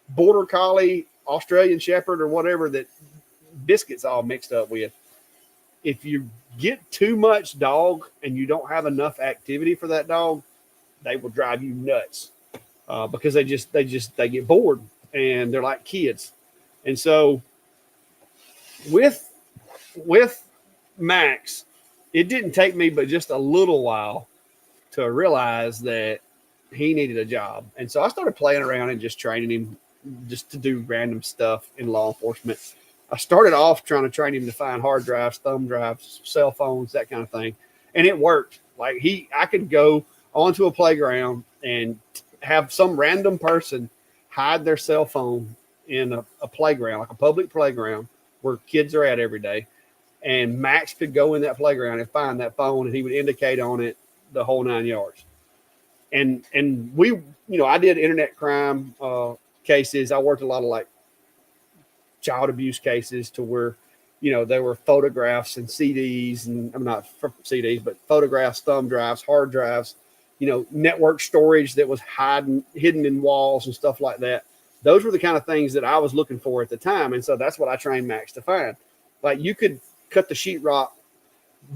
Border Collie, Australian Shepherd, or whatever that Biscuit's all mixed up with. If you get too much dog and you don't have enough activity for that dog, they will drive you nuts because they get bored and they're like kids. And so with Max, it didn't take me but just a little while to realize that he needed a job. And so I started playing around and just training him just to do random stuff in law enforcement. I started off trying to train him to find hard drives, thumb drives, cell phones, that kind of thing. And it worked. Like I could go onto a playground and have some random person hide their cell phone in a playground, like a public playground where kids are at every day. and Max could go in that playground and find that phone, and he would indicate on it the whole 9 yards. And we, I did internet crime cases. I worked a lot of like child abuse cases to where, there were photographs and CDs, and I'm not CDs, but photographs, thumb drives, hard drives, network storage that was hidden in walls and stuff like that. Those were the kind of things that I was looking for at the time. And so that's what I trained Max to find. Like, you could cut the sheetrock,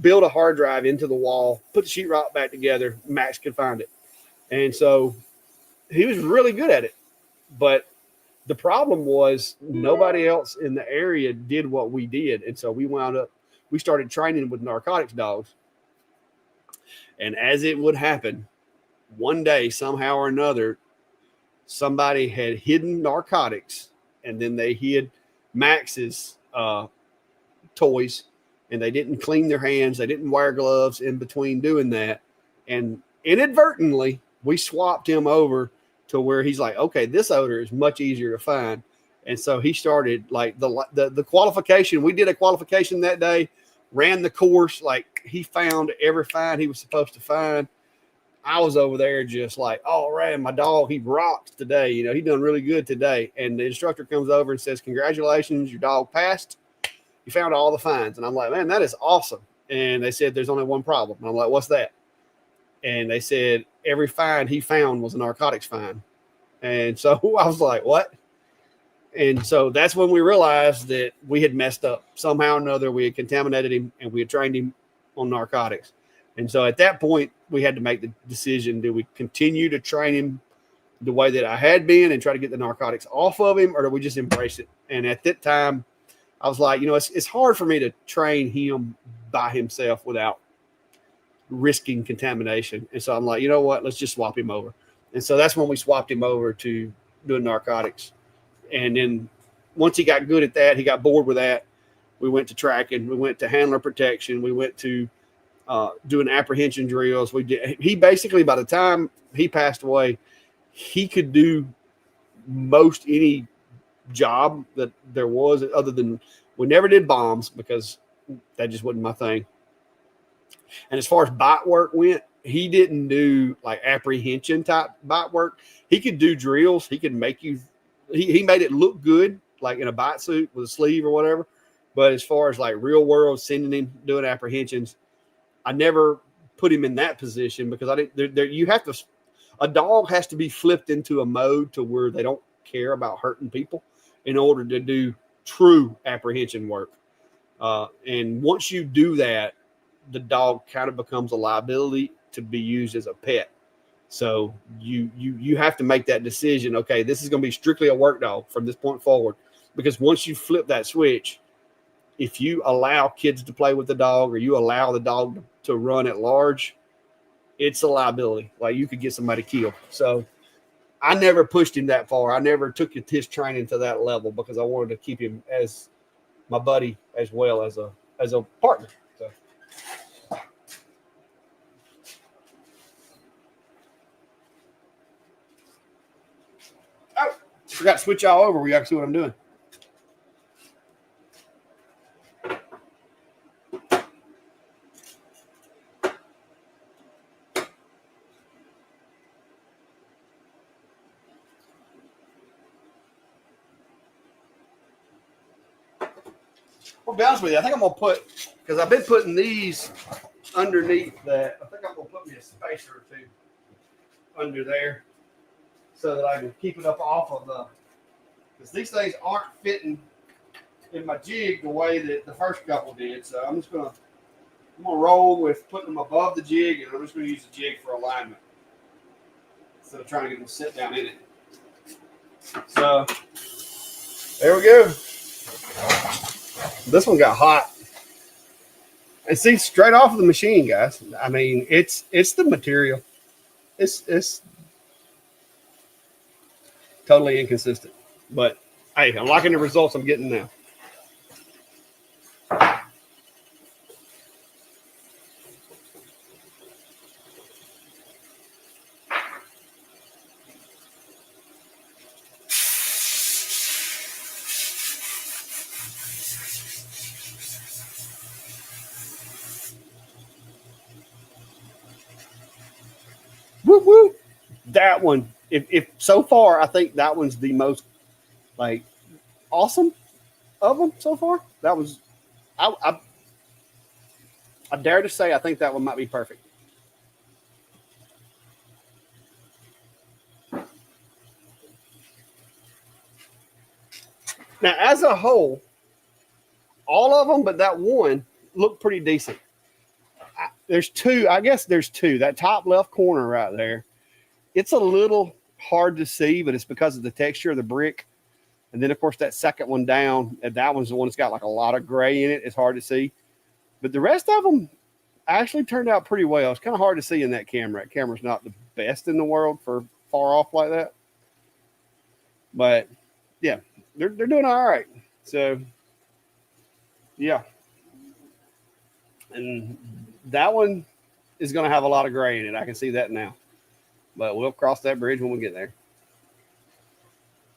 build a hard drive into the wall, put the sheetrock back together, Max could find it. And so he was really good at it. But the problem was nobody else in the area did what we did. And so we started training with narcotics dogs. And as it would happen, one day, somehow or another, somebody had hidden narcotics, and then they hid Max's toys, and they didn't clean their hands. They didn't wear gloves in between doing that. And inadvertently, we swapped him over to where he's like, okay, this odor is much easier to find. And so he started like the qualification. We did a qualification that day, ran the course. Like, he found every find he was supposed to find. I was over there just like, oh, man, my dog, he rocks today. He done really good today. And the instructor comes over and says, congratulations, your dog passed. You found all the finds. And I'm like, man, that is awesome. And they said, there's only one problem. And I'm like, what's that? And they said every find he found was a narcotics find. And so I was like, what? And so that's when we realized that we had messed up. Somehow or another, we had contaminated him, and we had trained him on narcotics. And so at that point, we had to make the decision: do we continue to train him the way that I had been and try to get the narcotics off of him, or do we just embrace it? And at that time, I was like, it's hard for me to train him by himself without risking contamination. And so I'm like, you know what? Let's just swap him over. And so that's when we swapped him over to doing narcotics. And then once he got good at that, he got bored with that. We went to tracking. We went to handler protection. We went to doing apprehension drills. He basically, by the time he passed away, he could do most any job that there was, other than we never did bombs because that just wasn't my thing. And as far as bite work went, he didn't do like apprehension type bite work. He could do drills. He could make you, he made it look good, like in a bite suit with a sleeve or whatever. But as far as like real world, sending him doing apprehensions, I never put him in that position because I didn't, you have to, a dog has to be flipped into a mode to where they don't care about hurting people in order to do true apprehension work. And once you do that, the dog kind of becomes a liability to be used as a pet. So you have to make that decision. Okay, this is going to be strictly a work dog from this point forward, because once you flip that switch, if you allow kids to play with the dog or you allow the dog to run at large, it's a liability. Like, you could get somebody killed. So I never pushed him that far. I never took his training to that level because I wanted to keep him as my buddy as well as a partner. So. Oh, forgot to switch y'all over. We got to see what I'm doing. I'll be honest with you. I think I'm going to put, because I've been putting these underneath that. I think I'm going to put me a spacer or two under there so that I can keep it up off of the, because these things aren't fitting in my jig the way that the first couple did. So I'm just going to roll with putting them above the jig, and I'm just going to use the jig for alignment instead of trying to get them to sit down in it. So there we go. This one got hot. And see, straight off of the machine, guys. I mean, it's the material. It's totally inconsistent. But hey, I'm liking the results I'm getting now. woo. That one, if so far, I think that one's the most like awesome of them so far. That was, I dare to say, I think that one might be perfect. Now, as a whole, all of them, but that one looked pretty decent. There's two, I guess there's two. That top left corner right there, it's a little hard to see, but it's because of the texture of the brick. And then, of course, that second one down, and that one's the one that's got like a lot of gray in it. It's hard to see. But the rest of them actually turned out pretty well. It's kind of hard to see in that camera. That camera's not the best in the world for far off like that. But, yeah, they're doing all right. So, yeah. And that one is going to have a lot of gray in it. I can see that now. But we'll cross that bridge when we get there.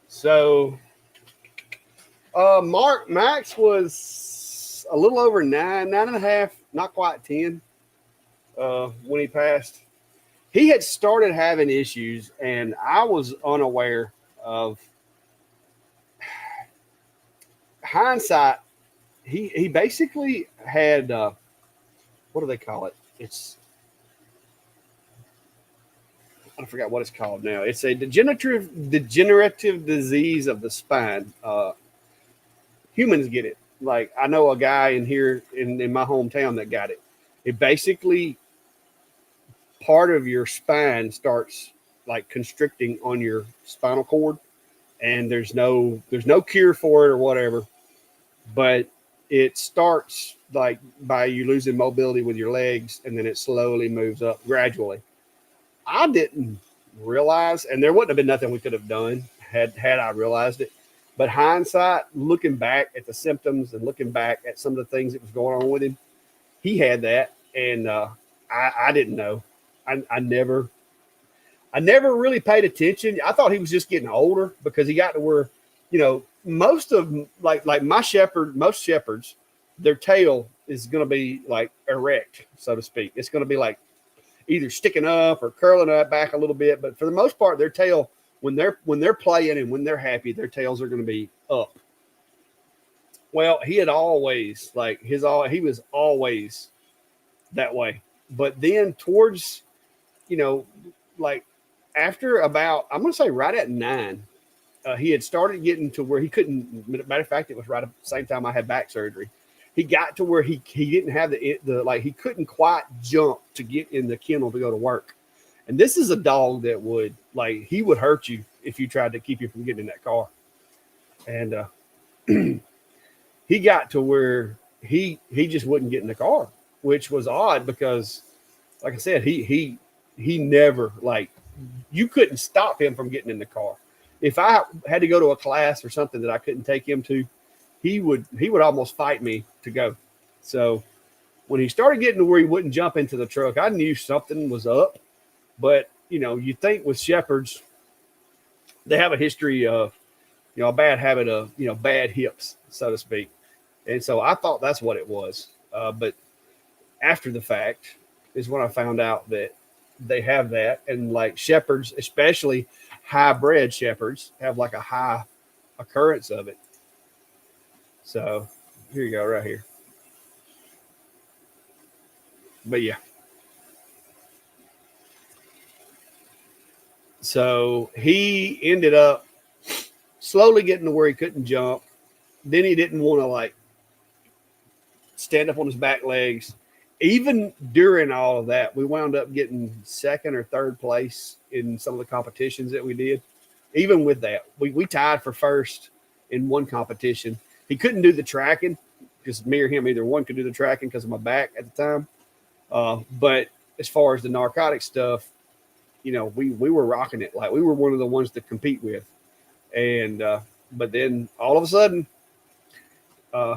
So, Max was a little over 9.5, not quite 10 when he passed. He had started having issues, and I was unaware of hindsight. He basically had, what do they call it? I forgot what it's called now. It's a degenerative disease of the spine. Humans get it. Like, I know a guy in here in my hometown that got it. It basically, part of your spine starts like constricting on your spinal cord, and there's no cure for it or whatever. But it starts like by you losing mobility with your legs, and then it slowly moves up gradually. I didn't realize, and there wouldn't have been nothing we could have done had I realized it. But hindsight, looking back at the symptoms and looking back at some of the things that was going on with him, he had that, and I didn't know. I never really paid attention. I thought he was just getting older because he got to where, most of them, like most shepherds, their tail is going to be like erect, so to speak. It's going to be like either sticking up or curling up back a little bit. But for the most part, their tail, when they're playing and when they're happy, their tails are going to be up. Well, he had always he was always that way. But then towards, like after about, I'm going to say right at 9, he had started getting to where he couldn't. Matter of fact, it was right at the same time I had back surgery. He got to where he didn't have the like, he couldn't quite jump to get in the kennel to go to work. And this is a dog that would, like, he would hurt you if you tried to keep you from getting in that car. And he got to where he just wouldn't get in the car, which was odd because, like I said, he never, like, you couldn't stop him from getting in the car. If I had to go to a class or something that I couldn't take him to, he would almost fight me to go. So when he started getting to where he wouldn't jump into the truck, I knew something was up. But, you think with shepherds, they have a history of, a bad habit of, bad hips, so to speak. And so I thought that's what it was. But after the fact is when I found out that they have that. And like shepherds, especially high-bred shepherds, have like a high occurrence of it. So here you go, right here. But yeah. So he ended up slowly getting to where he couldn't jump. Then he didn't want to like stand up on his back legs. Even during all of that, we wound up getting second or third place in some of the competitions that we did. Even with that, we tied for first in one competition. He couldn't do the tracking because me or him, either one could do the tracking because of my back at the time. But as far as the narcotic stuff, we were rocking it. Like, we were one of the ones to compete with. And but then all of a sudden,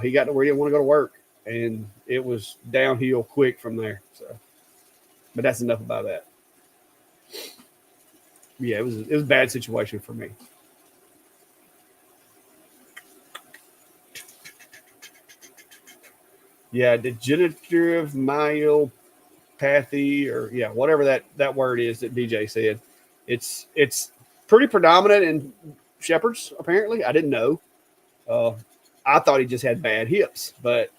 he got to where he didn't want to go to work, and it was downhill quick from there. So, but that's enough about that. Yeah, it was a bad situation for me. Yeah, degenerative myopathy. or yeah, whatever that word is that DJ said. It's pretty predominant in shepherds. Apparently, I didn't know. Uh, I thought he just had bad hips, but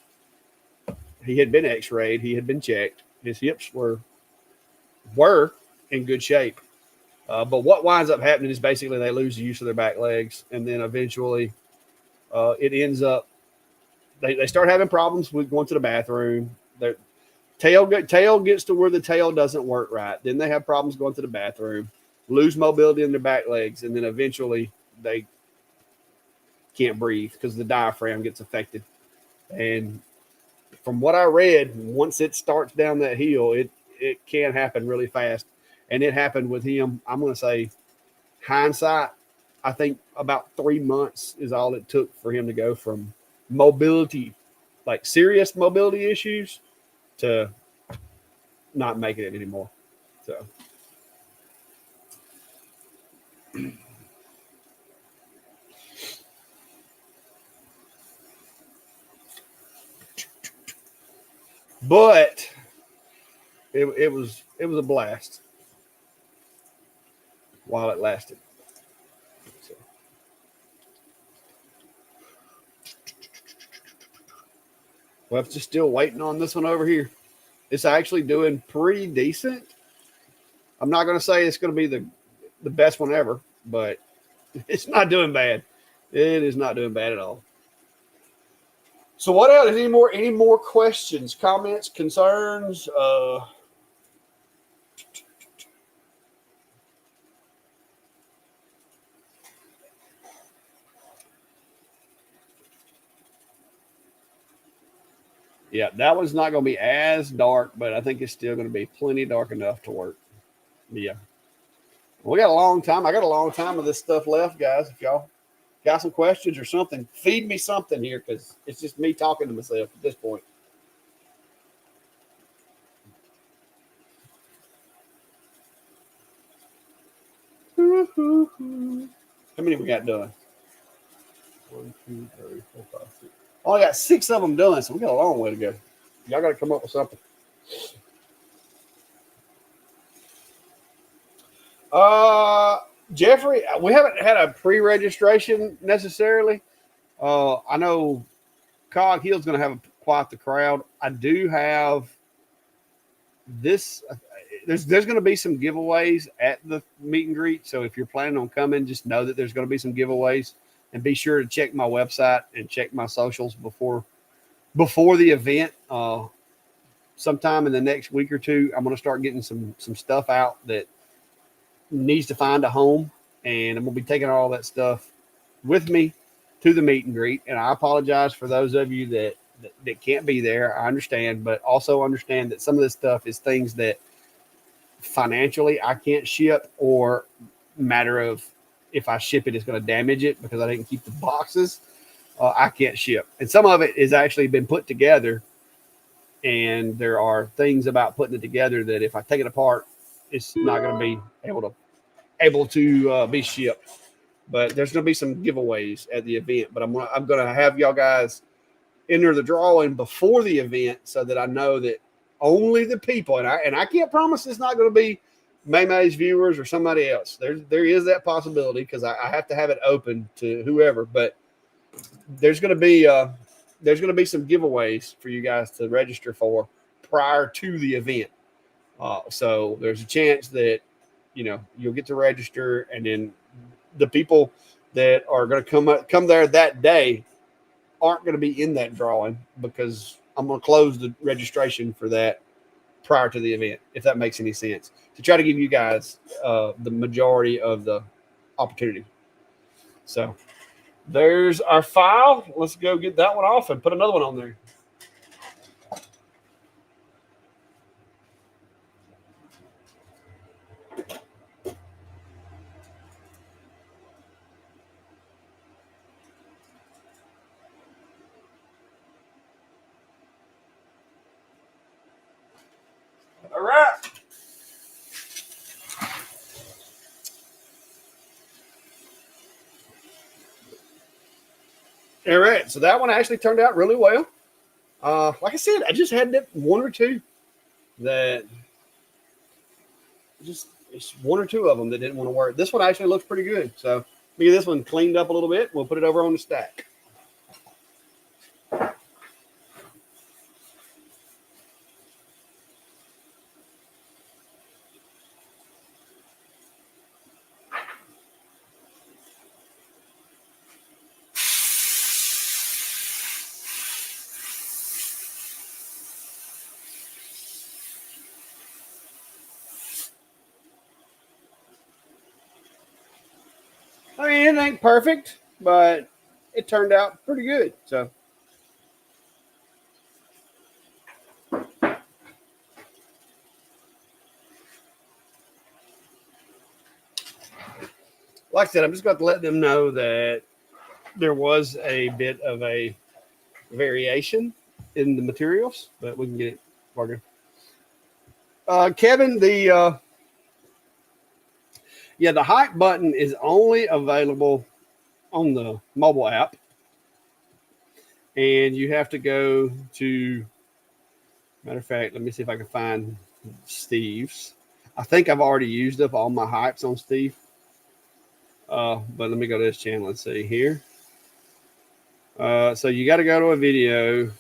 he had been X-rayed. He had been checked. His hips were in good shape. But what winds up happening is basically they lose the use of their back legs, and then eventually it ends up they start having problems with going to the bathroom. Their tail gets to where the tail doesn't work right. Then they have problems going to the bathroom, lose mobility in their back legs, and then eventually they can't breathe because the diaphragm gets affected. And from what I read, once it starts down that hill, it can happen really fast. And it happened with him. I'm going to say hindsight, I think about 3 months is all it took for him to go from mobility, like serious mobility issues, to not making it anymore. So but it was a blast while it lasted. So. Well, I'm just still waiting on this one over here. It's actually doing pretty decent. I'm not going to say it's going to be the best one ever, but it's not doing bad. It is not doing bad at all. So what else? Any more questions, comments, concerns? Yeah, that one's not going to be as dark, but I think it's still going to be plenty dark enough to work. Yeah. We got a long time. I got a long time of this stuff left, guys. If y'all got some questions or something, feed me something here, because it's just me talking to myself at this point. How many we got done? 1, 2, 3, 4, 5, 6. Only got 6 of them done, so we got a long way to go. Y'all got to come up with something. Jeffrey, we haven't had a pre-registration necessarily. I know Cog Hill's going to have quite the crowd. I do have this. There's going to be some giveaways at the meet and greet. So if you're planning on coming, just know that there's going to be some giveaways, and be sure to check my website and check my socials before the event. Sometime in the next week or two, I'm going to start getting some stuff out that needs to find a home, and I'm going to be taking all that stuff with me to the meet and greet. And I apologize for those of you that can't be there. I understand, but also understand that some of this stuff is things that financially I can't ship, or matter of if I ship it, it's going to damage it because I didn't keep the boxes. I can't ship. And some of it is actually been put together, and there are things about putting it together that if I take it apart, it's not going to be able to be shipped. But there's going to be some giveaways at the event. But I'm going to have y'all guys enter the drawing before the event, so that I know that only the people, and I can't promise it's not going to be May's viewers or somebody else. There is that possibility, because I have to have it open to whoever. But there's going to be some giveaways for you guys to register for prior to the event. So there's a chance that you'll get to register, and then the people that are going to come there that day aren't going to be in that drawing, because I'm going to close the registration for that prior to the event, if that makes any sense, to try to give you guys the majority of the opportunity. So there's our file. Let's go get that one off and put another one on there. All right. All right. So that one actually turned out really well. Like I said, I just had that 1 or 2 that just it's one or two of them that didn't want to work. This one actually looks pretty good. So let me get this one cleaned up a little bit. We'll put it over on the stack. I mean, it ain't perfect, but it turned out pretty good. So, like I said, I'm just going to let them know that there was a bit of a variation in the materials, but we can get it working. Kevin, the hype button is only available on the mobile app, and you have to go to. Matter of fact, let me see if I can find Steve's. I think I've already used up all my hypes on Steve, but let me go to this channel and see here. So you got to go to a video,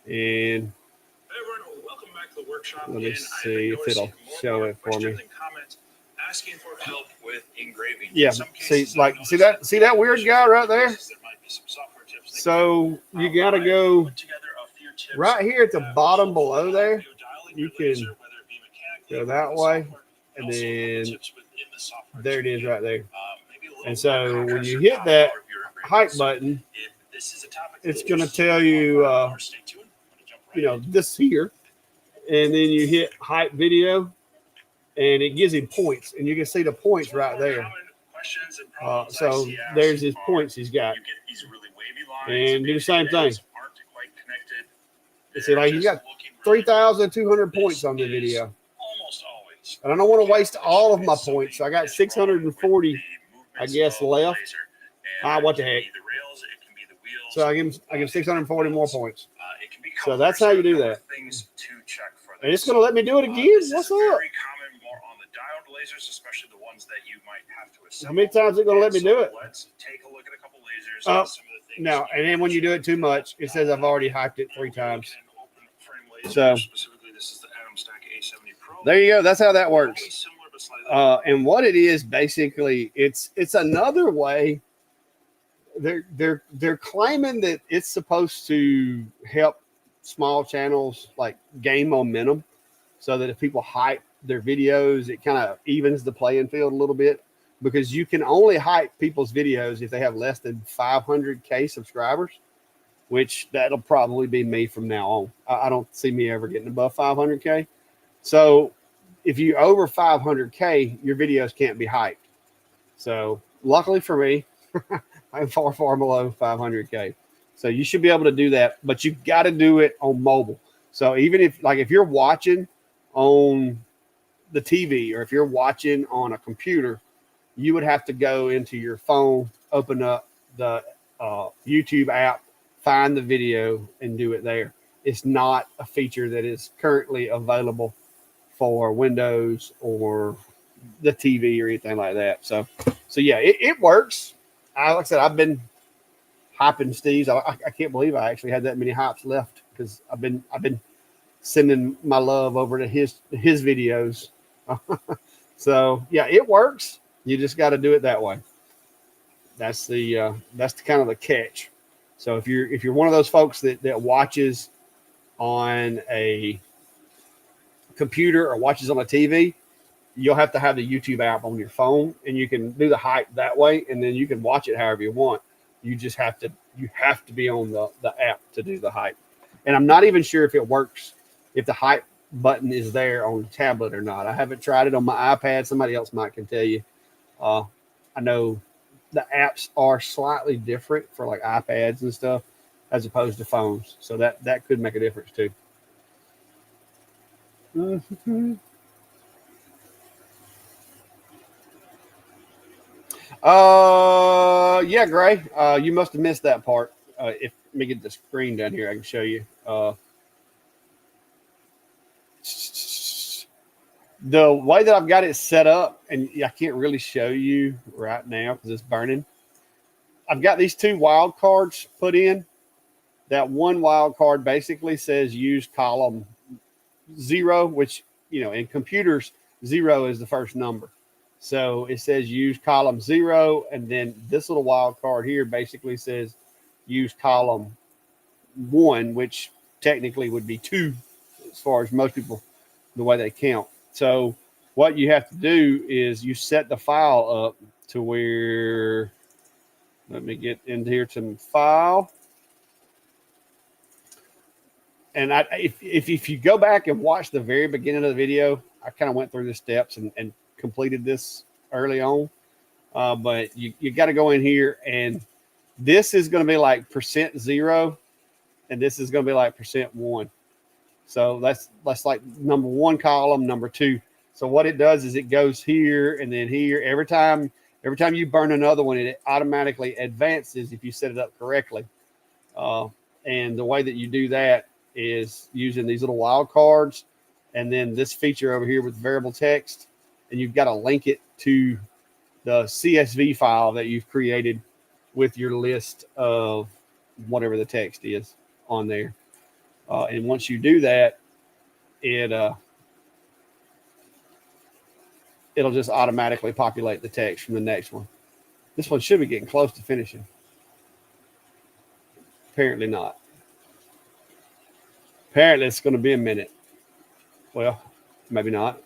and welcome back to the workshop. Let me see if it'll show it for me. Asking for help with engraving. Yeah, see that weird guy right there? So you got to go right here at the bottom below there. You can go that way, and then there it is right there. And so when you hit that hype button, it's going to tell you, this here, and then you hit hype video, and it gives him points, and you can see the points right there. So there's his points he's got, and do the same thing. See, like he's got 3,200 points on the video, and I don't want to waste all of my points. So I got 640, I guess, left. What the heck? So I give him 640 more points. So that's how you do that. And it's going to let me do it again. What's up? Especially the ones that you might have to assemble. How many times is it going to let me do it? Let's take a look at a couple lasers. No, and then when you do it too much, it says I've already hyped it 3 times. So there you go. That's how that works. And what it is basically, it's another way. They're claiming that it's supposed to help small channels like gain momentum, so that if people hype their videos, it kind of evens the playing field a little bit, because you can only hype people's videos if they have less than 500K subscribers, which that'll probably be me from now on. I don't see me ever getting above 500K. So if you over 500K, your videos can't be hyped. So luckily for me, I'm far, far below 500K. So you should be able to do that, but you've got to do it on mobile. So even if you're watching on the TV, or if you're watching on a computer, you would have to go into your phone, open up the YouTube app, find the video, and do it there. It's not a feature that is currently available for Windows or the TV or anything like that. So yeah, it works. Like I said, I've been hyping Steve's. I can't believe I actually had that many hypes left, because I've been sending my love over to his videos. So yeah, it works. You just got to do it that way. That's the kind of the catch. So if you're one of those folks that watches on a computer or watches on a TV, you'll have to have the YouTube app on your phone, and you can do the hype that way, and then you can watch it however you want. You just have to be on the app to do the hype. And I'm not even sure if it works, if the hype button is there on the tablet or not. I haven't tried it on my iPad. Somebody else can tell you. I know the apps are slightly different for like iPads and stuff as opposed to phones. So that could make a difference too. Mm-hmm. Yeah, Gray. You must have missed that part. Let me get the screen down here, I can show you. The way that I've got it set up, and I can't really show you right now because it's burning. I've got these 2 wild cards put in. That one wild card basically says use column 0, which, in computers, 0 is the first number. So it says use column 0. And then this little wild card here basically says use column 1, which technically would be 2 as far as most people, the way they count. So what you have to do is you set the file up to where, let me get into here to file. And if you go back and watch the very beginning of the video, I kind of went through the steps and completed this early on. But you got to go in here, and this is going to be like %0, and this is going to be like %1. So that's like number 1 column, number 2. So what it does is it goes here and then here. Every time you burn another one, it automatically advances if you set it up correctly. And the way that you do that is using these little wild cards, and then this feature over here with variable text, and you've got to link it to the CSV file that you've created with your list of whatever the text is on there. And once you do that, it'll just automatically populate the text from the next one. This one should be getting close to finishing. Apparently not. Apparently it's going to be a minute. Well, maybe not.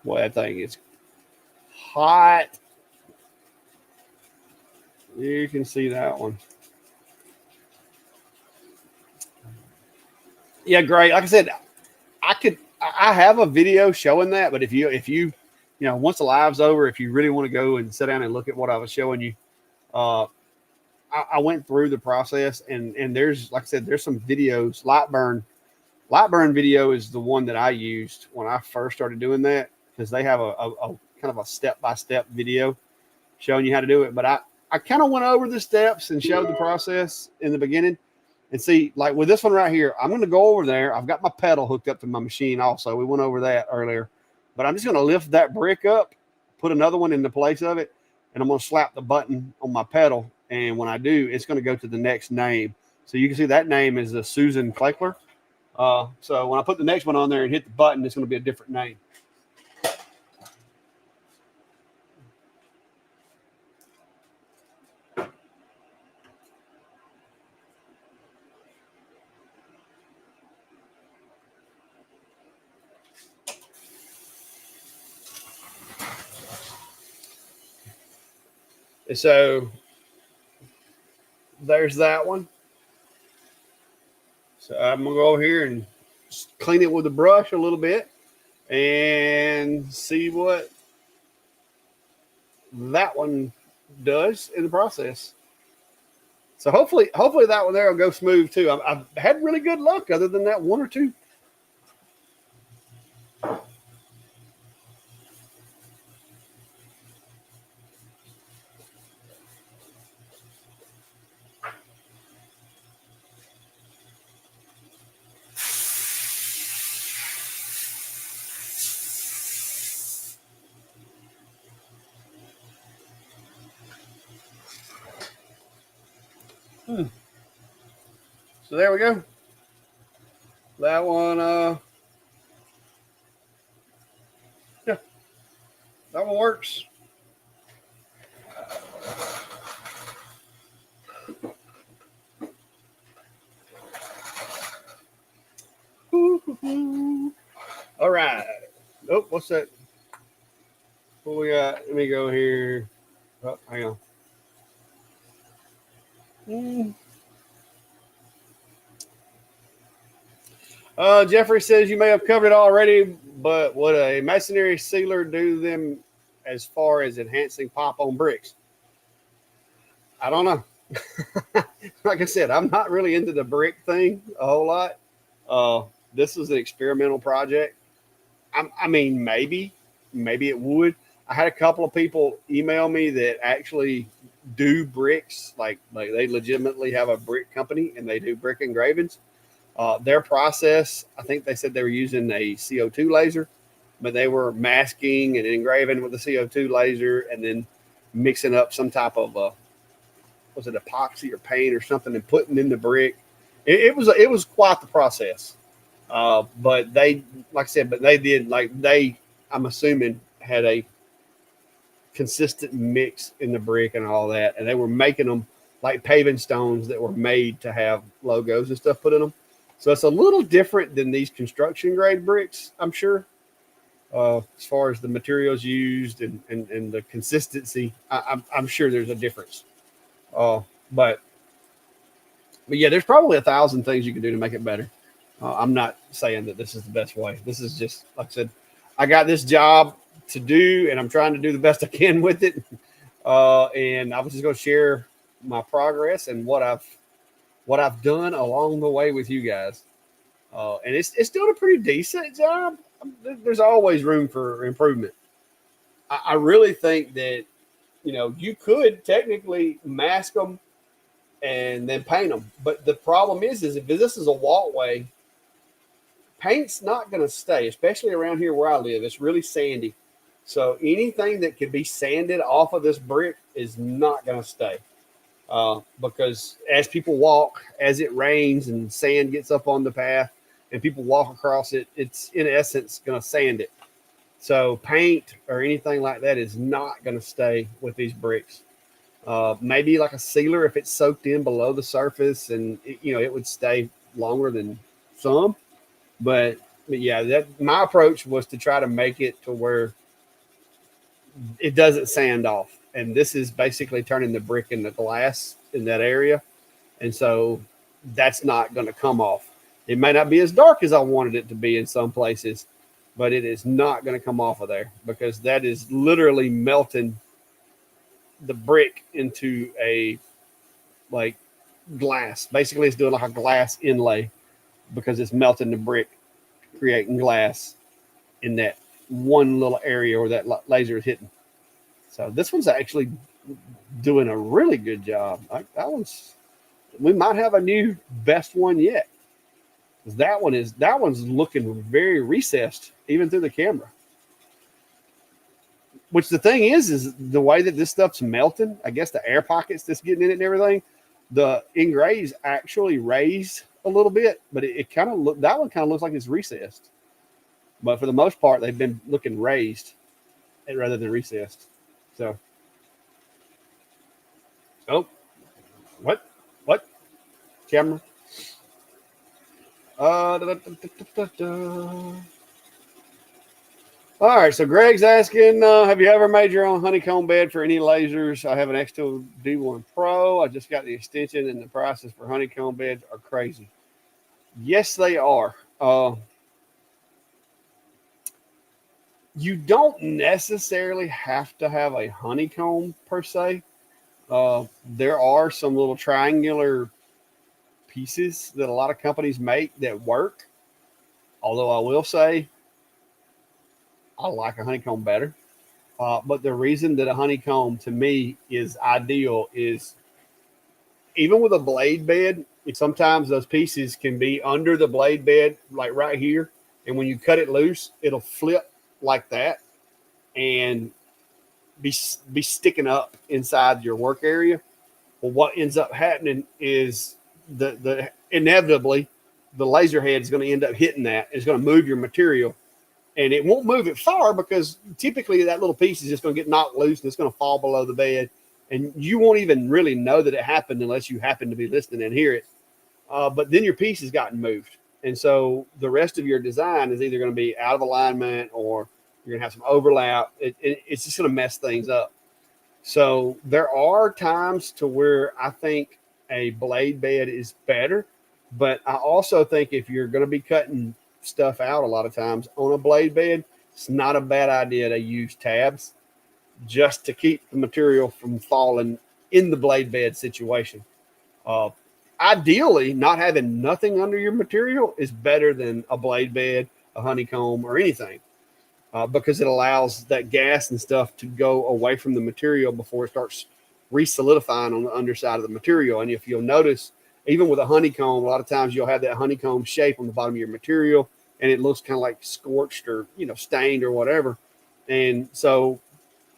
Boy, that thing is hot. You can see that one. Yeah, great. Like I said, I have a video showing that, but if you once the live's over, if you really want to go and sit down and look at what I was showing you, I went through the process, and there's, like I said, there's some videos. Lightburn video is the one that I used when I first started doing that, because they have a kind of a step-by-step video showing you how to do it. But I kind of went over the steps and showed the process in the beginning. And see, like with this one right here, I'm going to go over there. I've got my pedal hooked up to my machine also. We went over that earlier. But I'm just going to lift that brick up, put another one in the place of it, and I'm going to slap the button on my pedal. And when I do, it's going to go to the next name. So you can see that name is Susan Kleckler. So when I put the next one on there and hit the button, it's going to be a different name. And so there's that one. So I'm going to go over here and clean it with a brush a little bit and see what that one does in the process. So hopefully that one there will go smooth too. I've had really good luck other than that one or two. So there we go. That one, yeah, that one works. All right. Oh, what's that? What we got? Let me go here. Oh, hang on. Jeffrey says you may have covered it already, but would a masonry sealer do them as far as enhancing pop on bricks? I don't know. Like I said, I'm not really into the brick thing a whole lot. This is an experimental project. I mean, maybe it would. I had a couple of people email me that actually do bricks, like they legitimately have a brick company and they do brick engravings. Their process, I think they said they were using a CO2 laser, but they were masking and engraving with the CO2 laser and then mixing up some type of was it epoxy or paint or something and putting in the brick. It was quite the process. But they, like I said, I'm assuming had a consistent mix in the brick and all that, and they were making them like paving stones that were made to have logos and stuff put in them. So it's a little different than these construction grade bricks, I'm sure, as far as the materials used and the consistency. I'm sure there's a difference. But yeah, there's probably 1,000 things you can do to make it better. I'm not saying that this is the best way. This is just, like I said, I got this job to do, and I'm trying to do the best I can with it. And I was just going to share my progress and what I've done along the way with you guys. And it's doing a pretty decent job. There's always room for improvement. I really think that, you could technically mask them and then paint them. But the problem is if this is a walkway, paint's not going to stay, especially around here where I live. It's really sandy. So anything that could be sanded off of this brick is not going to stay. Because as people walk, as it rains and sand gets up on the path and people walk across it, it's in essence going to sand it. So paint or anything like that is not going to stay with these bricks. Maybe like a sealer if it's soaked in below the surface, and it would stay longer than some. But yeah, my approach was to try to make it to where it doesn't sand off. And this is basically turning the brick into glass in that area. And so that's not going to come off. It may not be as dark as I wanted it to be in some places, but it is not going to come off of there because that is literally melting the brick into a like glass. Basically, it's doing like a glass inlay because it's melting the brick, creating glass in that one little area where that laser is hitting. So this one's actually doing a really good job. We might have a new best one yet. That one's looking very recessed, even through the camera. Which the thing is the way that this stuff's melting, I guess the air pockets that's getting in it and everything, the engraves actually raise a little bit, but it kind of that one kind of looks like it's recessed. But for the most part, they've been looking raised rather than recessed. So, what camera? All right, so Greg's asking, have you ever made your own honeycomb bed for any lasers? I have an X2 D1 Pro. I just got the extension, and the prices for honeycomb beds are crazy. Yes, they are. You don't necessarily have to have a honeycomb per se. There are some little triangular pieces that a lot of companies make that work. Although I will say, I like a honeycomb better. But the reason that a honeycomb to me is ideal is even with a blade bed, sometimes those pieces can be under the blade bed, like right here. And when you cut it loose, it'll flip like that and be sticking up inside your work area. Well, what ends up happening is the inevitably the laser head is going to end up hitting that. It's going to move your material. And it won't move it far because typically that little piece is just going to get knocked loose and it's going to fall below the bed. And you won't even really know that it happened unless you happen to be listening and hear it. But then your piece has gotten moved. And so the rest of your design is either going to be out of alignment or you're going to have some overlap. It's just going to mess things up. So there are times to where I think a blade bed is better. But I also think if you're going to be cutting stuff out a lot of times on a blade bed, it's not a bad idea to use tabs just to keep the material from falling in the blade bed situation. Ideally, not having nothing under your material is better than a blade bed, a honeycomb, or anything, because it allows that gas and stuff to go away from the material before it starts re-solidifying on the underside of the material. And if you'll notice, even with a honeycomb, a lot of times you'll have that honeycomb shape on the bottom of your material, and it looks kind of like scorched or, stained or whatever. And so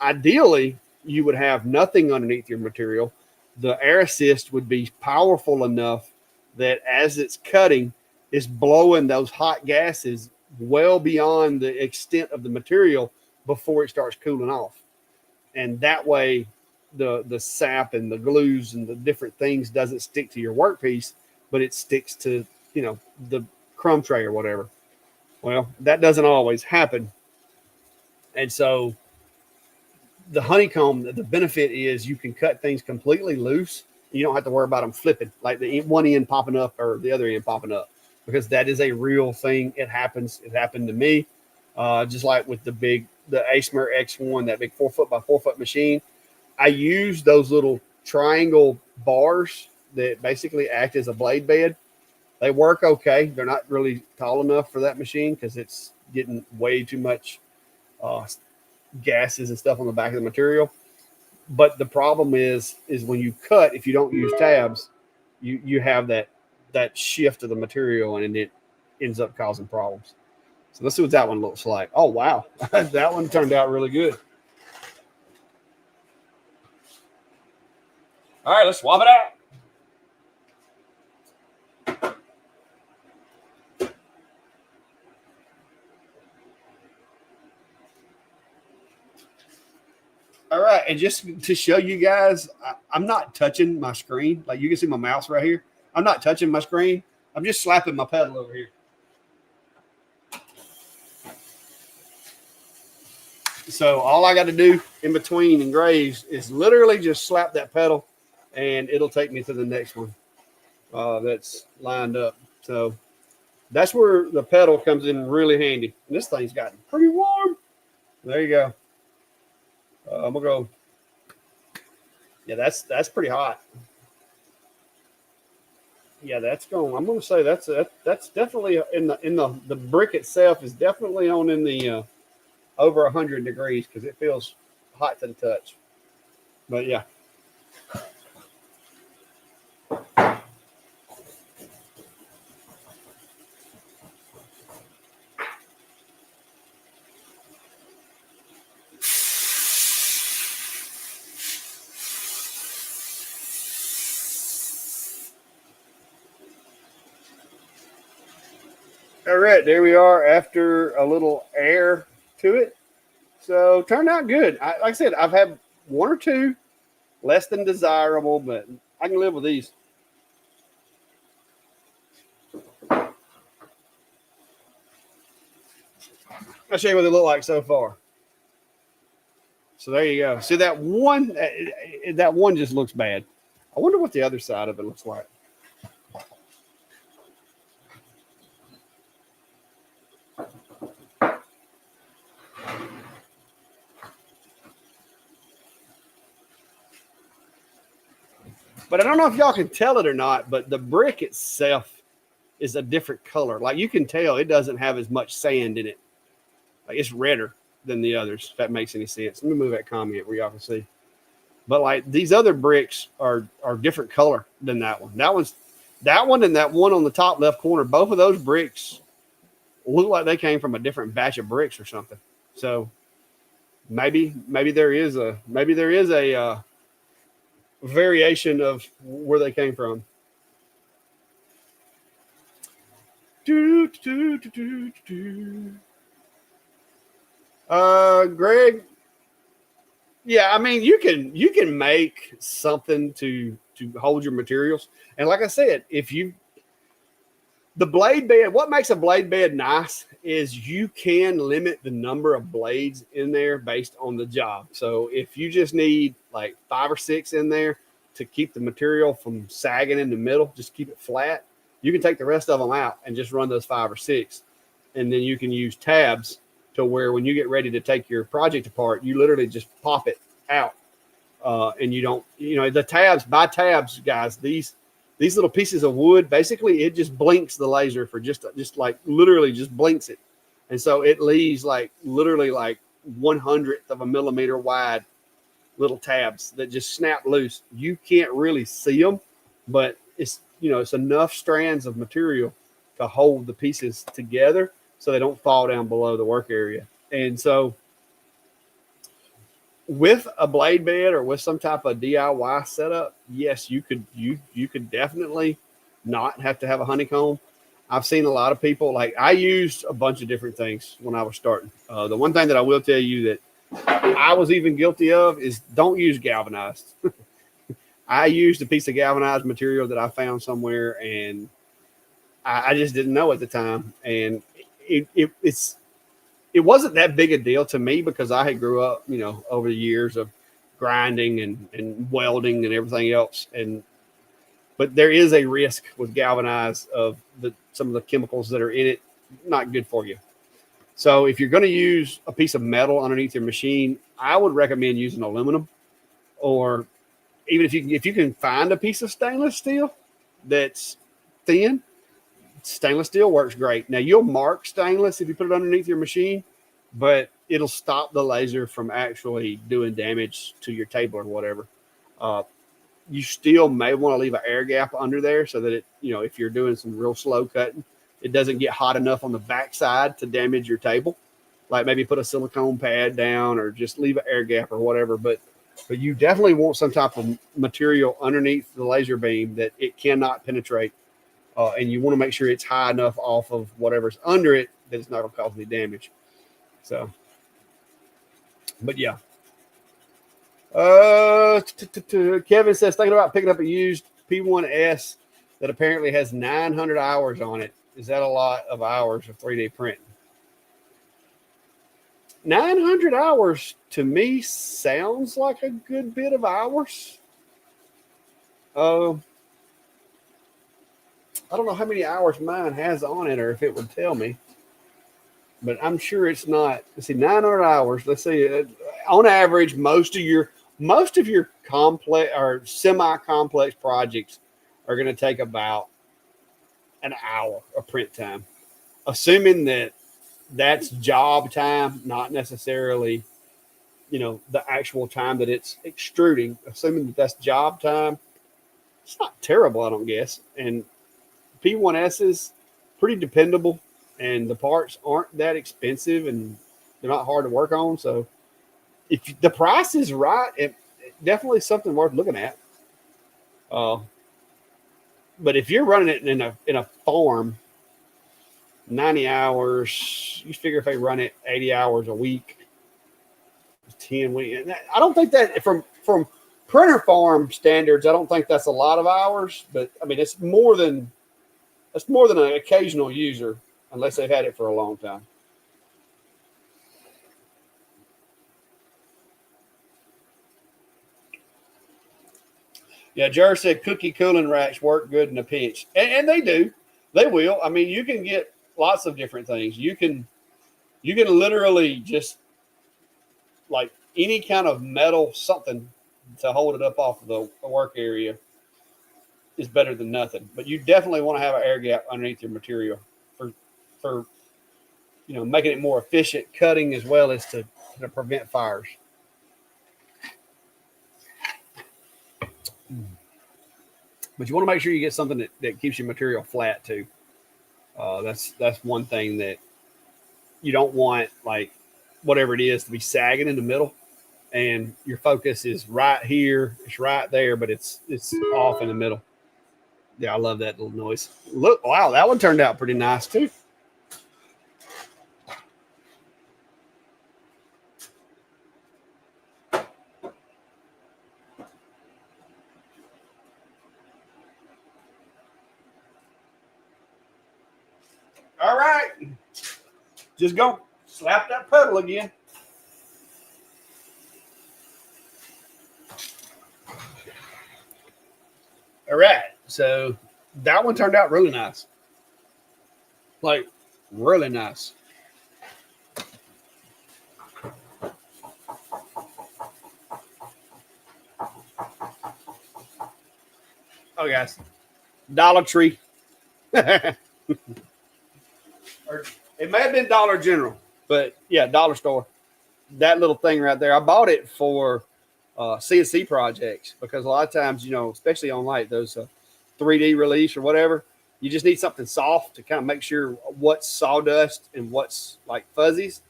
ideally you would have nothing underneath your material. The air assist would be powerful enough that as it's cutting, it's blowing those hot gases well beyond the extent of the material before it starts cooling off. And that way the sap and the glues and the different things doesn't stick to your workpiece, but it sticks to, the crumb tray or whatever. Well, that doesn't always happen. And so the honeycomb, the benefit is you can cut things completely loose. You don't have to worry about them flipping, like the one end popping up or the other end popping up, because that is a real thing. It happens. It happened to me. Just like with the Acemer X1, that big 4 foot by 4 foot machine. I use those little triangle bars that basically act as a blade bed. They work okay. They're not really tall enough for that machine because it's getting way too much gases and stuff on the back of the material. But the problem is when you cut, if you don't use tabs, you have that shift of the material, and it ends up causing problems. So let's see what that one looks like. Oh, wow. That one turned out really good. All right, let's swap it out. All right, and just to show you guys, I'm not touching my screen. Like, you can see my mouse right here. I'm not touching my screen. I'm just slapping my pedal over here. So all I got to do in between engraves is literally just slap that pedal, and it'll take me to the next one that's lined up. So that's where the pedal comes in really handy. And this thing's gotten pretty warm. There you go. I'm gonna go. Yeah, that's pretty hot. Yeah, that's going. I'm gonna say that's definitely in the brick itself is definitely on in the over 100 degrees because it feels hot to the touch. But yeah. All right, there we are after a little air to it. So turned out good. Like I said, I've had one or two less than desirable, but I can live with these. I'll show you what they look like so far. So there you go. See that one? That one just looks bad. I wonder what the other side of it looks like. But I don't know if y'all can tell it or not, but the brick itself is a different color. Like, you can tell it doesn't have as much sand in it. Like, it's redder than the others, if that makes any sense. Let me move that comment where y'all can see. But like, these other bricks are different color than that one. That one and that one on the top left corner, both of those bricks look like they came from a different batch of bricks or something. So maybe there is a variation of where they came from. Greg, yeah, I mean, you can make something to hold your materials, and like I said, the blade bed, what makes a blade bed nice is you can limit the number of blades in there based on the job. So if you just need like 5 or 6 in there to keep the material from sagging in the middle, just keep it flat, you can take the rest of them out and just run those 5 or 6. And then you can use tabs to where when you get ready to take your project apart, you literally just pop it out. And you don't, the tabs, by tabs, guys, these little pieces of wood, basically it just blinks the laser for just like literally just blinks it. And so it leaves like literally like 1/100th of a millimeter wide little tabs that just snap loose. You can't really see them, but it's enough strands of material to hold the pieces together so they don't fall down below the work area. And so with a blade bed or with some type of DIY setup, yes, you could definitely not have to have a honeycomb. I've seen a lot of people, like I used a bunch of different things when I was starting. The one thing that I will tell you that I was even guilty of is don't use galvanized. I used a piece of galvanized material that I found somewhere, and I just didn't know at the time. And it wasn't that big a deal to me because I had grew up, over the years of grinding and welding and everything else. But there is a risk with galvanized of some of the chemicals that are in it, not good for you. So if you're going to use a piece of metal underneath your machine, I would recommend using aluminum, or even if you can find a piece of stainless steel that's thin. Stainless steel works great. Now you'll mark stainless if you put it underneath your machine, but it'll stop the laser from actually doing damage to your table or whatever. You still may want to leave an air gap under there so that if you're doing some real slow cutting, it doesn't get hot enough on the backside to damage your table. Like maybe put a silicone pad down or just leave an air gap or whatever. But you definitely want some type of material underneath the laser beam that it cannot penetrate. And you want to make sure it's high enough off of whatever's under it that it's not going to cause any damage. So, but yeah. Kevin says, thinking about picking up a used P1S that apparently has 900 hours on it. Is that a lot of hours of 3D printing? 900 hours to me sounds like a good bit of hours. I don't know how many hours mine has on it or if it would tell me, but I'm sure it's not. Let's see, 900 hours. Let's see. On average, most of your complex or semi-complex projects are going to take about an hour of print time, assuming that that's job time, not necessarily, the actual time that it's extruding. Assuming that that's job time, it's not terrible, I don't guess. And P1S is pretty dependable, and the parts aren't that expensive, and they're not hard to work on. So if the price is right, it definitely something worth looking at. But if you're running it in a farm, 90 hours, you figure if they run it 80 hours a week, 10 weeks. I don't think that from printer farm standards, I don't think that's a lot of hours, but I mean, it's more than an occasional user unless they've had it for a long time. Yeah, Jer said cookie cooling racks work good in a pinch. And they do. They will. I mean, you can get lots of different things. You can literally just like any kind of metal something to hold it up off of the work area is better than nothing. But you definitely want to have an air gap underneath your material for making it more efficient cutting as well as to prevent fires. But you want to make sure you get something that keeps your material flat too. That's one thing that you don't want, like whatever it is, to be sagging in the middle, and your focus is right here, it's right there, but it's off in the middle. Yeah, I love that little noise. Look, wow, that one turned out pretty nice too. All right. Just go slap that pedal again. All right. So that one turned out really nice. Like, really nice. Oh, guys. Dollar Tree. Or it may have been Dollar General, but yeah, Dollar Store. That little thing right there. I bought it for CNC projects because a lot of times, especially on like those 3D release or whatever. You just need something soft to kind of make sure what's sawdust and what's like fuzzies.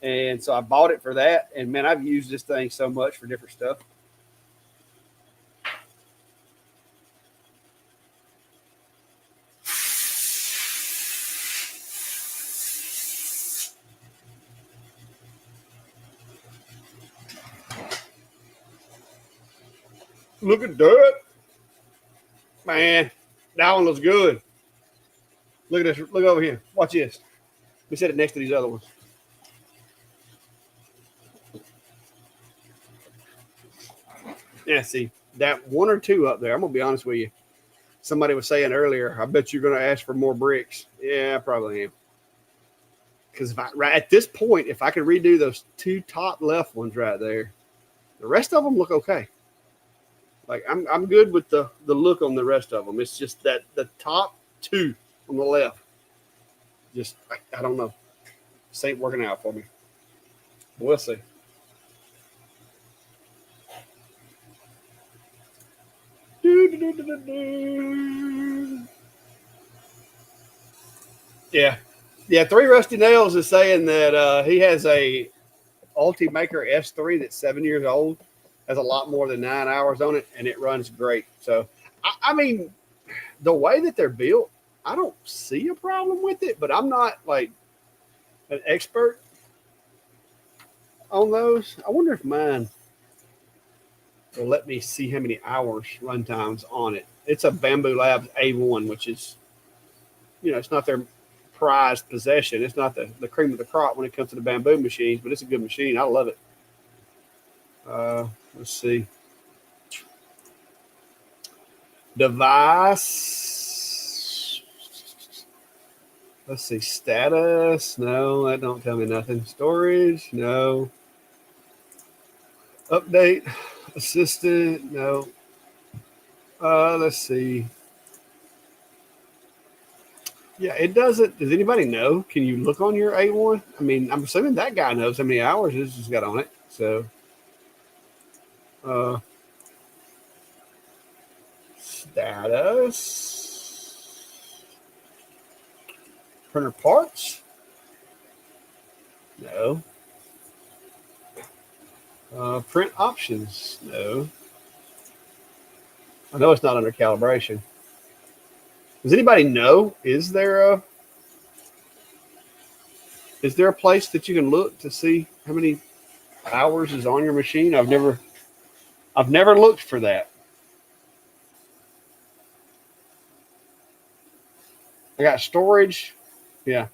And so I bought it for that. And man, I've used this thing so much for different stuff. Look at that. Man, that one looks good. Look at this. Look over here. Watch this. Let me set it next to these other ones. Yeah, see, that one or two up there, I'm going to be honest with you. Somebody was saying earlier, I bet you're going to ask for more bricks. Yeah, I probably am. Because right at this point, if I could redo those two top left ones right there, the rest of them look okay. Like I'm good with the look on the rest of them. It's just that the top two on the left, just I don't know. This ain't working out for me. We'll see. Yeah. Yeah, Three Rusty Nails is saying that he has a Ultimaker S3 that's 7 years old, has a lot more than 9 hours on it, and it runs great. So, I mean, the way that they're built, I don't see a problem with it, but I'm not like an expert on those. I wonder if mine will let me see how many hours run times on it. It's a Bamboo Labs A1, which is, it's not their prized possession. It's not the cream of the crop when it comes to the bamboo machines, but it's a good machine. I love it. Let's see. Device. Let's see. Status. No, that don't tell me nothing. Storage. No. Update. Assistant. No. Let's see. Yeah, it doesn't. Does anybody know? Can you look on your A1? I mean, I'm assuming that guy knows how many hours this has got on it. So, status. Printer parts? No. Print options? No. I know it's not under calibration. Does anybody know? Is there a place that you can look to see how many hours is on your machine? I've never looked for that. I got storage. Yeah.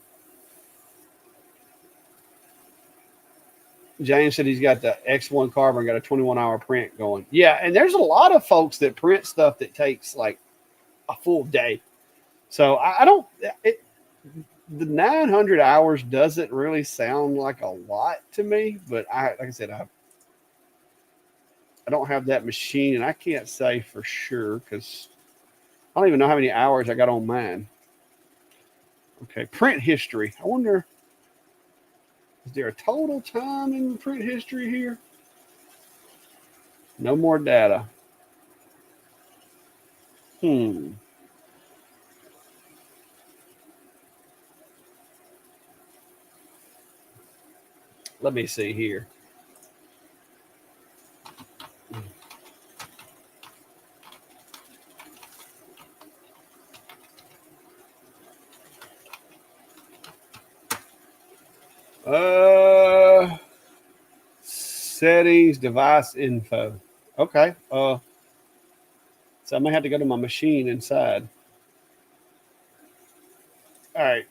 James said he's got the X1 Carbon, got a 21-hour print going. Yeah, and there's a lot of folks that print stuff that takes like a full day. So I don't. The 900 hours doesn't really sound like a lot to me, but like I said, I don't have that machine, and I can't say for sure because I don't even know how many hours I got on mine. Okay, print history. I wonder, is there a total time in print history here? No more data. Let me see here. Settings, device info. Okay. So I may have to go to my machine inside. All right.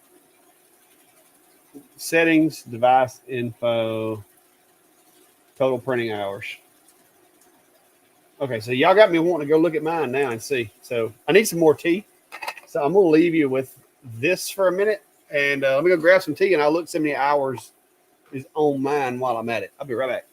Settings, device info, total printing hours. Okay, so y'all got me wanting to go look at mine now and see. So I need some more tea. So I'm going to leave you with this for a minute. And let me go grab some tea, and I'll look see how many hours is on mine while I'm at it. I'll be right back.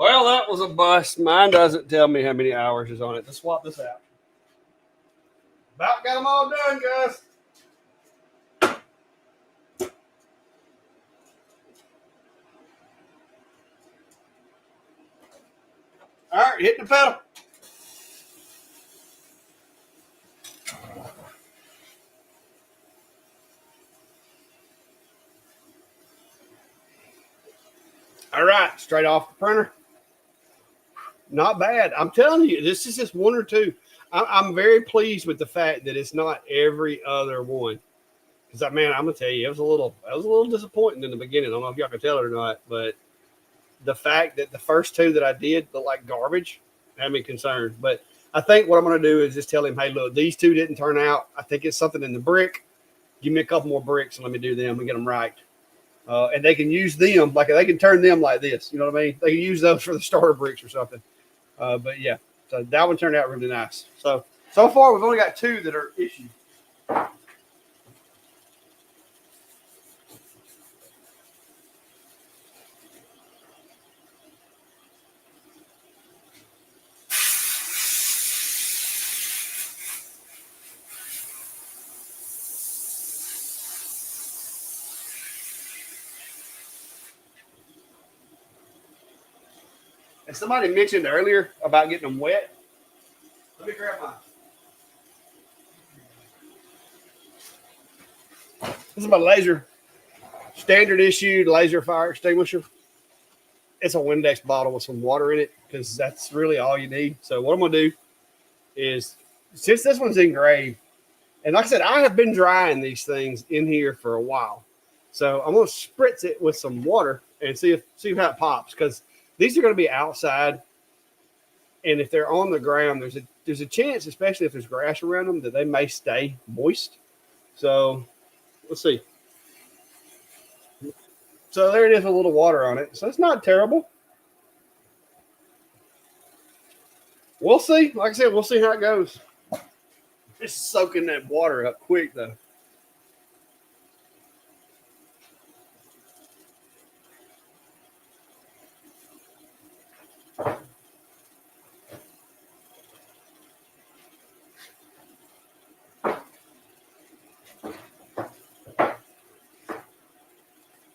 Well, that was a bust. Mine doesn't tell me how many hours is on it. Let's swap this out. About got them all done, guys. All right, hit the pedal. All right, straight off the printer. Not bad. I'm telling you, this is just one or two. I'm very pleased with the fact that it's not every other one. Because man, I'm gonna tell you, it was a little disappointing in the beginning. I don't know if y'all can tell it or not, but the fact that the first two that I did look like garbage had me concerned. But I think what I'm gonna do is just tell him, hey, look, these two didn't turn out. I think it's something in the brick. Give me a couple more bricks and let me do them and get them right. And they can use them, like they can turn them like this. You know what I mean? They can use those for the starter bricks or something. But yeah, so that one turned out really nice. So far we've only got two that are issued. And somebody mentioned earlier about getting them wet. Let me grab mine. This is my laser, standard issued laser fire extinguisher. It's a Windex bottle with some water in it because that's really all you need. So what I'm going to do is, since this one's engraved, and like I said, I have been drying these things in here for a while. So I'm going to spritz it with some water and see how it pops, because these are going to be outside, and if they're on the ground, there's a chance, especially if there's grass around them, that they may stay moist. So let's see. So there it is, a little water on it. So it's not terrible. We'll see. Like I said, we'll see how it goes. Just soaking that water up quick, though.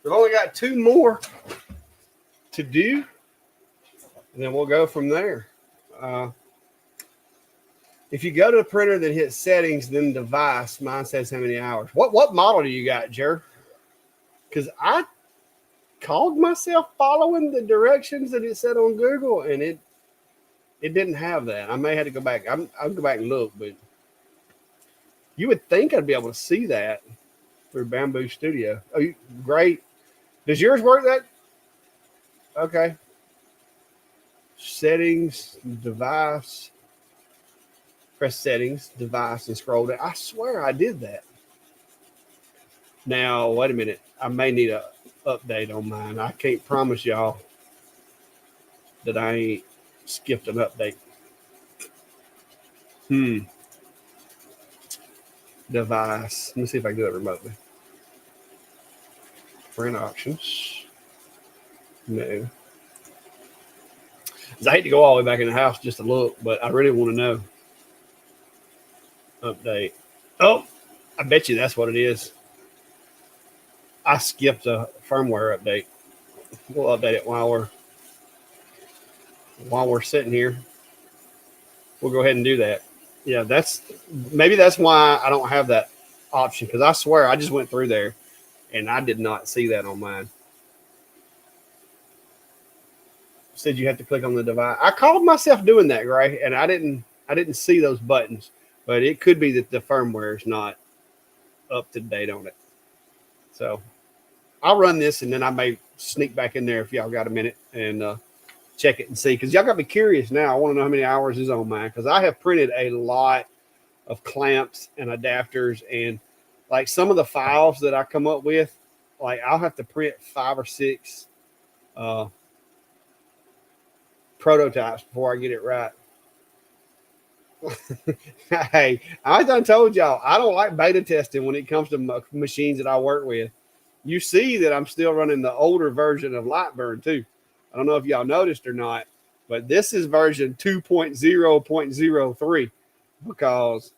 We've only got two more to do, and then we'll go from there. If you go to the printer that hits settings, then device, mine says how many hours. What model do you got, Jer? Because I called myself following the directions that it said on Google, and it didn't have that. I may have to go back. I'll go back and look, but you would think I'd be able to see that through Bamboo Studio. Oh, great. Does yours work that? Okay. Settings, device. Press settings, device, and scroll down. I swear I did that. Now, wait a minute. I may need an update on mine. I can't promise y'all that I ain't skipped an update. Device. Let me see if I can do it remotely. Print options. No. I hate to go all the way back in the house just to look, but I really want to know. Update. Oh, I bet you that's what it is. I skipped a firmware update. We'll update it while we're sitting here. We'll go ahead and do that. Yeah, maybe that's why I don't have that option, because I swear I just went through there and I did not see that on mine. Said you have to click on the device. I called myself doing that, Gray, and I didn't see those buttons. But it could be that the firmware is not up to date on it. So I'll run this, and then I may sneak back in there if y'all got a minute and check it and see. Because y'all got me curious now. I want to know how many hours is on mine, because I have printed a lot of clamps and adapters, and like some of the files that I come up with, like I'll have to print 5 or 6 prototypes before I get it right. Hey, I done told y'all I don't like beta testing when it comes to machines that I work with. You see that I'm still running the older version of Lightburn too. I don't know if y'all noticed or not, but this is version 2.0.03 because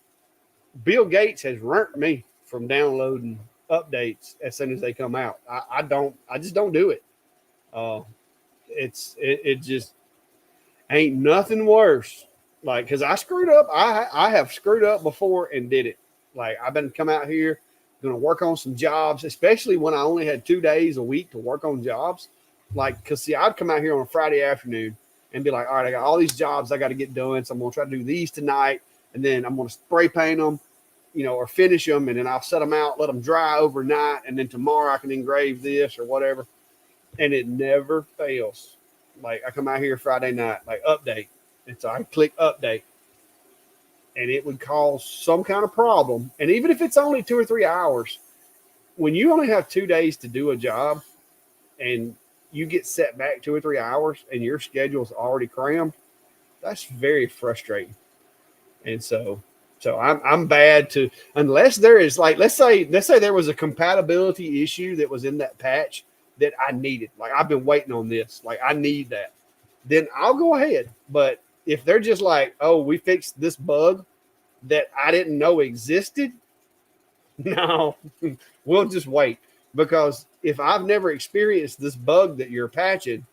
Bill Gates has burnt me from downloading updates as soon as they come out. I just don't do it. It just ain't nothing worse. Like, cause I screwed up. I have screwed up before and did it. Like, I've been come out here, going to work on some jobs, especially when I only had 2 days a week to work on jobs. Like, cause see, I'd come out here on a Friday afternoon and be like, all right, I got all these jobs I got to get done. So I'm going to try to do these tonight. And then I'm going to spray paint them, or finish them. And then I'll set them out, let them dry overnight. And then tomorrow I can engrave this or whatever. And it never fails. Like, I come out here Friday night, like, update. And so I click update. And it would cause some kind of problem. And even if it's only 2 or 3 hours, when you only have 2 days to do a job and you get set back 2 or 3 hours and your schedule's already crammed, that's very frustrating. And so I'm bad to, unless there is, like, let's say there was a compatibility issue that was in that patch that I needed. Like, I've been waiting on this. Like, I need that. Then I'll go ahead. But if they're just like, oh, we fixed this bug that I didn't know existed, no, we'll just wait. Because if I've never experienced this bug that you're patching,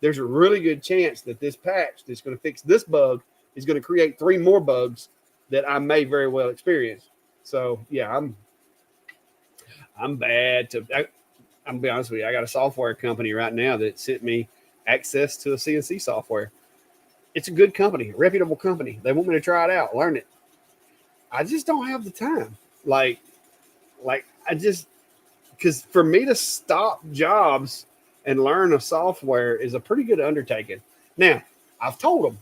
there's a really good chance that this patch that's going to fix this bug is going to create 3 more bugs that I may very well experience. So yeah, I'm bad to. I'm gonna be honest with you. I got a software company right now that sent me access to the CNC software. It's a good company, a reputable company. They want me to try it out, learn it. I just don't have the time. Like I just, because for me to stop jobs and learn a software is a pretty good undertaking. Now, I've told them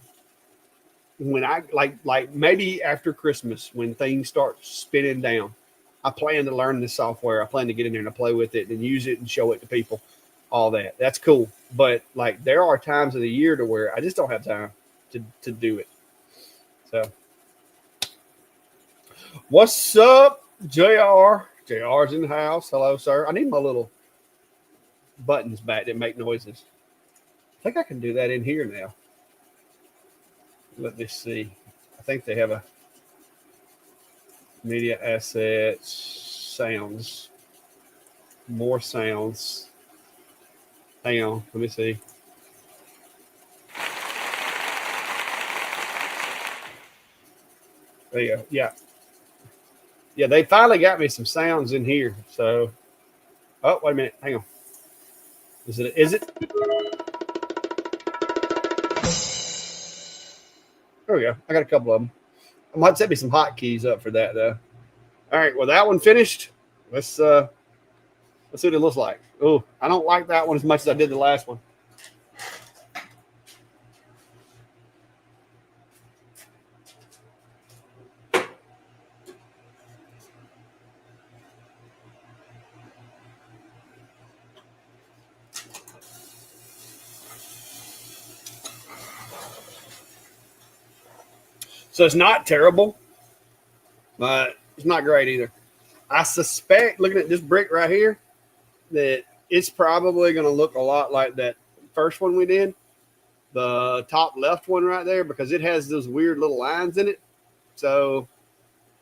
when I like maybe after Christmas when things start spinning down, I plan to learn this software. I plan to get in there and play with it and use it and show it to people. All that. That's cool. But like, there are times of the year to where I just don't have time to do it. So what's up, JR? JR's in the house. Hello, sir. I need my little buttons back that make noises. I think I can do that in here now. Let me see. I think they have a media assets, sounds, more sounds. Hang on, let me see. There you go. Yeah. Yeah, they finally got me some sounds in here. So, oh, wait a minute. Hang on. Is it? There we go. I got a couple of them. I might set me some hotkeys up for that, though. All right. Well, that one finished. Let's see what it looks like. Oh, I don't like that one as much as I did the last one. So it's not terrible, but it's not great either. I suspect, looking at this brick right here, that it's probably going to look a lot like that first one we did, the top left one right there, because it has those weird little lines in it. So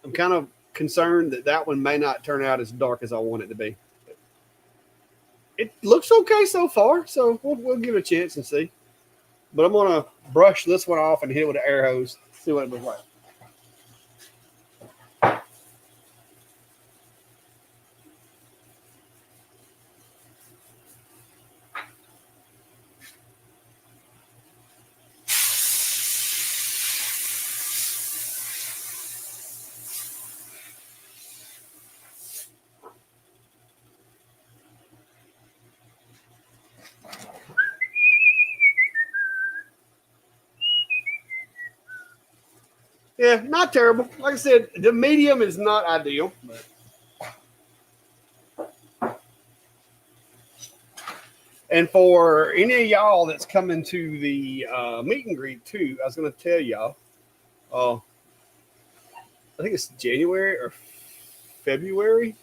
I'm kind of concerned that one may not turn out as dark as I want it to be. It looks okay so far, so we'll give it a chance and see. But I'm going to brush this one off and hit it with an air hose, see what it looks like. Yeah, not terrible. Like I said, the medium is not ideal. But and for any of y'all that's coming to the meet and greet too, I was going to tell y'all, I think it's January or February.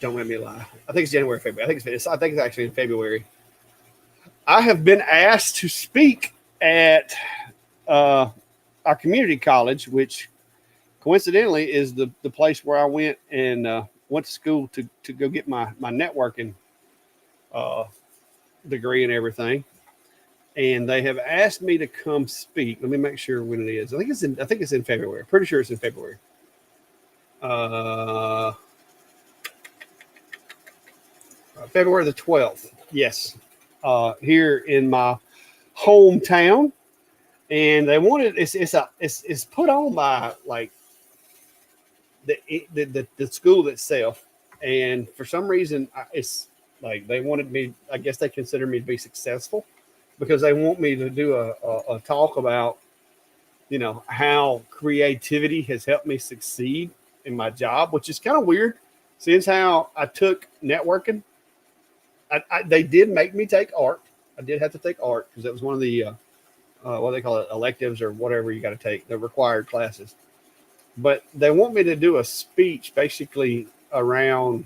Don't let me lie. I think it's January, February. I think it's actually in February. I have been asked to speak at our community college, which coincidentally is the place where I went and went to school to go get my networking degree and everything. And they have asked me to come speak. Let me make sure when it is. I think it's in February. Pretty sure it's in February. February the 12th. Yes. Here in my hometown. And they wanted it's put on by like the school itself. And for some reason it's like they wanted me, I guess they consider me to be successful because they want me to do a talk about, you know, how creativity has helped me succeed in my job, which is kind of weird since how I took networking. They did make me take art. I did have to take art because that was one of the what they call it, electives or whatever you got to take, the required classes. But they want me to do a speech basically around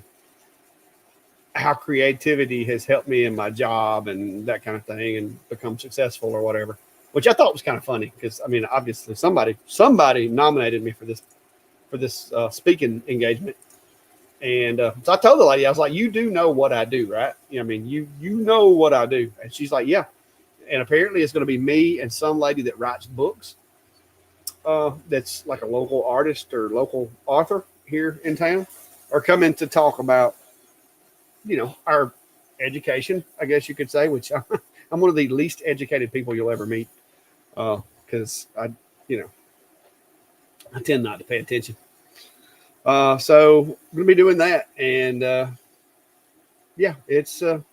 how creativity has helped me in my job and that kind of thing and become successful or whatever, which I thought was kind of funny because, I mean, obviously somebody nominated me for this speaking engagement. And so I told the lady, I was like, you do know what I do, right? You know, I mean, you know what I do. And she's like, yeah. And apparently it's going to be me and some lady that writes books. That's like a local artist or local author here in town are coming to talk about, you know, our education, I guess you could say, which I'm one of the least educated people you'll ever meet. Because I tend not to pay attention. So I'm going to be doing that. And yeah, it's going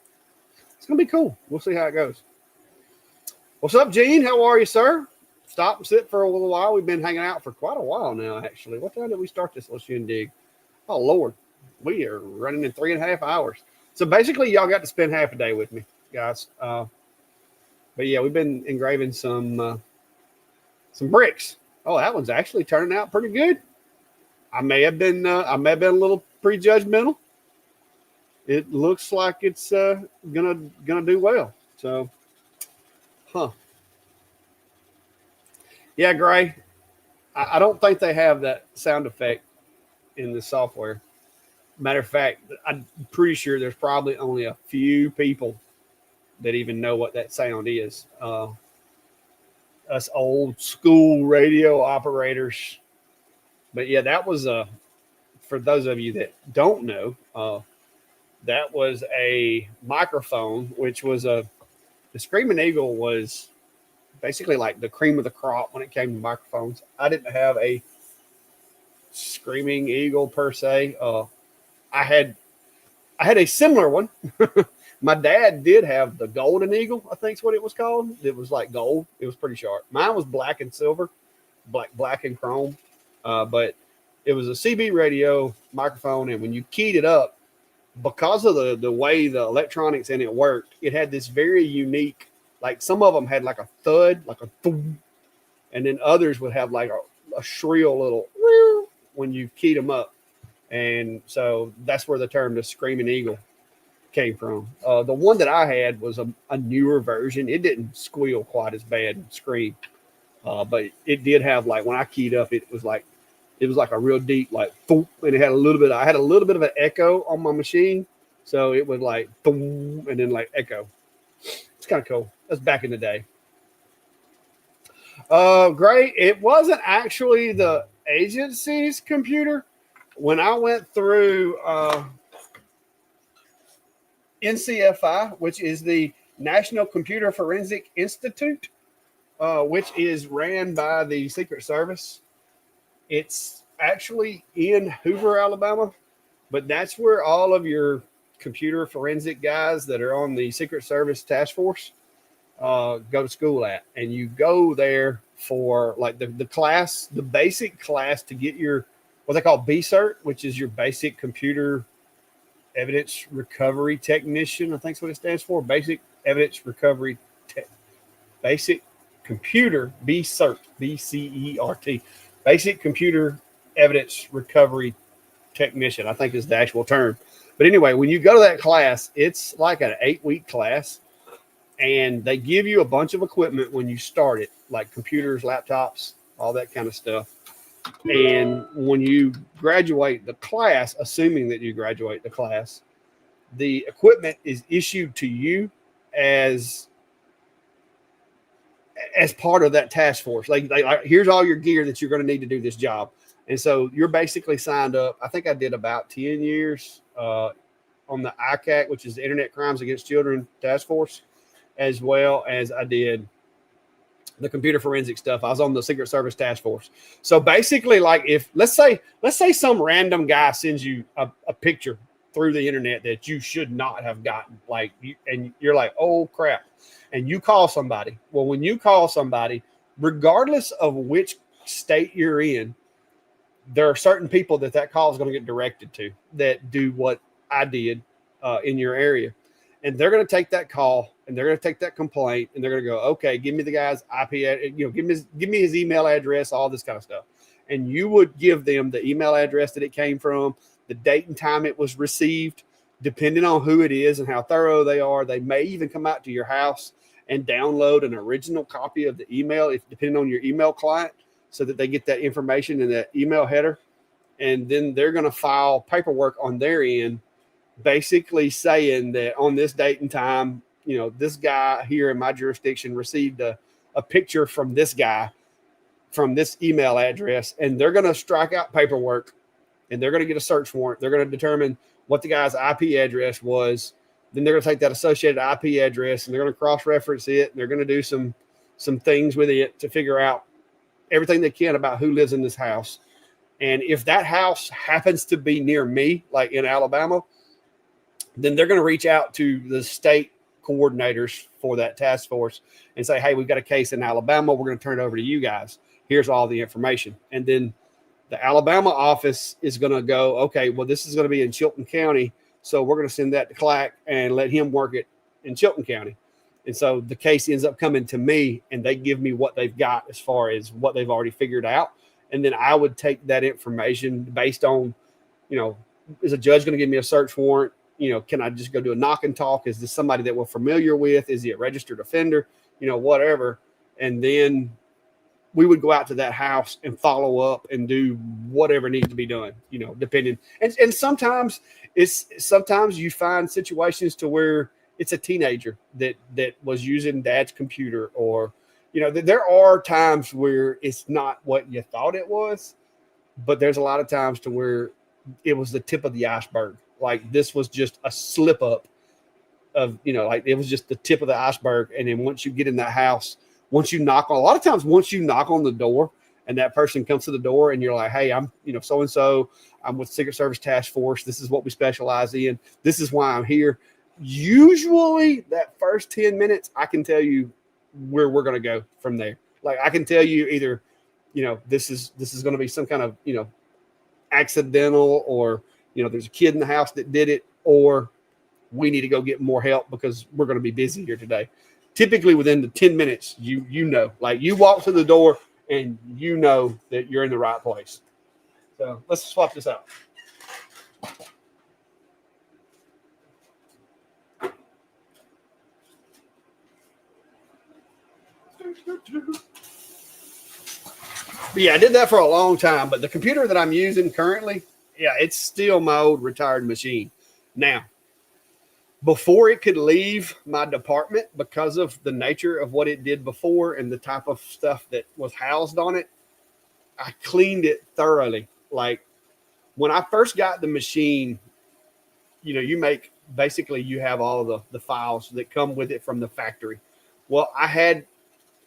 to be cool. We'll see how it goes. What's up, Gene? How are you, sir? Stop and sit for a little while. We've been hanging out for quite a while now, actually. What time did we start this little shindig? Oh, Lord. We are running in 3.5 hours. So basically, y'all got to spend half a day with me, guys. But yeah, we've been engraving some bricks. Oh, that one's actually turning out pretty good. I may have been a little prejudgmental. It looks like it's gonna do well. So, yeah, Gray. I don't think they have that sound effect in the software. Matter of fact, I'm pretty sure there's probably only a few people that even know what that sound is. Us old school radio operators. But yeah, that was for those of you that don't know, that was a microphone, which was the Screaming Eagle was basically like the cream of the crop when it came to microphones. I didn't have a Screaming Eagle per se. I had a similar one. My dad did have the Golden Eagle, I think is what it was called. It was like gold. It was pretty sharp. Mine was black and silver, black and chrome. But it was a CB radio microphone, and when you keyed it up, because of the way the electronics in it worked, it had this very unique, like some of them had like a thud, like a thum, and then others would have like a shrill little when you keyed them up. And so that's where the term the Screaming Eagle came from. The one that I had was a newer version. It didn't squeal quite as bad and scream. But it did have, like, when I keyed up, it was like a real deep, like, thump, and it had I had a little bit of an echo on my machine. So it would like, thump, and then like echo. It's kind of cool. That's back in the day. Great. It wasn't actually the agency's computer. When I went through NCFI, which is the National Computer Forensic Institute, which is ran by the Secret Service. It's actually in Hoover, Alabama, but that's where all of your computer forensic guys that are on the Secret Service task force go to school at. And you go there for like the class, the basic class to get your, what they call B-Cert, which is your basic computer evidence recovery technician. I think that's what it stands for. Basic evidence recovery basic computer B-Cert, B-C-E-R-T, basic computer evidence recovery technician, I think is the actual term. But anyway, when you go to that class, it's like an 8-week class, and they give you a bunch of equipment when you start it, like computers, laptops, all that kind of stuff. And when you graduate the class, assuming that you graduate the class, the equipment is issued to you as part of that task force. Like here's all your gear that you're going to need to do this job. And so you're basically signed up. I think I did about 10 years on the ICAC, which is the Internet Crimes Against Children Task Force, as well as I did the computer forensic stuff. I was on the Secret Service Task Force. So basically, like if let's say some random guy sends you a picture through the internet that you should not have gotten, and you're like, oh crap, and you call somebody. Well, when you call somebody, regardless of which state you're in, there are certain people that call is going to get directed to that do what I did in your area. And they're going to take that call and they're going to take that complaint and they're going to go, okay, give me the guy's IP, give me his email address, all this kind of stuff. And you would give them the email address that it came from, the date and time it was received, depending on who it is and how thorough they are. They may even come out to your house and download an original copy of the email, depending on your email client, so that they get that information in that email header. And then they're going to file paperwork on their end, basically saying that on this date and time, this guy here in my jurisdiction received a picture from this guy from this email address, and they're going to strike out paperwork and they're going to get a search warrant. They're going to determine what the guy's IP address was. Then they're going to take that associated IP address and they're going to cross-reference it. And they're going to do some things with it to figure out everything they can about who lives in this house. And if that house happens to be near me, like in Alabama, then they're going to reach out to the state coordinators for that task force and say, hey, we've got a case in Alabama. We're going to turn it over to you guys. Here's all the information. And then the Alabama office is going to go, okay, well, this is going to be in Chilton County. So we're going to send that to Clack and let him work it in Chilton County. And so the case ends up coming to me and they give me what they've got as far as what they've already figured out. And then I would take that information based on, is a judge going to give me a search warrant? Can I just go do a knock and talk? Is this somebody that we're familiar with? Is he a registered offender? Whatever. And then we would go out to that house and follow up and do whatever needs to be done, depending. And sometimes you find situations to where it's a teenager that was using dad's computer, or, there are times where it's not what you thought it was, but there's a lot of times to where it was the tip of the iceberg. Like this was just a slip up of, it was just the tip of the iceberg. And then once you get in that house, once you knock on the door and that person comes to the door and you're like, hey, I'm, so-and-so, I'm with Secret Service Task Force. This is what we specialize in. This is why I'm here. Usually that first 10 minutes, I can tell you where we're going to go from there. Like I can tell you either, this is going to be some kind of, accidental, or, there's a kid in the house that did it, or we need to go get more help because we're going to be busy here today. Typically within the 10 minutes, like you walk through the door and that you're in the right place. So let's swap this out. But yeah, I did that for a long time, but the computer that I'm using currently, it's still my old retired machine. Now, before it could leave my department, because of the nature of what it did before and the type of stuff that was housed on it, I cleaned it thoroughly. Like when I first got the machine, you have all of the files that come with it from the factory. Well, I had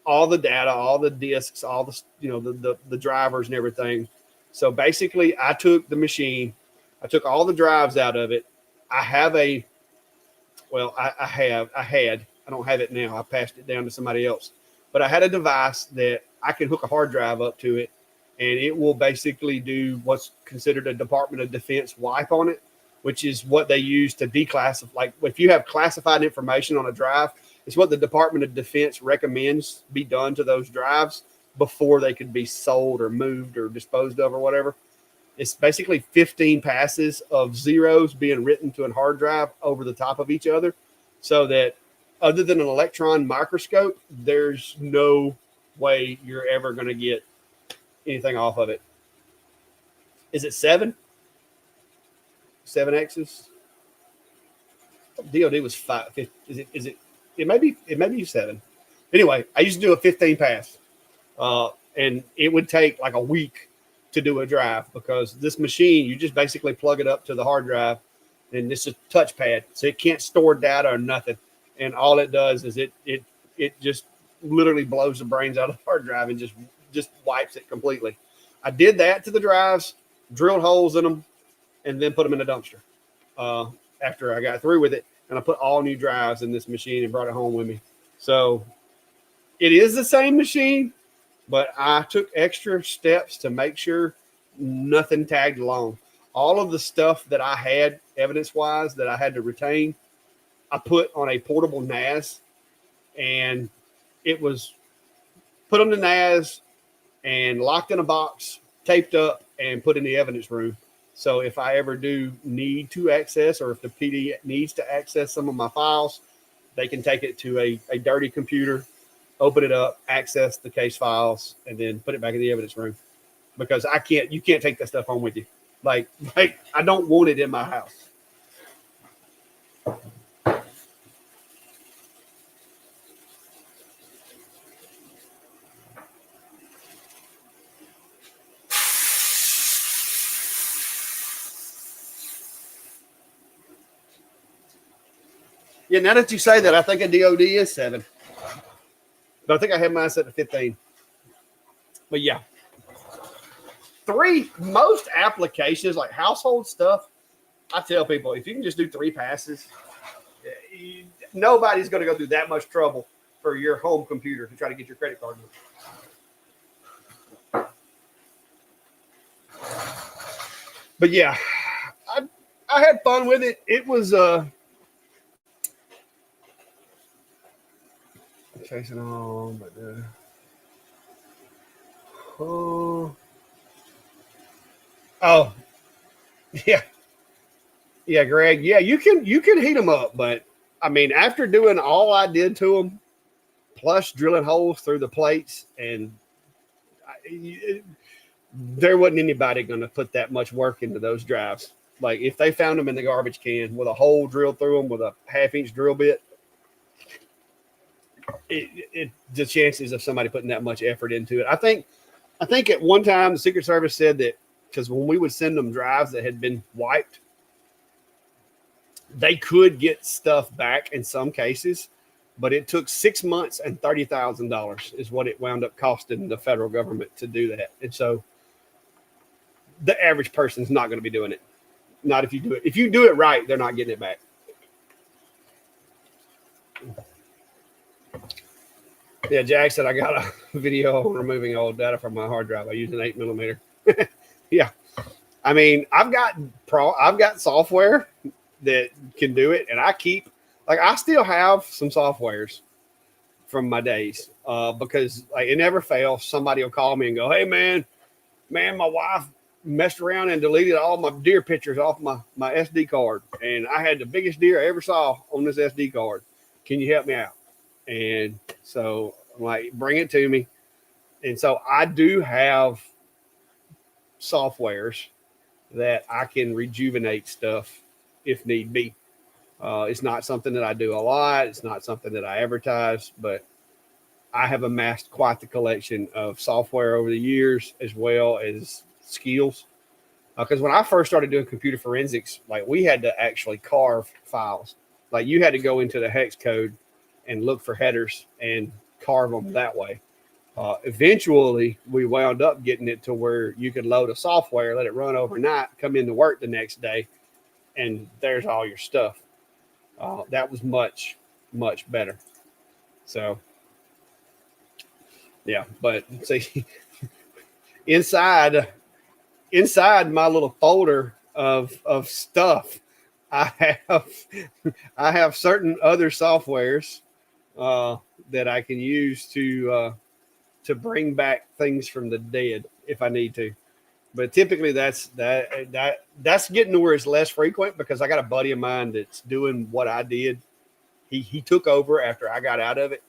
all the data, all the disks, all the, the drivers and everything. So basically I took the machine, I took all the drives out of it. I had, I don't have it now. I passed it down to somebody else, but I had a device that I can hook a hard drive up to it, and it will basically do what's considered a Department of Defense wipe on it, which is what they use to declassify. Like if you have classified information on a drive, it's what the Department of Defense recommends be done to those drives before they could be sold or moved or disposed of or whatever. It's basically 15 passes of zeros being written to a hard drive over the top of each other, so that other than an electron microscope, there's no way you're ever going to get anything off of it. Is it 7 X's? DOD was 5. Is it? It may be 7. Anyway, I used to do a 15 pass, and it would take like a week to do a drive, because this machine, you just basically plug it up to the hard drive, and this is a touchpad, so it can't store data or nothing. And all it does is it just literally blows the brains out of the hard drive and just wipes it completely. I did that to the drives, drilled holes in them, and then put them in a dumpster. After I got through with it, and I put all new drives in this machine and brought it home with me. So it is the same machine, but I took extra steps to make sure nothing tagged along. All of the stuff that I had evidence-wise that I had to retain, I put on a portable NAS, and it was put on the NAS and locked in a box, taped up, and put in the evidence room. So if I ever do need to access, or if the PD needs to access some of my files, they can take it to a dirty computer, open it up, access the case files, and then put it back in the evidence room. Because you can't take that stuff home with you. Like I don't want it in my house. Yeah, now that you say that, I think a DOD is 7. But I think I have mine set to 15. But yeah. 3, most applications, like household stuff, I tell people, if you can just do 3 passes, nobody's going to go through that much trouble for your home computer to try to get your credit card. But yeah, I had fun with it. It was chasing on, but yeah, Greg, yeah, you can heat them up, but I mean, after doing all I did to them, plus drilling holes through the plates, and there wasn't anybody going to put that much work into those drives. Like if they found them in the garbage can with a hole drilled through them with a 1/2-inch drill bit, the chances of somebody putting that much effort into it. I think at one time the Secret Service said that, because when we would send them drives that had been wiped, they could get stuff back in some cases, but it took 6 months and $30,000 is what it wound up costing the federal government to do that. And so the average person's not going to be doing it. Not if you do it. If you do it right, they're not getting it back. Yeah, Jack said I got a video on removing old data from my hard drive. I use an 8mm. Yeah, I mean, I've got software that can do it, and I still have some softwares from my days because like it never fails. Somebody will call me and go, "Hey, man, my wife messed around and deleted all my deer pictures off my SD card, and I had the biggest deer I ever saw on this SD card. Can you help me out?" And so I'm like, bring it to me. And so I do have softwares that I can rejuvenate stuff if need be. It's not something that I do a lot. It's not something that I advertise, but I have amassed quite the collection of software over the years, as well as skills. Because when I first started doing computer forensics, like we had to actually carve files. Like you had to go into the hex code and look for headers and carve them that way. Eventually, we wound up getting it to where you could load a software, let it run overnight, come into work the next day, and there's all your stuff. That was much, much better. So, yeah, but see, inside my little folder of stuff, I have certain other softwares that I can use to bring back things from the dead if I need to. But typically that's getting to where it's less frequent because I got a buddy of mine that's doing what I did. He took over after I got out of it.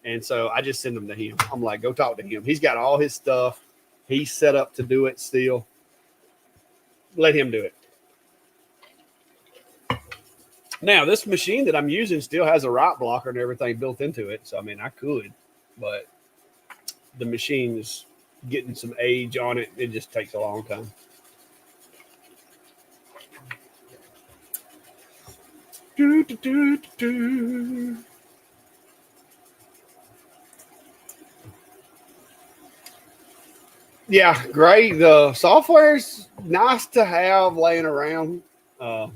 And so I just send them to him. I'm like, go talk to him. He's got all his stuff. He's set up to do it still. Let him do it. Now, this machine that I'm using still has a rot blocker and everything built into it. So, I mean, I could, but the machine is getting some age on it. It just takes a long time. Do, do, do, do. Yeah, great. The software's nice to have laying around. Like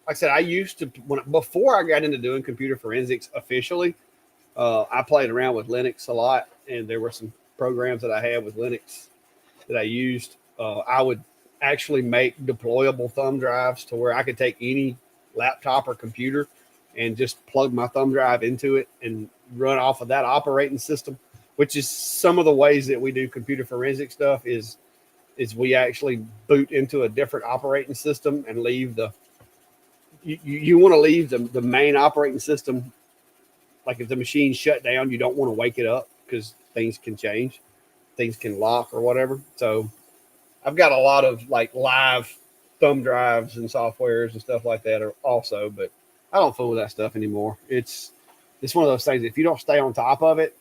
I said, I used to before I got into doing computer forensics officially. I played around with Linux a lot, and there were some programs that I had with Linux that I used. I would actually make deployable thumb drives to where I could take any laptop or computer and just plug my thumb drive into it and run off of that operating system. Which is some of the ways that we do computer forensic stuff is we actually boot into a different operating system and leave you want to leave the main operating system. Like if the machine's shut down, you don't want to wake it up because things can change, things can lock or whatever. So I've got a lot of like live thumb drives and softwares and stuff like that also, but I don't fool with that stuff anymore. It's one of those things. If you don't stay on top of it,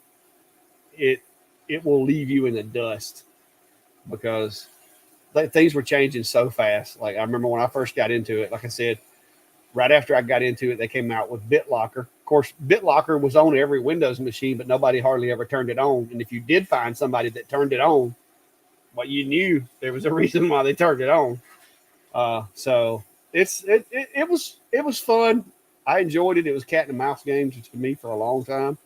it will leave you in the dust because things were changing so fast. Like I remember when I first got into it, like I said, right after I got into it, they came out with BitLocker. Of course, BitLocker was on every Windows machine, but nobody hardly ever turned it on. And if you did find somebody that turned it on, well, you knew there was a reason why they turned it on. So it was fun. I enjoyed it. It was cat and mouse games to me for a long time.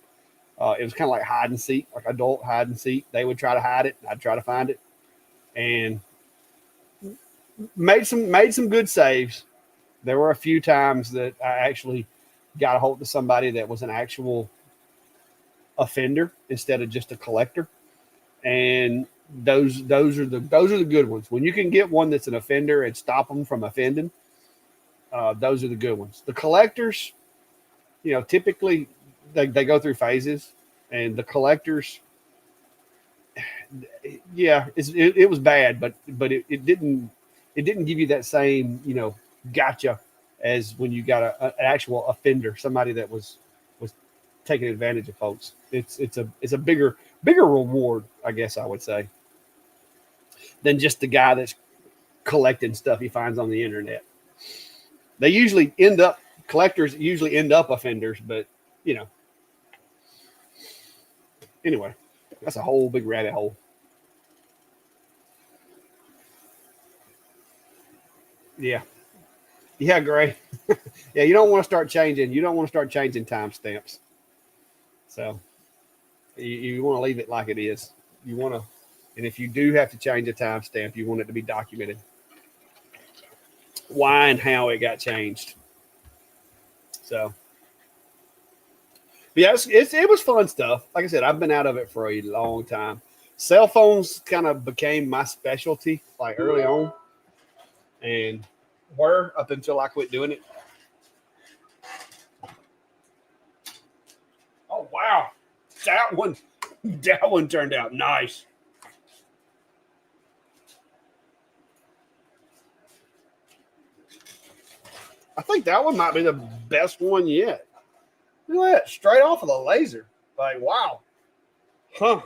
It was kind of like hide and seek, like adult hide and seek. They would try to hide it. I'd try to find it, and made some good saves. There were a few times that I actually got a hold of somebody that was an actual offender instead of just a collector, and those are the good ones. When you can get one that's an offender and stop them from offending, those are the good ones. The collectors, typically. They go through phases, and the collectors, yeah, it was bad, but it didn't give you that same gotcha as when you got an actual offender, somebody that was taking advantage of folks. It's a bigger reward, I guess I would say, than just the guy that's collecting stuff he finds on the internet. Collectors usually end up offenders, but anyway, that's a whole big rabbit hole. Yeah, Gray. Yeah, you don't want to start changing. You don't want to start changing timestamps. So you want to leave it like it is. You want to, and if you do have to change a timestamp, you want it to be documented. Why and how it got changed. So. Yeah, it was fun stuff. Like I said, I've been out of it for a long time. Cell phones kind of became my specialty like early on, and were up until I quit doing it. Oh wow, that one turned out nice. I think that one might be the best one yet. Look at that, straight off of the laser. Like, wow. Huh.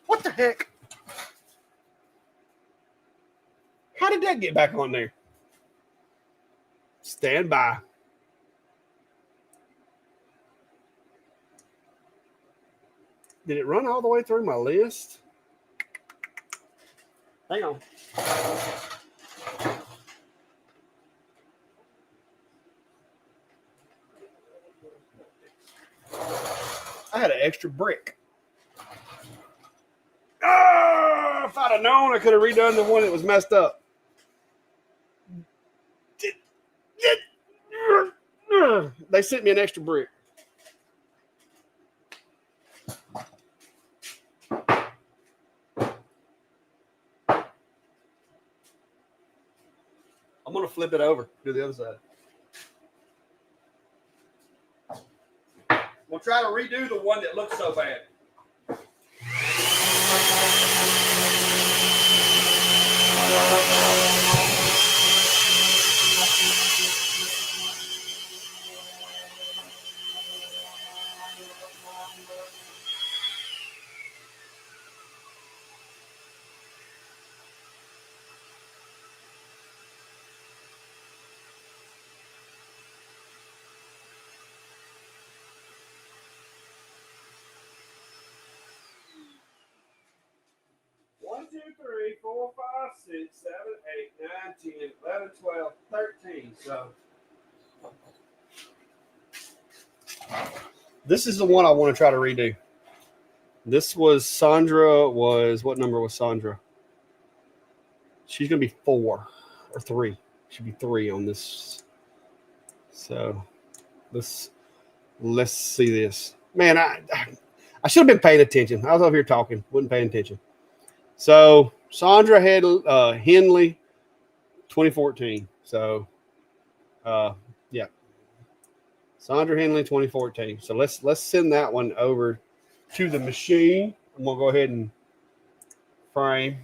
What the heck? How did that get back on there? Stand by. Did it run all the way through my list? Hang on. I had an extra brick. Oh, if I'd have known, I could have redone the one that was messed up. They sent me an extra brick. I'm going to flip it over to the other side. We'll try to redo the one that looks so bad. One, 2, 3, 4, 5, 6, 7, 8, 9, 10, 11, 12, 13. So this is the one I want to try to redo. This was Sandra what number was Sandra? She's going to be 4 or 3. Should be 3 on this. So let's see this. Man, I should have been paying attention. I was over here talking, wasn't paying attention. So Sandra had Henley 2014. So yeah. Sandra Henley 2014. So let's send that one over to the machine. I'm gonna go ahead and frame.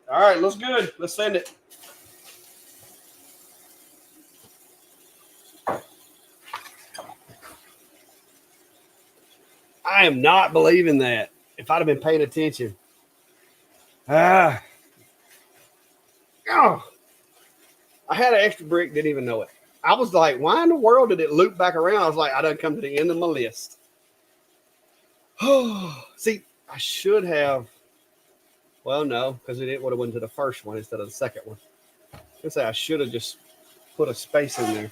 All right, looks good. Let's send it. I am not believing that. If I'd have been paying attention. Oh, I had an extra brick, didn't even know it. I was like, why in the world did it loop back around? I was like, I done come to the end of my list. Oh, see, I should have. Well, no, because it would have went to the first one instead of the second one. I was gonna say I should have just put a space in there.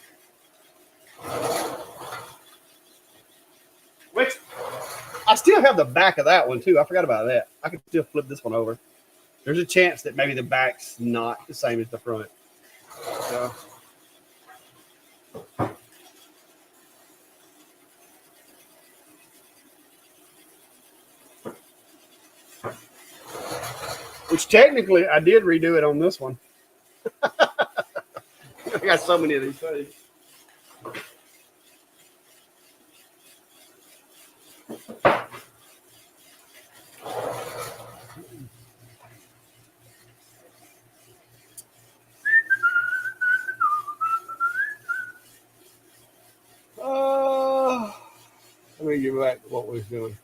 Which I still have the back of that one too. I forgot about that. I could still flip this one over. There's a chance that maybe the back's not the same as the front. So. Which technically I did redo it on this one. I got so many of these things. Let me get back to what we was doing.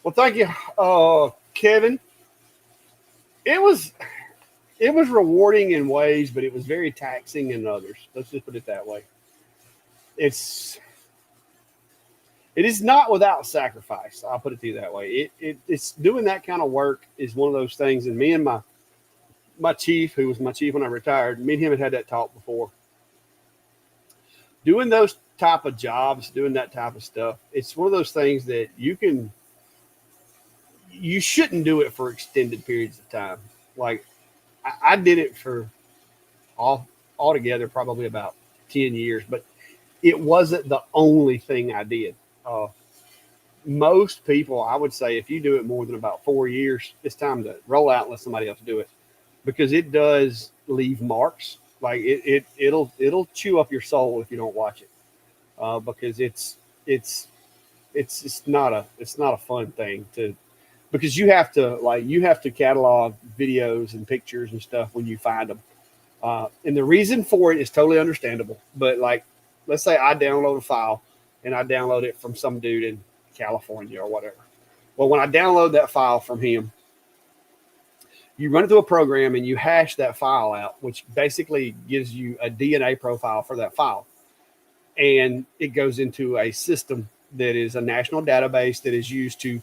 Well, thank you, Kevin. It was rewarding in ways, but it was very taxing in others. Let's just put it that way. It is not without sacrifice. I'll put it to you that way. It's doing that kind of work is one of those things. And me and my chief, who was my chief when I retired, me and him had that talk before. Doing those type of jobs, doing that type of stuff, it's one of those things that you shouldn't do it for extended periods of time. Like I did it for altogether probably about 10 years, but it wasn't the only thing I did. Most people, I would say, if you do it more than about 4 years, it's time to roll out and let somebody else do it, because it does leave marks. Like it'll chew up your soul if you don't watch it, because it's not a fun thing to. Because you have to catalog videos and pictures and stuff when you find them. And the reason for it is totally understandable. But like, let's say I download a file and I download it from some dude in California or whatever. Well, when I download that file from him, you run it through a program and you hash that file out, which basically gives you a DNA profile for that file. And it goes into a system that is a national database that is used to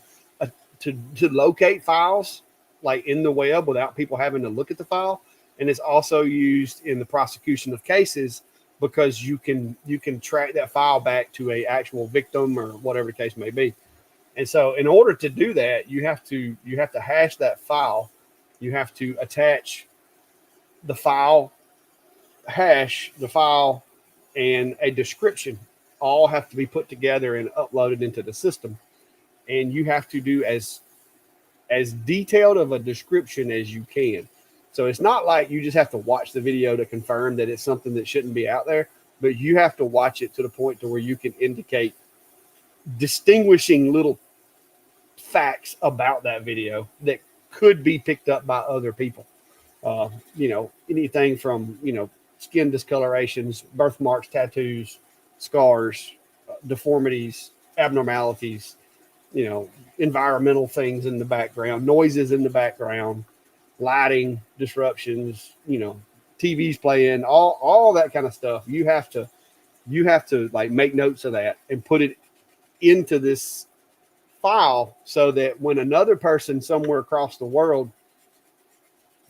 locate files like in the web without people having to look at the file. And it's also used in the prosecution of cases because you can track that file back to a actual victim or whatever the case may be. And so in order to do that, you have to hash that file. You have to attach the file hash, the file, and a description all have to be put together and uploaded into the system. And you have to do as as detailed of a description as you can. So it's not like you just have to watch the video to confirm that it's something that shouldn't be out there, but you have to watch it to the point to where you can indicate distinguishing little facts about that video that could be picked up by other people. You know, anything from, you know, skin discolorations, birthmarks, tattoos, scars, deformities, abnormalities, you know, environmental things in the background, noises in the background, lighting disruptions, you know, TVs playing, all that kind of stuff. You have to like make notes of that and put it into this file so that when another person somewhere across the world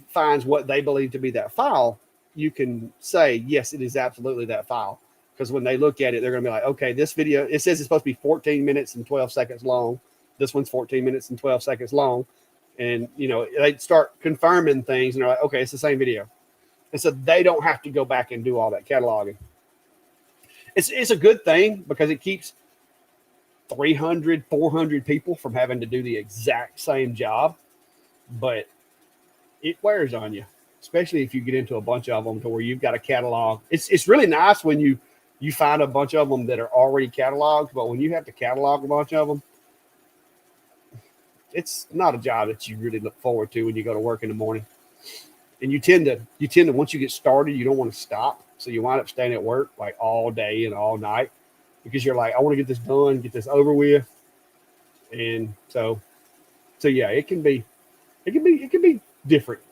finds what they believe to be that file, you can say, yes, it is absolutely that file. Because when they look at it, they're going to be like, okay, this video, it says it's supposed to be 14 minutes and 12 seconds long. This one's 14 minutes and 12 seconds long. And, you know, they start confirming things and they're like, okay, it's the same video. And so they don't have to go back and do all that cataloging. It's a good thing because it keeps 300, 400 people from having to do the exact same job. But it wears on you, especially if you get into a bunch of them to where you've got a catalog. It's really nice when you find a bunch of them that are already cataloged, but when you have to catalog a bunch of them, it's not a job that you really look forward to when you go to work in the morning. And you tend to once you get started, you don't want to stop. So you wind up staying at work like all day and all night because you're like, I want to get this done, get this over with. And so yeah, it can be different.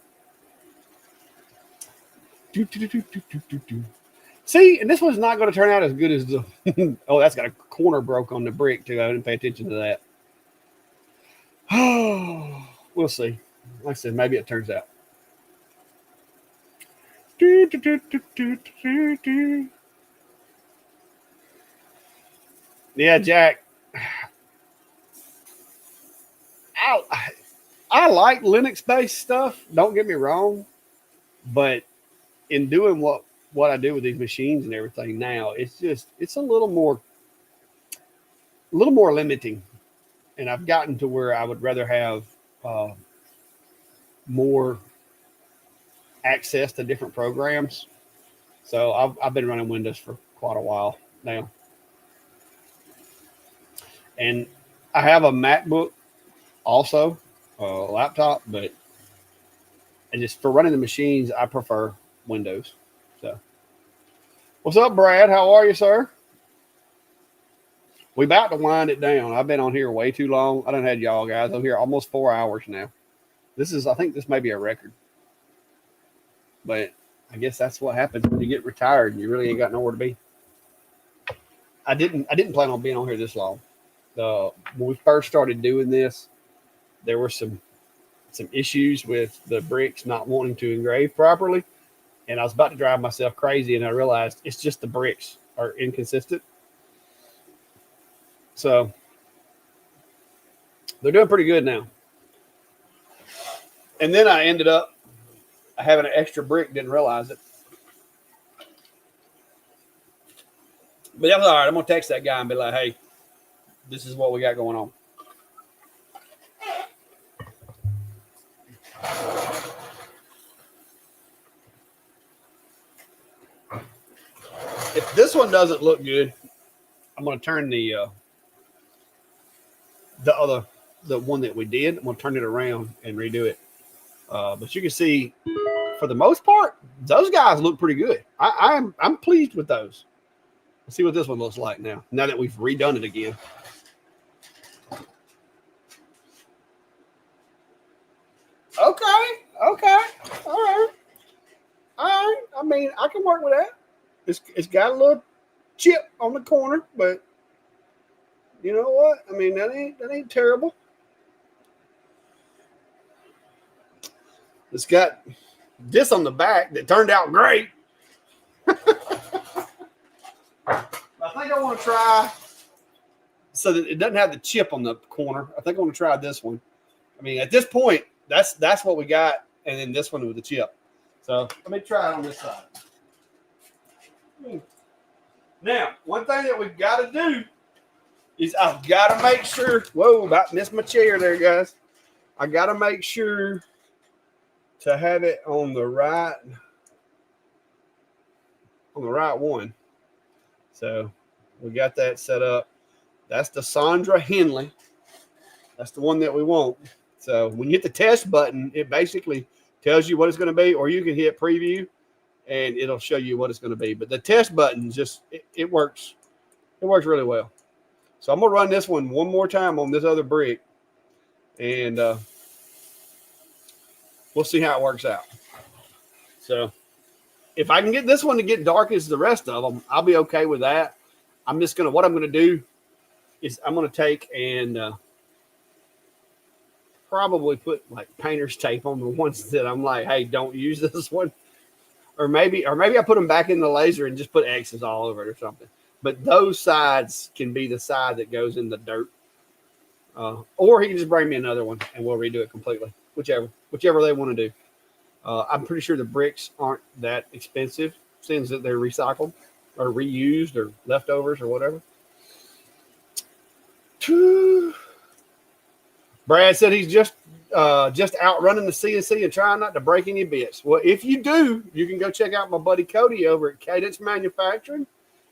See, and this one's not going to turn out as good as the oh, that's got a corner broke on the brick too. I didn't pay attention to that. Oh, we'll see. Like I said, maybe it turns out. Yeah, Jack. I like Linux-based stuff. Don't get me wrong, but in doing what I do with these machines and everything now, it's a little more limiting. And I've gotten to where I would rather have more access to different programs. So I've been running Windows for quite a while now. And I have a MacBook also, a laptop, but and just for running the machines, I prefer Windows. So what's up, Brad? How are you, sir? We about to wind it down. I've been on here way too long. I done had y'all guys on here almost 4 hours now. I think this may be a record. But I guess that's what happens when you get retired and you really ain't got nowhere to be. I didn't plan on being on here this long. When we first started doing this, there were some issues with the bricks not wanting to engrave properly. And I was about to drive myself crazy, and I realized it's just the bricks are inconsistent. So they're doing pretty good now. And then I ended up having an extra brick, didn't realize it. But that's all right. I'm going to text that guy and be like, hey, this is what we got going on. If this one doesn't look good, I'm going to turn the one that we did. I'm going to turn it around and redo it. But you can see, for the most part, those guys look pretty good. I'm pleased with those. Let's see what this one looks like now that we've redone it again. Okay. All right. I mean, I can work with that. It's got a little chip on the corner, but you know what? I mean, that ain't terrible. It's got this on the back that turned out great. I think I want to try so that it doesn't have the chip on the corner. I think I want to try this one. I mean, at this point, that's what we got, and then this one with the chip. So let me try it on this side. Now, one thing that we've got to do is I've got to make sure. Whoa, about missed my chair there, guys. I got to make sure to have it on the right one. So we got that set up. That's the Sandra Henley. That's the one that we want. So when you hit the test button, it basically tells you what it's going to be, or you can hit preview and it'll show you what it's going to be. But the test button just, it works. It works really well. So I'm going to run this one more time on this other brick, and we'll see how it works out. So if I can get this one to get dark as the rest of them, I'll be okay with that. What I'm going to do is I'm going to take and probably put like painter's tape on the ones that I'm like, hey, don't use this one. Or maybe I put them back in the laser and just put X's all over it or something. But those sides can be the side that goes in the dirt. Or he can just bring me another one and we'll redo it completely. Whichever they want to do. I'm pretty sure the bricks aren't that expensive since that they're recycled or reused or leftovers or whatever. Brad said he's just out running the CNC and trying not to break any bits. Well, if you do, you can go check out my buddy Cody over at Cadence Manufacturing.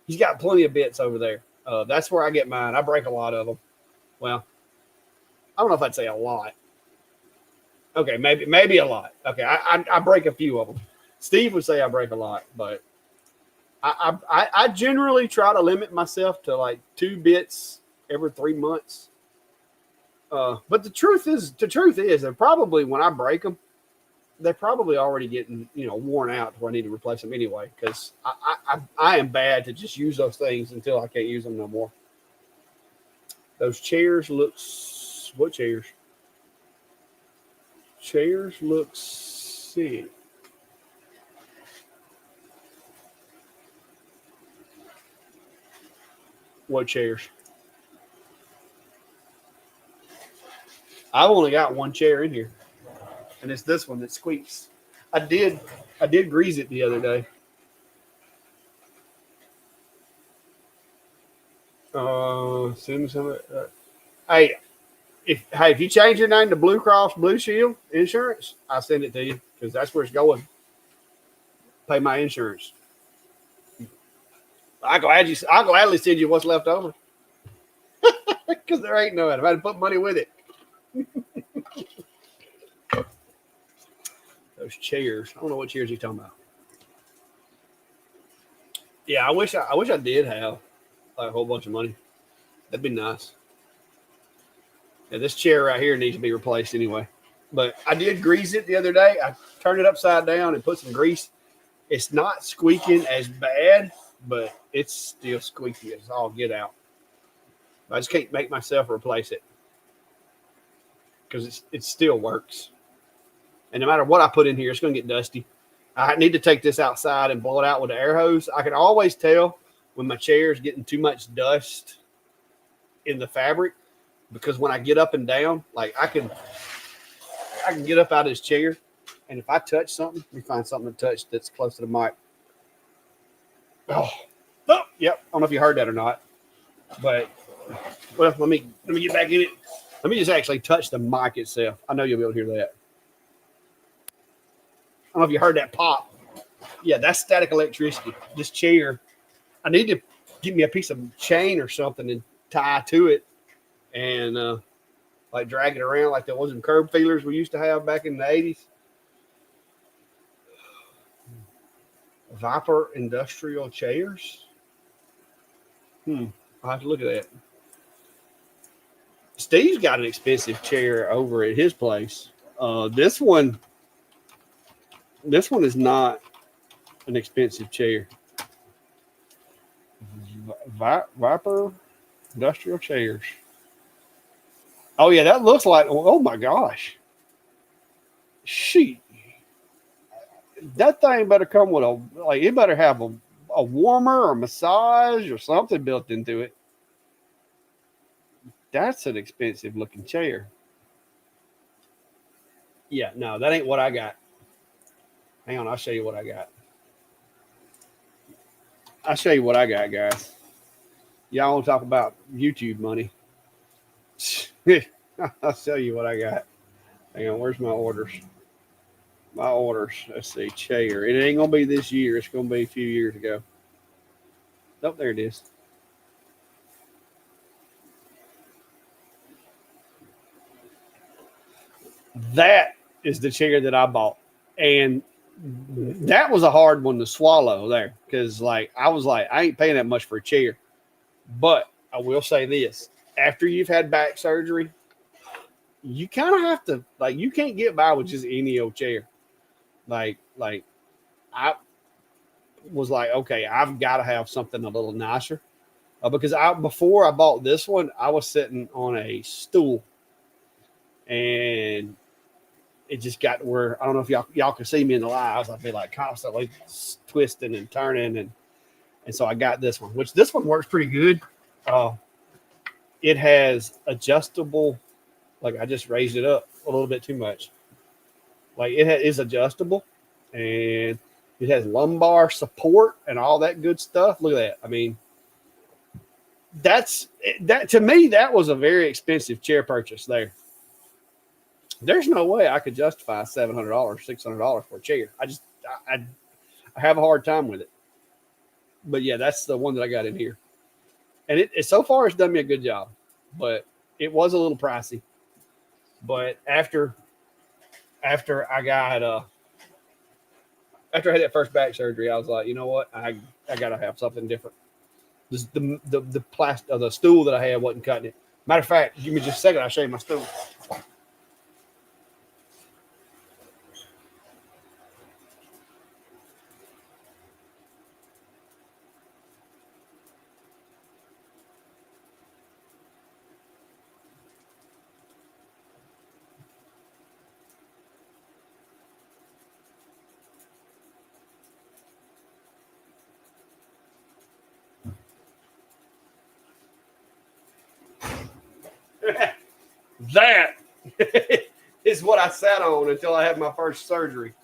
He's got plenty of bits over there. That's where I get mine. I break a lot of them. Well, I don't know if I'd say a lot. Okay, maybe a lot. Okay, I break a few of them. Steve would say I break a lot, but I generally try to limit myself to like 2 bits every 3 months. But the truth is, they're probably, when I break them, they're probably already getting, worn out where I need to replace them anyway. Because I am bad to just use those things until I can't use them no more. Those chairs looks, what chairs? Chairs look sick. What chairs? I've only got one chair in here, and it's this one that squeaks. I did grease it the other day. Hey, if you change your name to Blue Cross Blue Shield Insurance, I'll send it to you because that's where it's going. Pay my insurance. I'll gladly send you what's left over because there ain't no. I've had to put money with it. Those chairs. I don't know what chairs you're talking about. Yeah, I wish I did have like a whole bunch of money. That'd be nice. Yeah, this chair right here needs to be replaced anyway. But I did grease it the other day. I turned it upside down and put some grease. It's not squeaking as bad, but it's still squeaky as all get out. I just can't make myself replace it because it still works. And no matter what I put in here, it's going to get dusty. I need to take this outside and blow it out with an air hose. I can always tell when my chair is getting too much dust in the fabric because when I get up and down, like I can get up out of this chair, and if I touch something, we find something to touch that's close to the mic. Oh, yep. I don't know if you heard that or not, but well, let me get back in it. Let me just actually touch the mic itself. I know you'll be able to hear that. I don't know if you heard that pop. Yeah, that's static electricity. This chair, I need to get me a piece of chain or something and tie to it and like drag it around like there wasn't curb feelers we used to have back in the 80s. Viper industrial chairs. I'll have to look at that. Steve's got an expensive chair over at his place. This one is not an expensive chair. Viper industrial chairs. Oh yeah, that looks like. Oh my gosh, sheet. That thing better come with it better have a warmer or massage or something built into it. That's an expensive looking chair. Yeah, no, that ain't what I got. Hang on, I'll show you what I got. I'll show you what I got, guys. Y'all want to talk about YouTube money? I'll show you what I got. Hang on, where's my orders? My orders. Let's see, chair. It ain't gonna be this year. It's gonna be a few years ago. Oh, there it is. That is the chair that I bought, and that was a hard one to swallow there because, like, I was like, I ain't paying that much for a chair. But I will say this: after you've had back surgery, you kind of have to, like, you can't get by with just any old chair. Like I was like, okay, I've got to have something a little nicer because before I bought this one, I was sitting on a stool, and it just got to where I don't know if y'all can see me in the lives. I'd be like constantly twisting and turning, and so I got this one, which this one works pretty good. It has adjustable. Like I just raised it up a little bit too much. Like it is adjustable, and it has lumbar support and all that good stuff. Look at that. I mean, that to me, that was a very expensive chair purchase there. There's no way I could justify $700, $600 for a chair. I have a hard time with it. But yeah, that's the one that I got in here, and it so far it's done me a good job. But it was a little pricey. But after I got after I had that first back surgery, I was like, you know what, I gotta have something different. This, the stool that I had wasn't cutting it. Matter of fact, give me just a second. I'll show you my stool. That is what I sat on until I had my first surgery.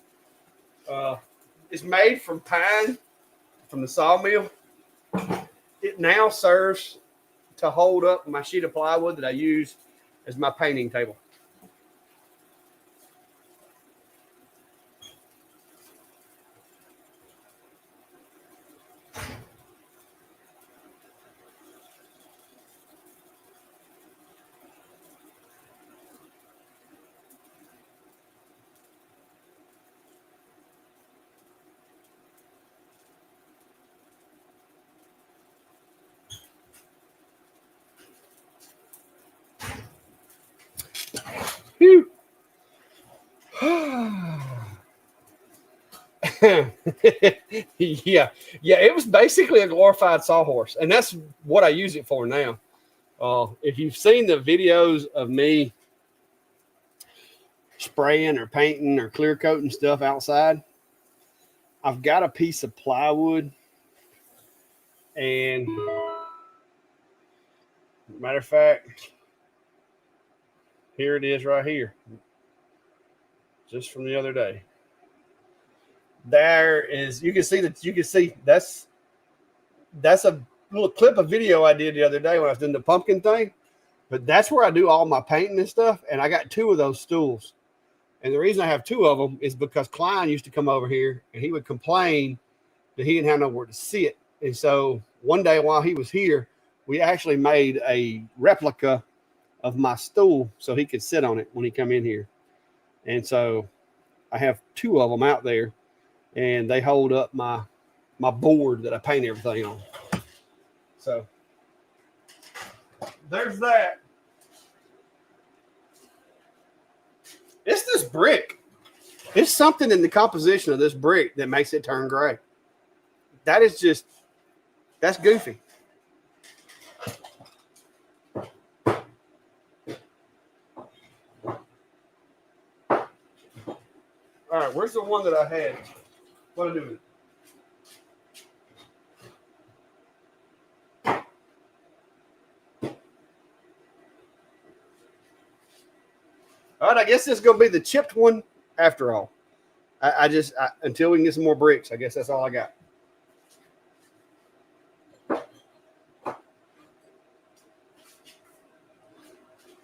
It's made from pine from the sawmill. It now serves to hold up my sheet of plywood that I use as my painting table. Whew. yeah, it was basically a glorified sawhorse, and that's what I use it for now. If you've seen the videos of me spraying or painting or clear coating stuff outside, I've got a piece of plywood, and matter of fact, here it is right here, just from the other day. There is, you can see that's a little clip of video I did the other day when I was doing the pumpkin thing. But that's where I do all my painting and stuff. And I got 2 of those stools. And the reason I have 2 of them is because Klein used to come over here and he would complain that he didn't have nowhere to sit. And so one day while he was here, we actually made a replica of my stool so he could sit on it when he come in here. And so I have 2 of them out there, and they hold up my board that I paint everything on. So there's that. It's this brick. It's something in the composition of this brick that makes it turn gray. That's goofy. All right, where's the one that I had? What do I do with it? All right, I guess this is going to be the chipped one after all. Until we can get some more bricks, I guess that's all I got.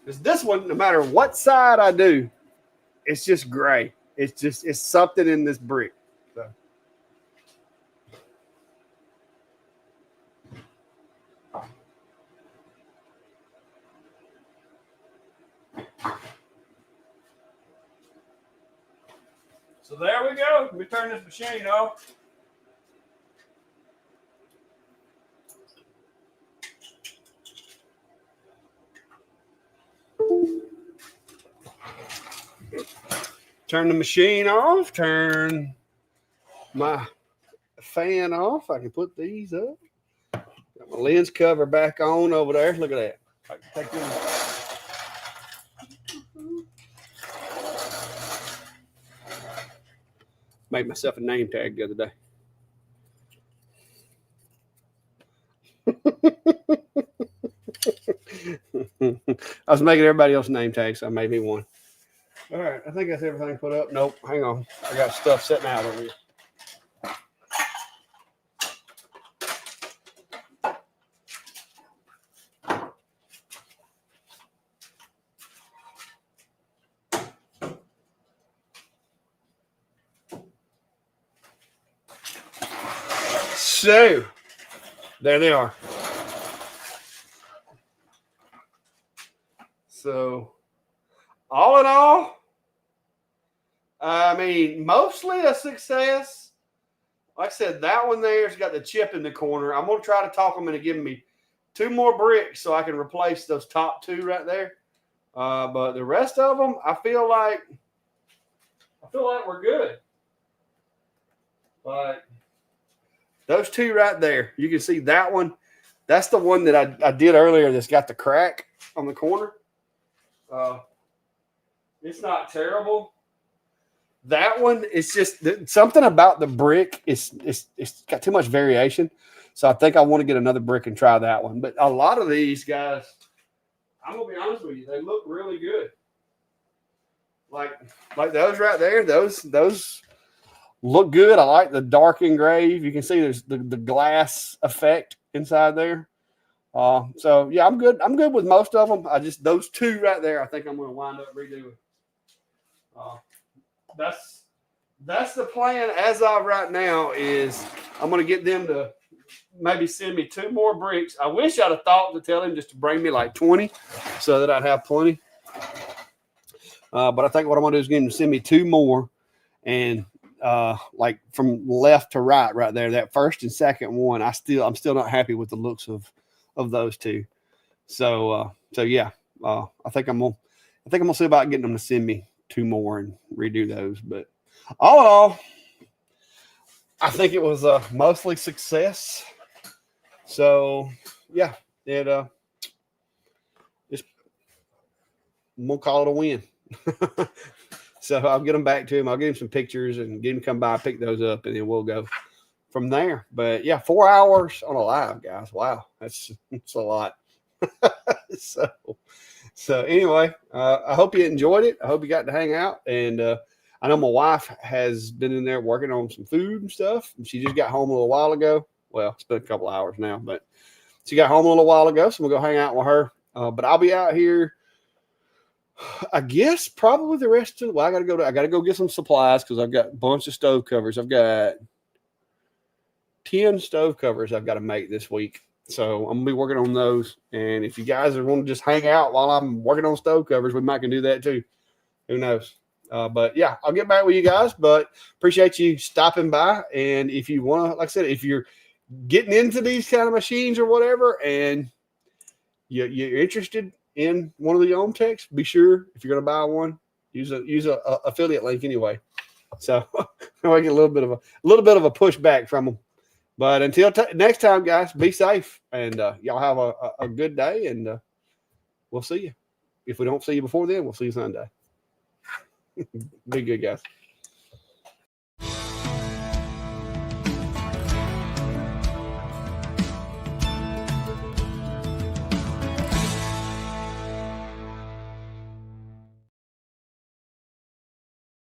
Because this one, no matter what side I do, it's just gray. It's something in this brick. So. So there we go. Let me turn this machine off. Turn the machine off. Turn my fan off. I can put these up. Got my lens cover back on over there. Look at that. I can take them. Made myself a name tag the other day. I was making everybody else name tags, so I made me one. All right, I think that's everything put up. Nope, hang on. I got stuff sitting out over here. So, there they are. So, all in all, I mean, mostly a success. Like I said, that one there's got the chip in the corner. I'm going to try to talk them into giving me 2 more bricks so I can replace those top 2 right there. But the rest of them, I feel like we're good. Like those 2 right there, you can see that one. That's the one that I did earlier that's got the crack on the corner. It's not terrible. That one, it's just something about the brick. It's got too much variation. So I think I want to get another brick and try that one. But a lot of these guys, I'm going to be honest with you, they look really good. Like those right there, those look good. I like the dark engraved. You can see there's the glass effect inside there. So yeah, I'm good. I'm good with most of them. I just, those 2 right there, I think I'm going to wind up redoing. That's the plan as of right now. Is I'm going to get them to maybe send me 2 more bricks. I wish I'd have thought to tell him just to bring me like 20 so that I'd have plenty. But I think what I'm going to do is get him to send me 2 more, and like from left to right there, that first and second one, I'm still not happy with the looks of those 2. So yeah, I think I'm gonna see about getting them to send me 2 more and redo those. But all in all, I think it was a mostly success. So yeah, I'm gonna call it a win. So I'll get them back to him. I'll get him some pictures and get him to come by, pick those up, and then we'll go from there. But yeah, 4 hours on a live, guys. Wow, that's a lot. So anyway, I hope you enjoyed it. I hope you got to hang out. And I know my wife has been in there working on some food and stuff. And she just got home a little while ago. Well, it's been a couple hours now, but she got home a little while ago, so we'll go hang out with her. But I'll be out here, I guess, probably the rest of. Well, I gotta go get some supplies because I've got a bunch of stove covers. I've got 10 stove covers I've got to make this week. So I'm gonna be working on those. And if you guys want to just hang out while I'm working on stove covers, we might can do that too. Who knows? But yeah, I'll get back with you guys. But appreciate you stopping by. And if you want to, like I said, if you're getting into these kind of machines or whatever, and you're interested in one of the Omtechs, be sure if you're going to buy one, use a affiliate link anyway. So I get a little bit of a pushback from them. But until next time, guys, be safe, and y'all have a good day, and we'll see you. If we don't see you before then, we'll see you Sunday. Be good, guys.